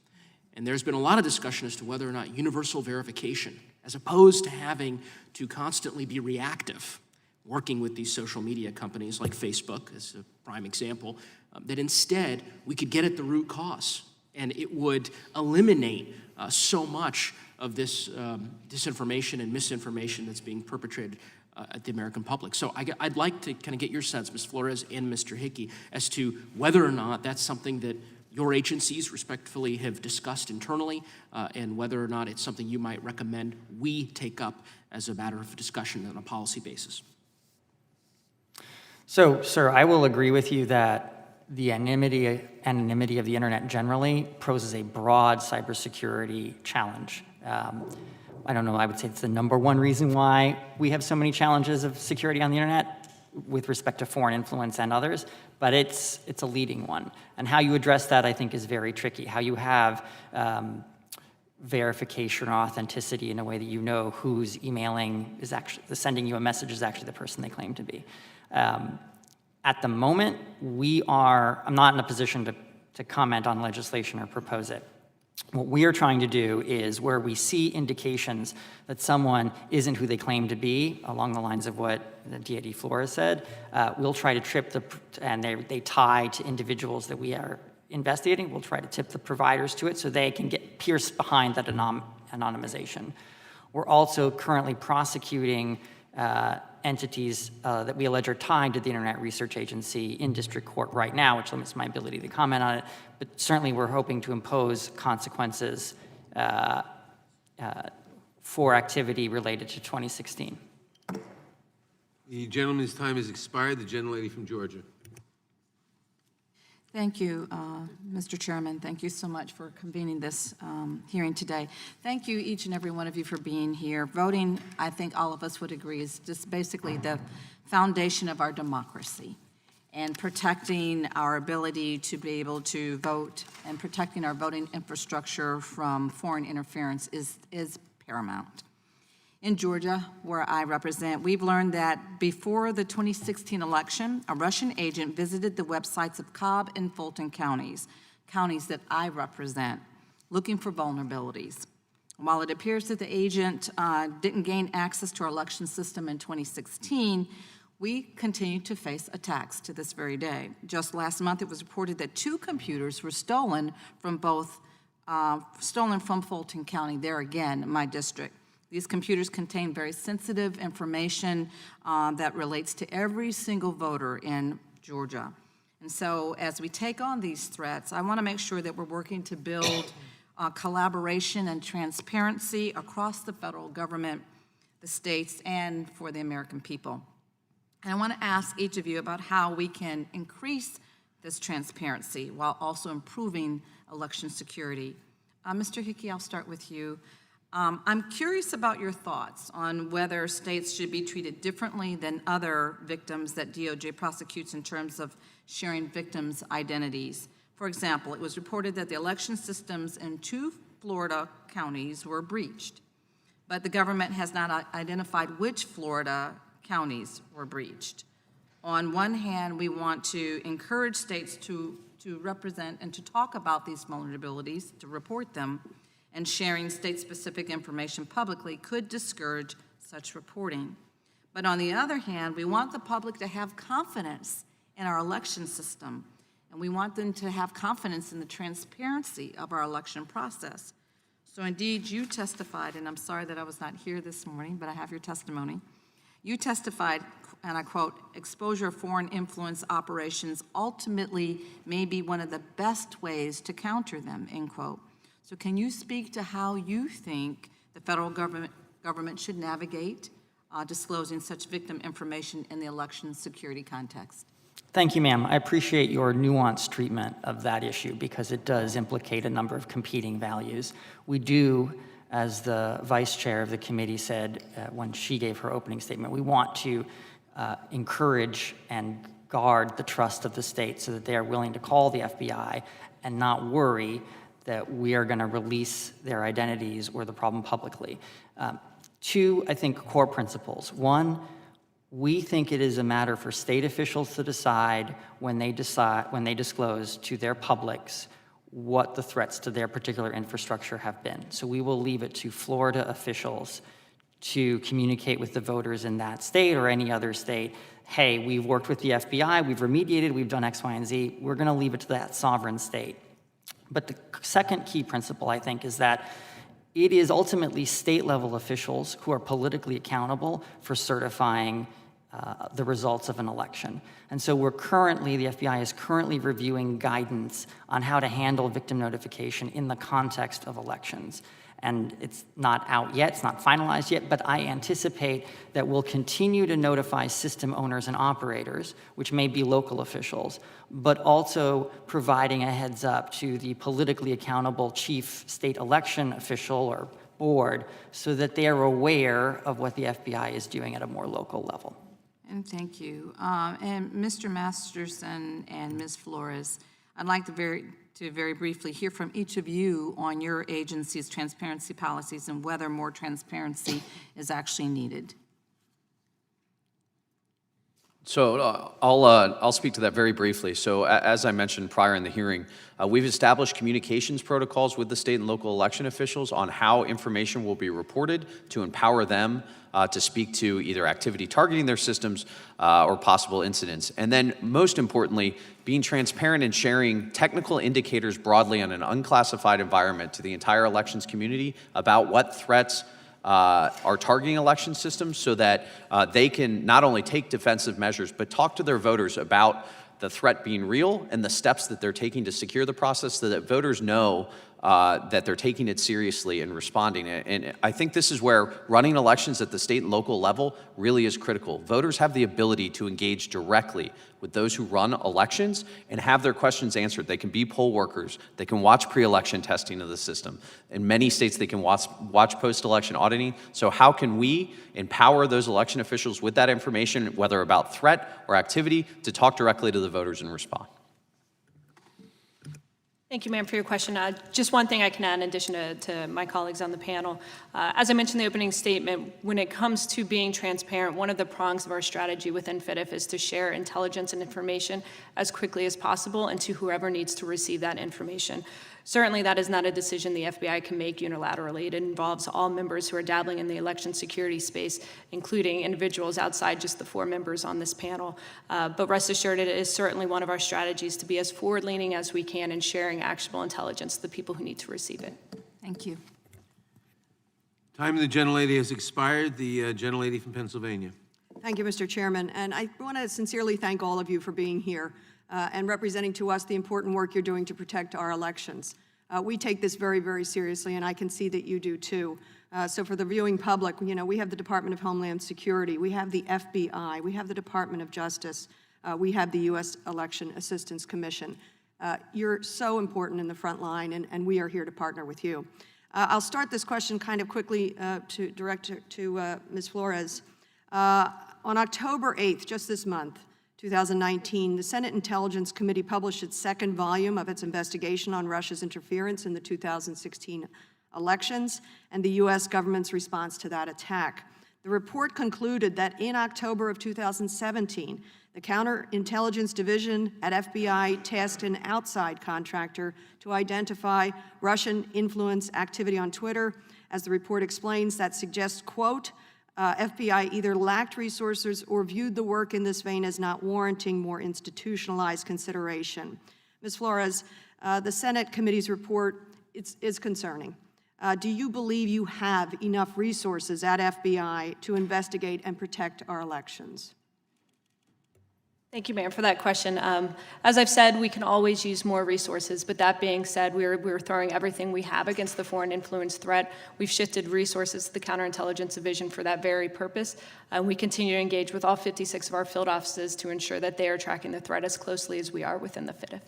And there's been a lot of discussion as to whether or not universal verification, as opposed to having to constantly be reactive, working with these social media companies like Facebook as a prime example, that instead we could get at the root cause and it would eliminate so much of this disinformation and misinformation that's being perpetrated at the American public. So I'd like to kind of get your sense, Ms. Flores and Mr. Hickey, as to whether or not that's something that your agencies respectfully have discussed internally, and whether or not it's something you might recommend we take up as a matter of discussion on a policy basis. So, sir, I will agree with you that the anonymity of the internet generally poses a broad cybersecurity challenge. I don't know, I would say it's the number one reason why we have so many challenges of security on the internet with respect to foreign influence and others, but it's a leading one. And how you address that, I think, is very tricky. How you have verification or authenticity in a way that you know who's emailing is actually, sending you a message is actually the person they claim to be. At the moment, I'm not in a position to comment on legislation or propose it. What we are trying to do is where we see indications that someone isn't who they claim to be, along the lines of what the DID Flores said, we'll try to trip and they tie to individuals that we are investigating. We'll try to tip the providers to it so they can get pierced behind that anonymization. We're also currently prosecuting entities that we allege are tied to the Internet Research Agency in district court right now, which limits my ability to comment on it. But certainly we're hoping to impose consequences for activity related to 2016. The gentleman's time has expired. The gentlelady from Georgia. Thank you, Mr. Chairman. Thank you so much for convening this hearing today. Thank you, each and every one of you, for being here. Voting, I think all of us would agree, is just basically the foundation of our democracy. And protecting our ability to be able to vote and protecting our voting infrastructure from foreign interference is paramount. In Georgia, where I represent, we've learned that before the 2016 election, a Russian agent visited the websites of Cobb and Fulton counties that I represent, looking for vulnerabilities. While it appears that the agent didn't gain access to our election system in 2016, we continue to face attacks to this very day. Just last month, it was reported that 2 computers were stolen from Fulton County, there again, my district. These computers contain very sensitive information that relates to every single voter in Georgia. And so as we take on these threats, I want to make sure that we're working to build collaboration and transparency across the federal government, the states, and for the American people. And I want to ask each of you about how we can increase this transparency while also improving election security. Mr. Hickey, I'll start with you. I'm curious about your thoughts on whether states should be treated differently than other victims that DOJ prosecutes in terms of sharing victims' identities. For example, it was reported that the election systems in 2 Florida counties were breached, but the government has not identified which Florida counties were breached. On one hand, we want to encourage states to represent and to talk about these vulnerabilities, to report them, and sharing state-specific information publicly could discourage such reporting. But on the other hand, we want the public to have confidence in our election system, and we want them to have confidence in the transparency of our election process. So indeed, you testified, and I'm sorry that I was not here this morning, but I have your testimony. You testified, and I quote, "Exposure of foreign influence operations ultimately may be one of the best ways to counter them," end quote. So can you speak to how you think the federal government should navigate disclosing such victim information in the election security context? Thank you, ma'am. I appreciate your nuanced treatment of that issue because it does implicate a number of competing values. We do, as the vice chair of the committee said when she gave her opening statement, we want to encourage and guard the trust of the state so that they are willing to call the FBI and not worry that we are going to release their identities or the problem publicly. Two, I think, core principles. One, we think it is a matter for state officials to decide when they disclose to their publics what the threats to their particular infrastructure have been. So we will leave it to Florida officials to communicate with the voters in that state or any other state. Hey, we've worked with the FBI, we've remediated, we've done X, Y, and Z. We're going to leave it to that sovereign state. But the second key principle, I think, is that it is ultimately state-level officials who are politically accountable for certifying the results of an election. And so the FBI is currently reviewing guidance on how to handle victim notification in the context of elections. And it's not out yet, it's not finalized yet, but I anticipate that we'll continue to notify system owners and operators, which may be local officials, but also providing a heads up to the politically accountable chief state election official or board so that they are aware of what the FBI is doing at a more local level. And thank you. And Mr. Masterson and Ms. Flores, I'd like to very briefly hear from each of you on your agency's transparency policies and whether more transparency is actually needed. So I'll speak to that very briefly. So as I mentioned prior in the hearing, we've established communications protocols with the state and local election officials on how information will be reported to empower them to speak to either activity targeting their systems or possible incidents. And then most importantly, being transparent and sharing technical indicators broadly on an unclassified environment to the entire elections community about what threats are targeting election systems so that they can not only take defensive measures, but talk to their voters about the threat being real and the steps that they're taking to secure the process so that voters know that they're taking it seriously and responding. And I think this is where running elections at the state and local level really is critical. Voters have the ability to engage directly with those who run elections and have their questions answered. They can be poll workers. They can watch pre-election testing of the system. In many states, they can watch post-election auditing. So how can we empower those election officials with that information, whether about threat or activity, to talk directly to the voters and respond? Thank you, ma'am, for your question. Just one thing I can add in addition to my colleagues on the panel. As I mentioned in the opening statement, when it comes to being transparent, one of the prongs of our strategy within FIDF is to share intelligence and information as quickly as possible and to whoever needs to receive that information. Certainly, that is not a decision the FBI can make unilaterally. It involves all members who are dabbling in the election security space, including individuals outside just the 4 members on this panel. But rest assured, it is certainly one of our strategies to be as forward-leaning as we can in sharing actionable intelligence to the people who need to receive it. Thank you. Time of the gentlelady has expired. The gentlelady from Pennsylvania. Thank you, Mr. Chairman. And I want to sincerely thank all of you for being here and representing to us the important work you're doing to protect our elections. We take this very, very seriously, and I can see that you do too. So for the viewing public, you know, we have the Department of Homeland Security, we have the FBI, we have the Department of Justice, we have the U.S. Election Assistance Commission. You're so important in the front line, and we are here to partner with you. I'll start this question kind of quickly to direct to Ms. Flores. On October 8th, just this month, 2019, the Senate Intelligence Committee published its second volume of its investigation on Russia's interference in the 2016 elections and the U.S. government's response to that attack. The report concluded that in October of 2017, the Counterintelligence Division at FBI tasked an outside contractor to identify Russian influence activity on Twitter. As the report explains, that suggests, quote, FBI either lacked resources or viewed the work in this vein as not warranting more institutionalized consideration. Ms. Flores, the Senate committee's report is concerning. Do you believe you have enough resources at FBI to investigate and protect our elections? Thank you, Mayor, for that question. As I've said, we can always use more resources, but that being said, we're throwing everything we have against the foreign influence threat. We've shifted resources to the Counterintelligence Division for that very purpose. We continue to engage with all 56 of our field offices to ensure that they are tracking the threat as closely as we are within the FIDF.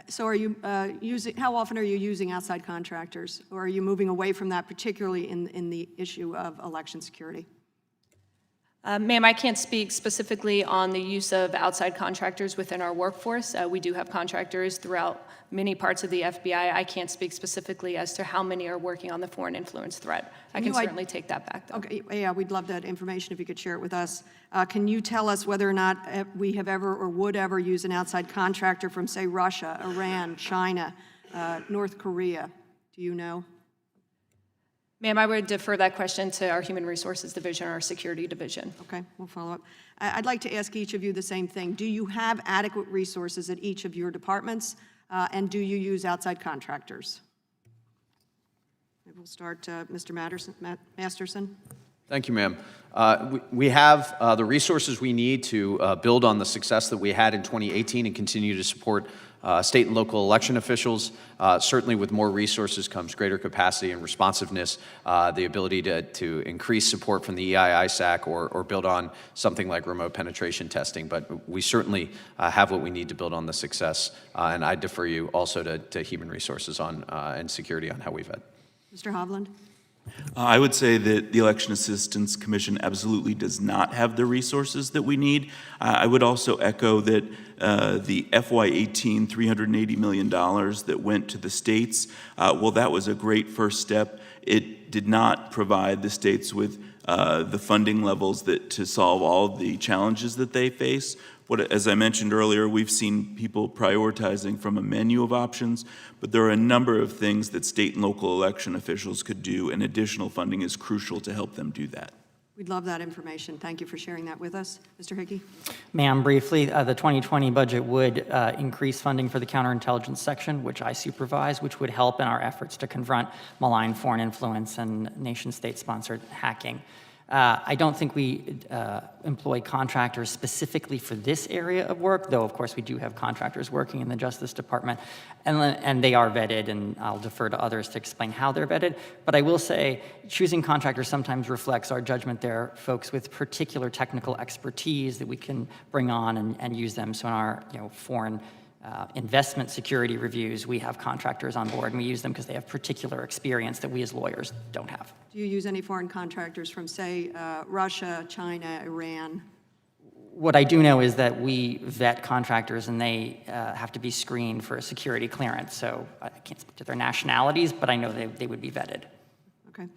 So are you how often are you using outside contractors, or are you moving away from that, particularly in the issue of election security? Ma'am, I can't speak specifically on the use of outside contractors within our workforce. We do have contractors throughout many parts of the FBI. I can't speak specifically as to how many are working on the foreign influence threat. I can certainly take that back, though. Okay, yeah, we'd love that information if you could share it with us. Can you tell us whether or not we have ever or would ever use an outside contractor from, say, Russia, Iran, China, North Korea? Do you know? Ma'am, I would defer that question to our Human Resources Division or our Security Division. Okay, we'll follow up. I'd like to ask each of you the same thing. Do you have adequate resources at each of your departments, and do you use outside contractors? Maybe we'll start, Mr. Masterson. Thank you, ma'am. We have the resources we need to build on the success that we had in 2018 and continue to support state and local election officials. Certainly with more resources comes greater capacity and responsiveness, the ability to increase support from the EI-ISAC or build on something like remote penetration testing. But we certainly have what we need to build on the success. And I defer you also to human resources and security on how we vet. Mr. Hovland. I would say that the Election Assistance Commission absolutely does not have the resources that we need. I would also echo that the FY18 $380 million that went to the states, well, that was a great first step. It did not provide the states with the funding levels to solve all of the challenges that they face. As I mentioned earlier, we've seen people prioritizing from a menu of options, but there are a number of things that state and local election officials could do, and additional funding is crucial to help them do that. We'd love that information. Thank you for sharing that with us. Mr. Hickey? Ma'am, briefly, the 2020 budget would increase funding for the counterintelligence section, which I supervise, which would help in our efforts to confront malign foreign influence and nation-state-sponsored hacking. I don't think we employ contractors specifically for this area of work, though, of course, we do have contractors working in the Justice Department, and they are vetted, and I'll defer to others to explain how they're vetted. But I will say choosing contractors sometimes reflects our judgment. They're folks with particular technical expertise that we can bring on and use them. So in our foreign investment security reviews, we have contractors on board, and we use them because they have particular experience that we as lawyers don't have. Do you use any foreign contractors from, say, Russia, China, Iran? What I do know is that we vet contractors, and they have to be screened for a security clearance. So I can't speak to their nationalities, but I know they would be vetted. Okay.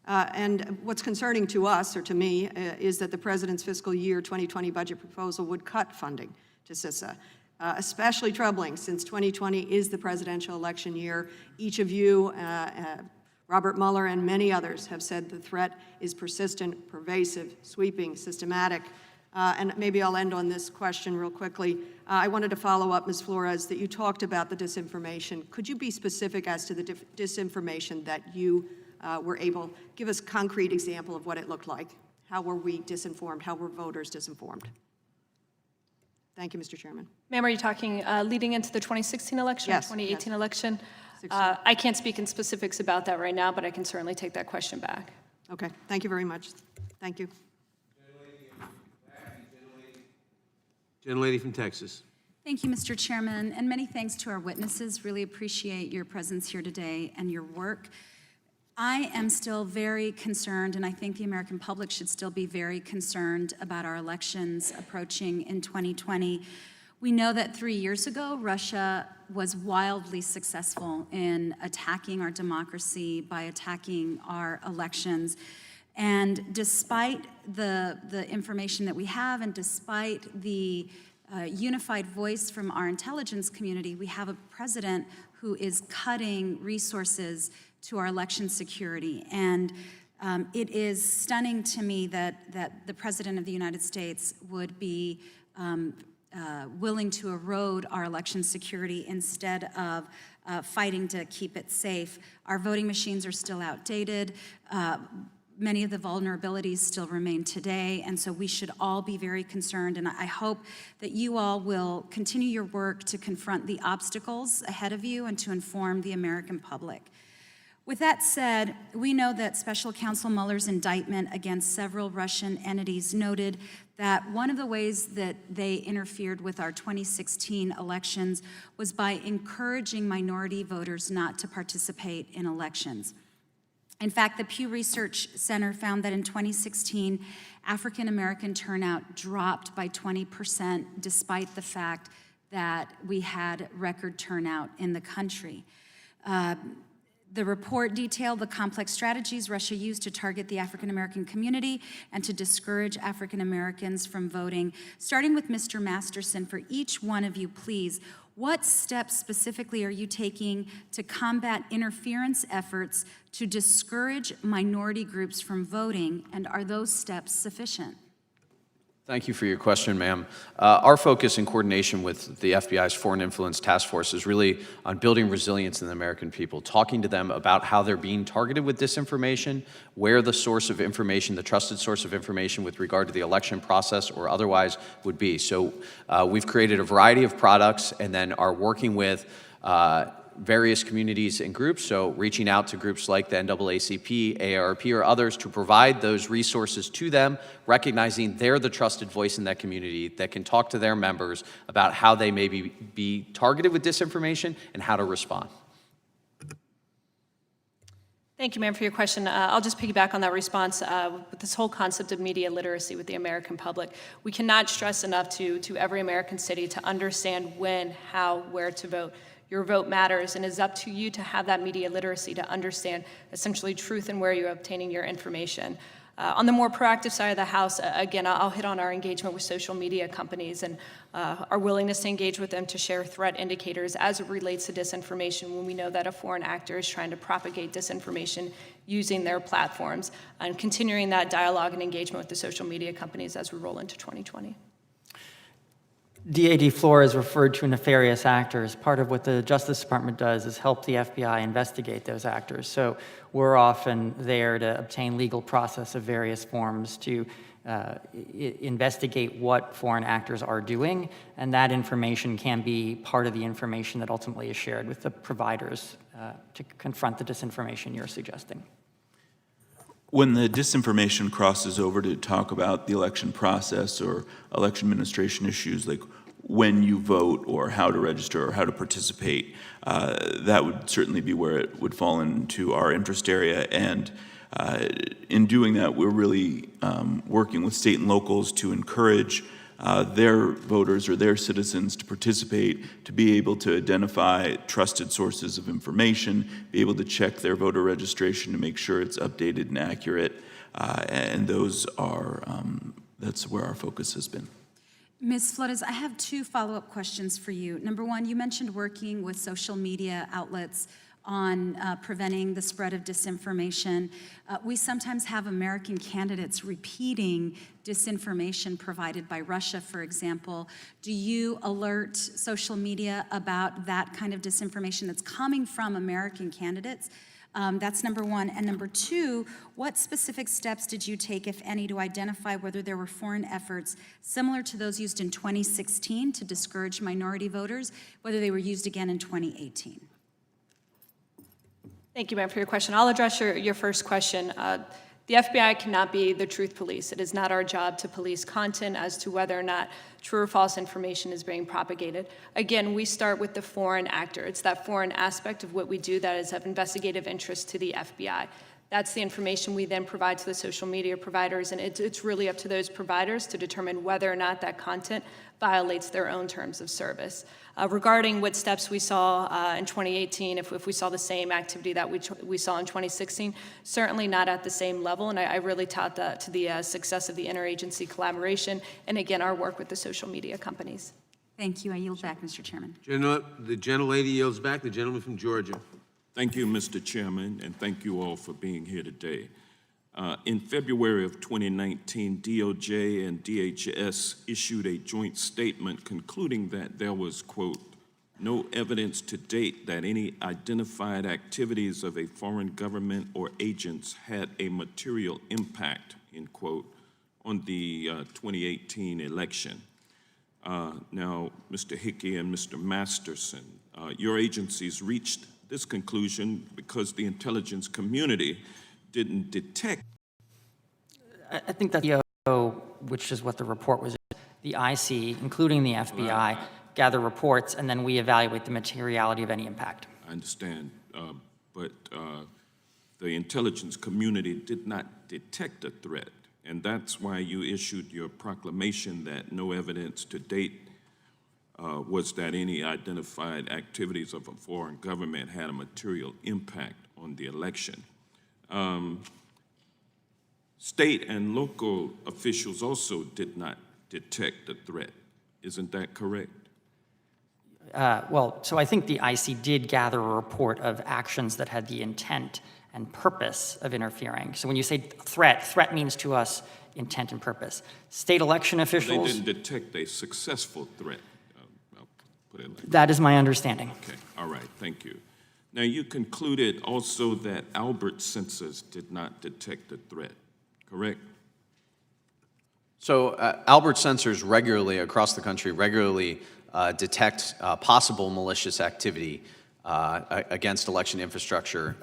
And what's concerning to us, or to me, is that the President's fiscal year 2020 budget proposal would cut funding to CISA. Especially troubling since 2020 is the presidential election year. Each of you, Robert Mueller and many others, have said the threat is persistent, pervasive, sweeping, systematic. And maybe I'll end on this question real quickly. I wanted to follow up, Ms. Flores, that you talked about the disinformation. Could you be specific as to the disinformation that you were able, give us a concrete example of what it looked like? How were we disinformed? How were voters disinformed? Thank you, Mr. Chairman. Ma'am, are you talking leading into the 2016 election, yes, 2018 yes. election? I can't speak in specifics about that right now, but I can certainly take that question back. Okay, thank you very much. Thank you. Gentlelady from Texas. Thank you, Mr. Chairman, and many thanks to our witnesses. Really appreciate your presence here today and your work. I am still very concerned, and I think the American public should still be very concerned about our elections approaching in 2020. We know that 3 years ago, Russia was wildly successful in attacking our democracy by attacking our elections. And despite the information that we have, and despite the unified voice from our intelligence community, we have a president who is cutting resources to our election security. And It is stunning to me that the President of the United States would be willing to erode our election security instead of fighting to keep it safe. Our voting machines are still outdated. Many of the vulnerabilities still remain today, and so we should all be very concerned, and I hope that you all will continue your work to confront the obstacles ahead of you and to inform the American public. With that said, we know that Special Counsel Mueller's indictment against several Russian entities noted that one of the ways that they interfered with our 2016 elections was by encouraging minority voters not to participate in elections. In fact, the Pew Research Center found that in 2016, African American turnout dropped by 20%, despite the fact that we had record turnout in the country. The report detailed the complex strategies Russia used to target the African American community and to discourage African Americans from voting. Starting with Mr. Masterson, for each one of you, please, what steps specifically are you taking to combat interference efforts to discourage minority groups from voting, and are those steps sufficient? Thank you for your question, ma'am. Our focus in coordination with the FBI's Foreign Influence Task Force is really on building resilience in the American people, talking to them about how they're being targeted with disinformation, where the source of information, the trusted source of information with regard to the election process or otherwise would be. So we've created a variety of products and then are working with various communities and groups, so reaching out to groups like the NAACP, AARP, or others to provide those resources to them, recognizing they're the trusted voice in that community that can talk to their members about how they may be targeted with disinformation and how to respond. Thank you, ma'am, for your question. I'll just piggyback on that response with this whole concept of media literacy with the American public. We cannot stress enough to every American city to understand when, how, where to vote. Your vote matters, and it's up to you to have that media literacy to understand essentially truth and where you're obtaining your information. On the more proactive side of the house, again, I'll hit on our engagement with social media companies and our willingness to engage with them to share threat indicators as it relates to disinformation when we know that a foreign actor is trying to propagate disinformation using their platforms, and continuing that dialogue and engagement with the social media companies as we roll into 2020. DAD Flores referred to nefarious actors. Part of what the Justice Department does is help the FBI investigate those actors. So we're often there to obtain legal process of various forms to investigate what foreign actors are doing, and that information can be part of the information that ultimately is shared with the providers to confront the disinformation you're suggesting. When the disinformation crosses over to talk about the election process or election administration issues like when you vote or how to register or how to participate, that would certainly be where it would fall into our interest area. And in doing that, we're really working with state and locals to encourage their voters or their citizens to participate, to be able to identify trusted sources of information, be able to check their voter registration to make sure it's updated and accurate, and those are, that's where our focus has been. Ms. Flores, I have two follow-up questions for you. Number one, you mentioned working with social media outlets on preventing the spread of disinformation. We sometimes have American candidates repeating disinformation provided by Russia, for example. Do you alert social media about that kind of disinformation that's coming from American candidates? That's number one. And number two, what specific steps did you take, if any, to identify whether there were foreign efforts similar to those used in 2016 to discourage minority voters, whether they were used again in 2018? Thank you, ma'am, for your question. I'll address your first question. The FBI cannot be the truth police. It is not our job to police content as to whether or not true or false information is being propagated. Again, we start with the foreign actor. It's that foreign aspect of what we do that is of investigative interest to the FBI. That's the information we then provide to the social media providers, and it's really up to those providers to determine whether or not that content violates their own terms of service. Regarding what steps we saw in 2018, if we saw the same activity that we saw in 2016, certainly not at the same level, and I really tout that to the success of the interagency collaboration, and again, our work with the social media companies. Thank you. I yield back, Mr. Chairman. The gentlelady yields back. The gentleman from Georgia. Thank you, Mr. Chairman, and thank you all for being here today. In February of 2019, DOJ and DHS issued a joint statement concluding that there was, quote, no evidence to date that any identified activities of a foreign government or agents had a material impact, end quote, on the 2018 election. Now, Mr. Hickey and Mr. Masterson, your agencies reached this conclusion because the intelligence community didn't detect. I think that the which is what the report was, the IC, including the FBI, gather reports, and then we evaluate the materiality of any impact. I understand, but the intelligence community did not detect a threat, and that's why you issued your proclamation that no evidence to date was that any identified activities of a foreign government had a material impact on the election. State and local officials also did not detect the threat. Isn't that correct? Well, so I think the IC did gather a report of actions that had the intent and purpose of interfering. So when you say threat means to us intent and purpose. State election officials... They didn't detect a successful threat. I'll put it like that. That is my understanding. Okay, all right, thank you. Now, you concluded also that Albert sensors did not detect the threat, correct? So Albert sensors regularly, across the country, regularly detect possible malicious activity against election infrastructure,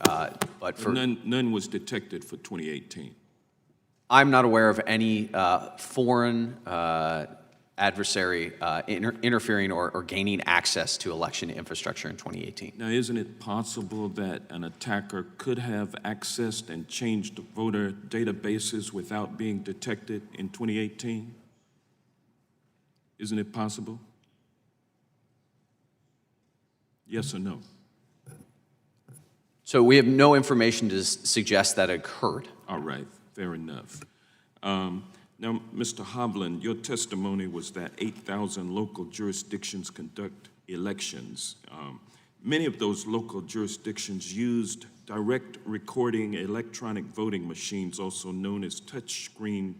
but for... None was detected for 2018. I'm not aware of any foreign adversary interfering or gaining access to election infrastructure in 2018. Now, isn't it possible that an attacker could have accessed and changed voter databases without being detected in 2018? Isn't it possible? Yes or no? So we have no information to suggest that occurred. All right, fair enough. Now, Mr. Hovland, your testimony was that 8,000 local jurisdictions conduct elections. Many of those local jurisdictions used direct recording electronic voting machines, also known as touchscreen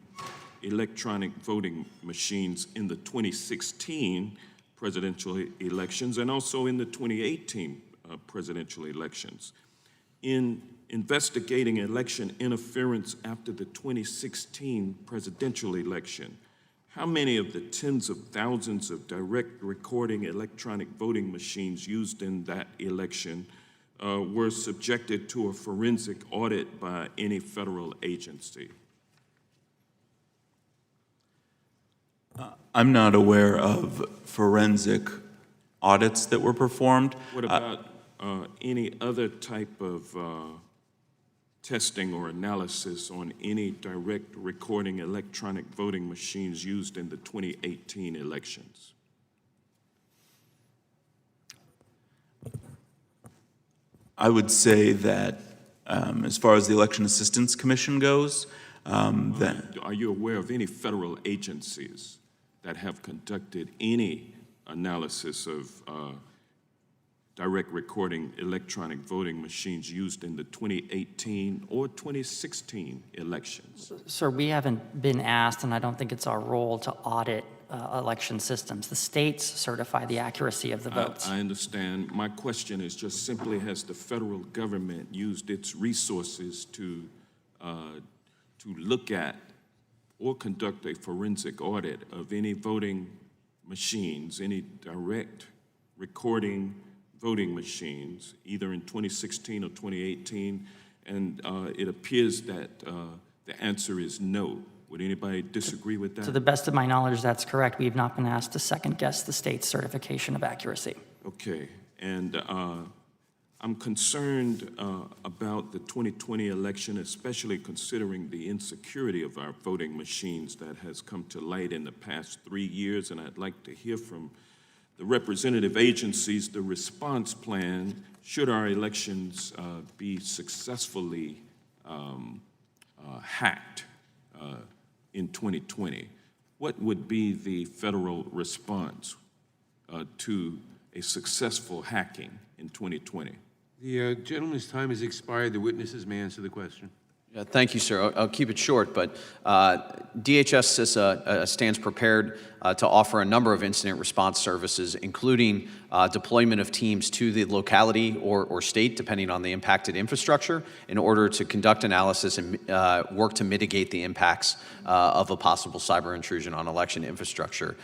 electronic voting machines, in the 2016 presidential elections and also in the 2018 presidential elections. In investigating election interference after the 2016 presidential election, how many of the tens of thousands of direct recording electronic voting machines used in that election were subjected to a forensic audit by any federal agency? I'm not aware of forensic audits that were performed. What about any other type of testing or analysis on any direct recording electronic voting machines used in the 2018 elections? I would say that as far as the Election Assistance Commission goes, that... Are you aware of any federal agencies that have conducted any analysis of direct recording electronic voting machines used in the 2018 or 2016 elections? Sir, we haven't been asked, and I don't think it's our role to audit election systems. The states certify the accuracy of the votes. I understand. My question is just simply, has the federal government used its resources to look at or conduct a forensic audit of any voting machines, any direct recording voting machines, either in 2016 or 2018, and it appears that the answer is no. Would anybody disagree with that? To the best of my knowledge, that's correct. We have not been asked to second-guess the state's certification of accuracy. Okay, and I'm concerned about the 2020 election, especially considering the insecurity of our voting machines that has come to light in the past 3 years, and I'd like to hear from the representative agencies the response plan should our elections be successfully hacked in 2020. What would be the federal response to a successful hacking in 2020? The gentleman's time has expired. The witnesses may answer the question. Yeah, thank you, sir. I'll keep it short, but DHS CISA stands prepared to offer a number of incident response services, including deployment of teams to the locality or state, depending on the impacted infrastructure, in order to conduct analysis and work to mitigate the impacts of a possible cyber intrusion on election infrastructure.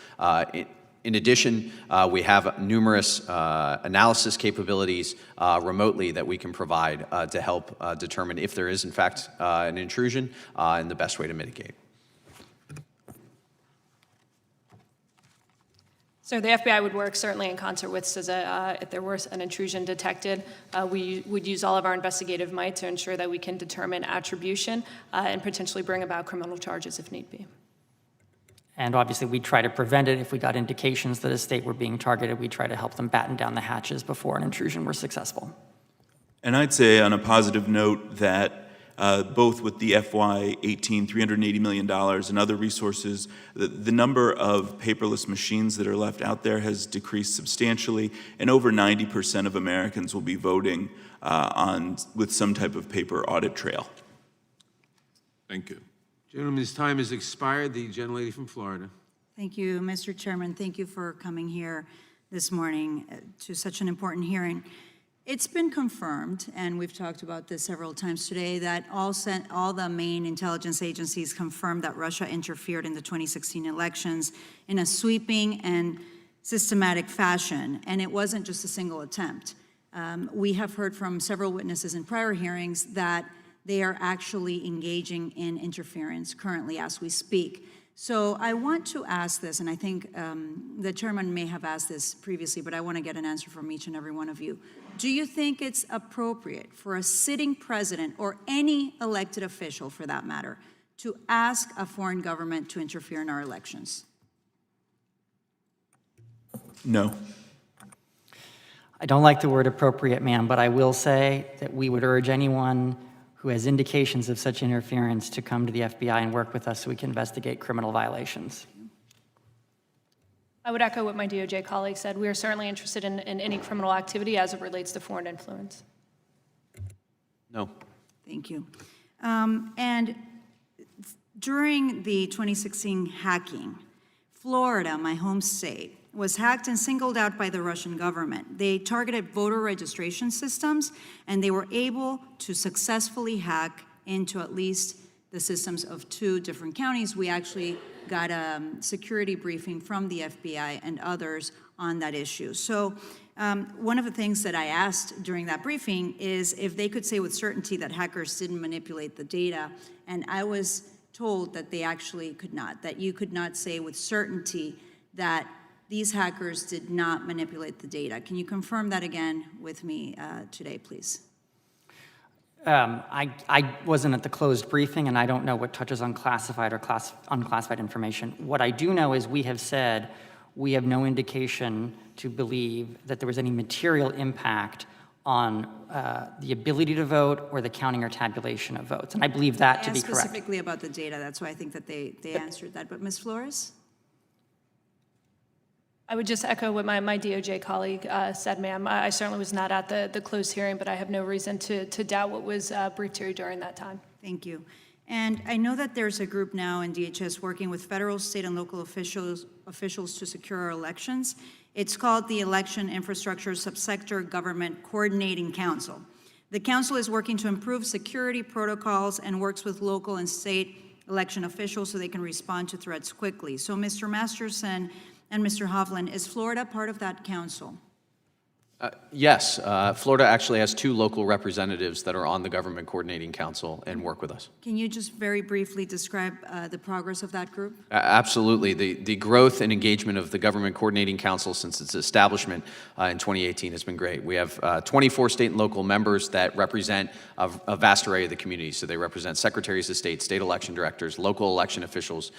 In addition, we have numerous analysis capabilities remotely that we can provide to help determine if there is, in fact, an intrusion and the best way to mitigate. So the FBI would work certainly in concert with CISA if there was an intrusion detected. We would use all of our investigative might to ensure that we can determine attribution and potentially bring about criminal charges if need be. And obviously, we try to prevent it. If we got indications that a state were being targeted, we try to help them batten down the hatches before an intrusion were successful. And I'd say on a positive note that both with the FY18 $380 million and other resources, the number of paperless machines that are left out there has decreased substantially, and over 90% of Americans will be voting with some type of paper audit trail. Thank you. Gentlemen's time has expired. The gentlelady from Florida. Thank you, Mr. Chairman. Thank you for coming here this morning to such an important hearing. It's been confirmed, and we've talked about this several times today, that all the main intelligence agencies confirmed that Russia interfered in the 2016 elections in a sweeping and systematic fashion, and it wasn't just a single attempt. We have heard from several witnesses in prior hearings that they are actually engaging in interference currently as we speak. So I want to ask this, and I think the chairman may have asked this previously, but I want to get an answer from each and every one of you. Do you think it's appropriate for a sitting president, or any elected official for that matter, to ask a foreign government to interfere in our elections? No. I don't like the word appropriate, ma'am, but I will say that we would urge anyone who has indications of such interference to come to the FBI and work with us so we can investigate criminal violations. I would echo what my DOJ colleague said. We are certainly interested in any criminal activity as it relates to foreign influence. No. Thank you. And during the 2016 hacking, Florida, my home state, was hacked and singled out by the Russian government. They targeted voter registration systems, and they were able to successfully hack into at least the systems of 2 different counties. We actually got a security briefing from the FBI and others on that issue. So one of the things that I asked during that briefing is if they could say with certainty that hackers didn't manipulate the data, and I was told that they actually could not, that you could not say with certainty that these hackers did not manipulate the data. Can you confirm that again with me today, please? I wasn't at the closed briefing, and I don't know what touches on classified or unclassified information. What I do know is we have said we have no indication to believe that there was any material impact on the ability to vote or the counting or tabulation of votes. And I believe that to be correct. Specifically about the data, that's why I think that they answered that. But Ms. Flores? I would just echo what my DOJ colleague said, ma'am. I certainly was not at the closed hearing, but I have no reason to doubt what was briefed to you during that time. Thank you. And I know that there's a group now in DHS working with federal, state, and local officials to secure our elections. It's called the Election Infrastructure Subsector Government Coordinating Council. The council is working to improve security protocols and works with local and state election officials so they can respond to threats quickly. So Mr. Masterson and Mr. Hovland, is Florida part of that council? Yes, Florida actually has 2 local representatives that are on the Government Coordinating Council and work with us. Can you just very briefly describe the progress of that group? Absolutely. The growth and engagement of the Government Coordinating Council since its establishment in 2018 has been great. We have 24 state and local members that represent a vast array of the community. So they represent secretaries of state, state election directors, local election officials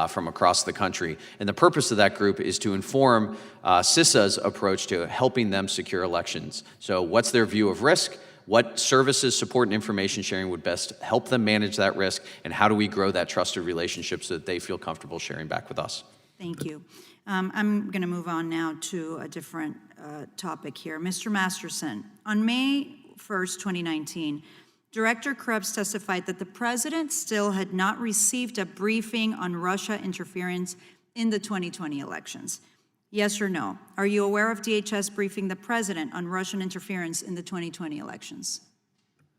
from across the country. And the purpose of that group is to inform CISA's approach to helping them secure elections. So what's their view of risk? What services, support, and information sharing would best help them manage that risk? And how do we grow that trusted relationship so that they feel comfortable sharing back with us? Thank you. I'm going to move on now to a different topic here. Mr. Masterson, on May 1st, 2019, Director Krebs testified that the president still had not received a briefing on Russia interference in the 2020 elections. Yes or no? Are you aware of DHS briefing the president on Russian interference in the 2020 elections?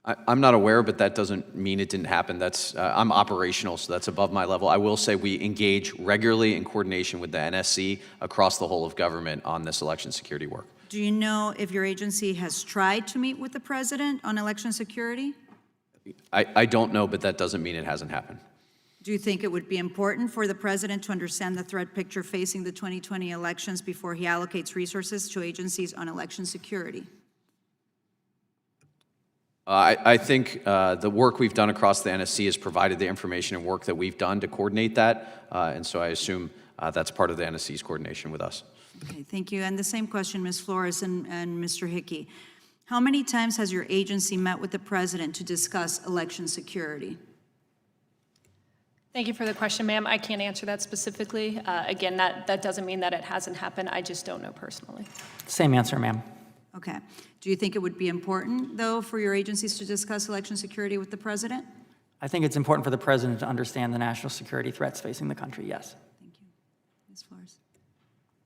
I'm not aware, but that doesn't mean it didn't happen. I'm operational, so that's above my level. I will say we engage regularly in coordination with the NSC across the whole of government on this election security work. Do you know if your agency has tried to meet with the president on election security? I don't know, but that doesn't mean it hasn't happened. Do you think it would be important for the president to understand the threat picture facing the 2020 elections before he allocates resources to agencies on election security? I think the work we've done across the NSC has provided the information and work that we've done to coordinate that, and so I assume that's part of the NSC's coordination with us. Okay, thank you. And the same question, Ms. Flores and Mr. Hickey. How many times has your agency met with the president to discuss election security? Thank you for the question, ma'am. I can't answer that specifically. Again, that doesn't mean that it hasn't happened. I just don't know personally. Same answer, ma'am. Okay. Do you think it would be important, though, for your agencies to discuss election security with the president? I think it's important for the president to understand the national security threats facing the country, yes. Thank you. Ms. Flores.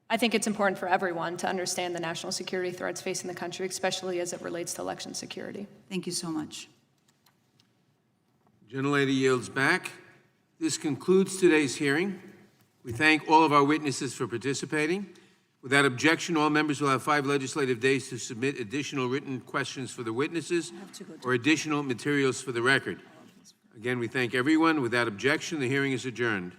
I think it's important for everyone to understand the national security threats facing the country, especially as it relates to election security. Thank you so much. Gentlelady yields back. This concludes today's hearing. We thank all of our witnesses for participating. Without objection, all members will have 5 legislative days to submit additional written questions for the witnesses or additional materials for the record. Again, we thank everyone. Without objection, the hearing is adjourned.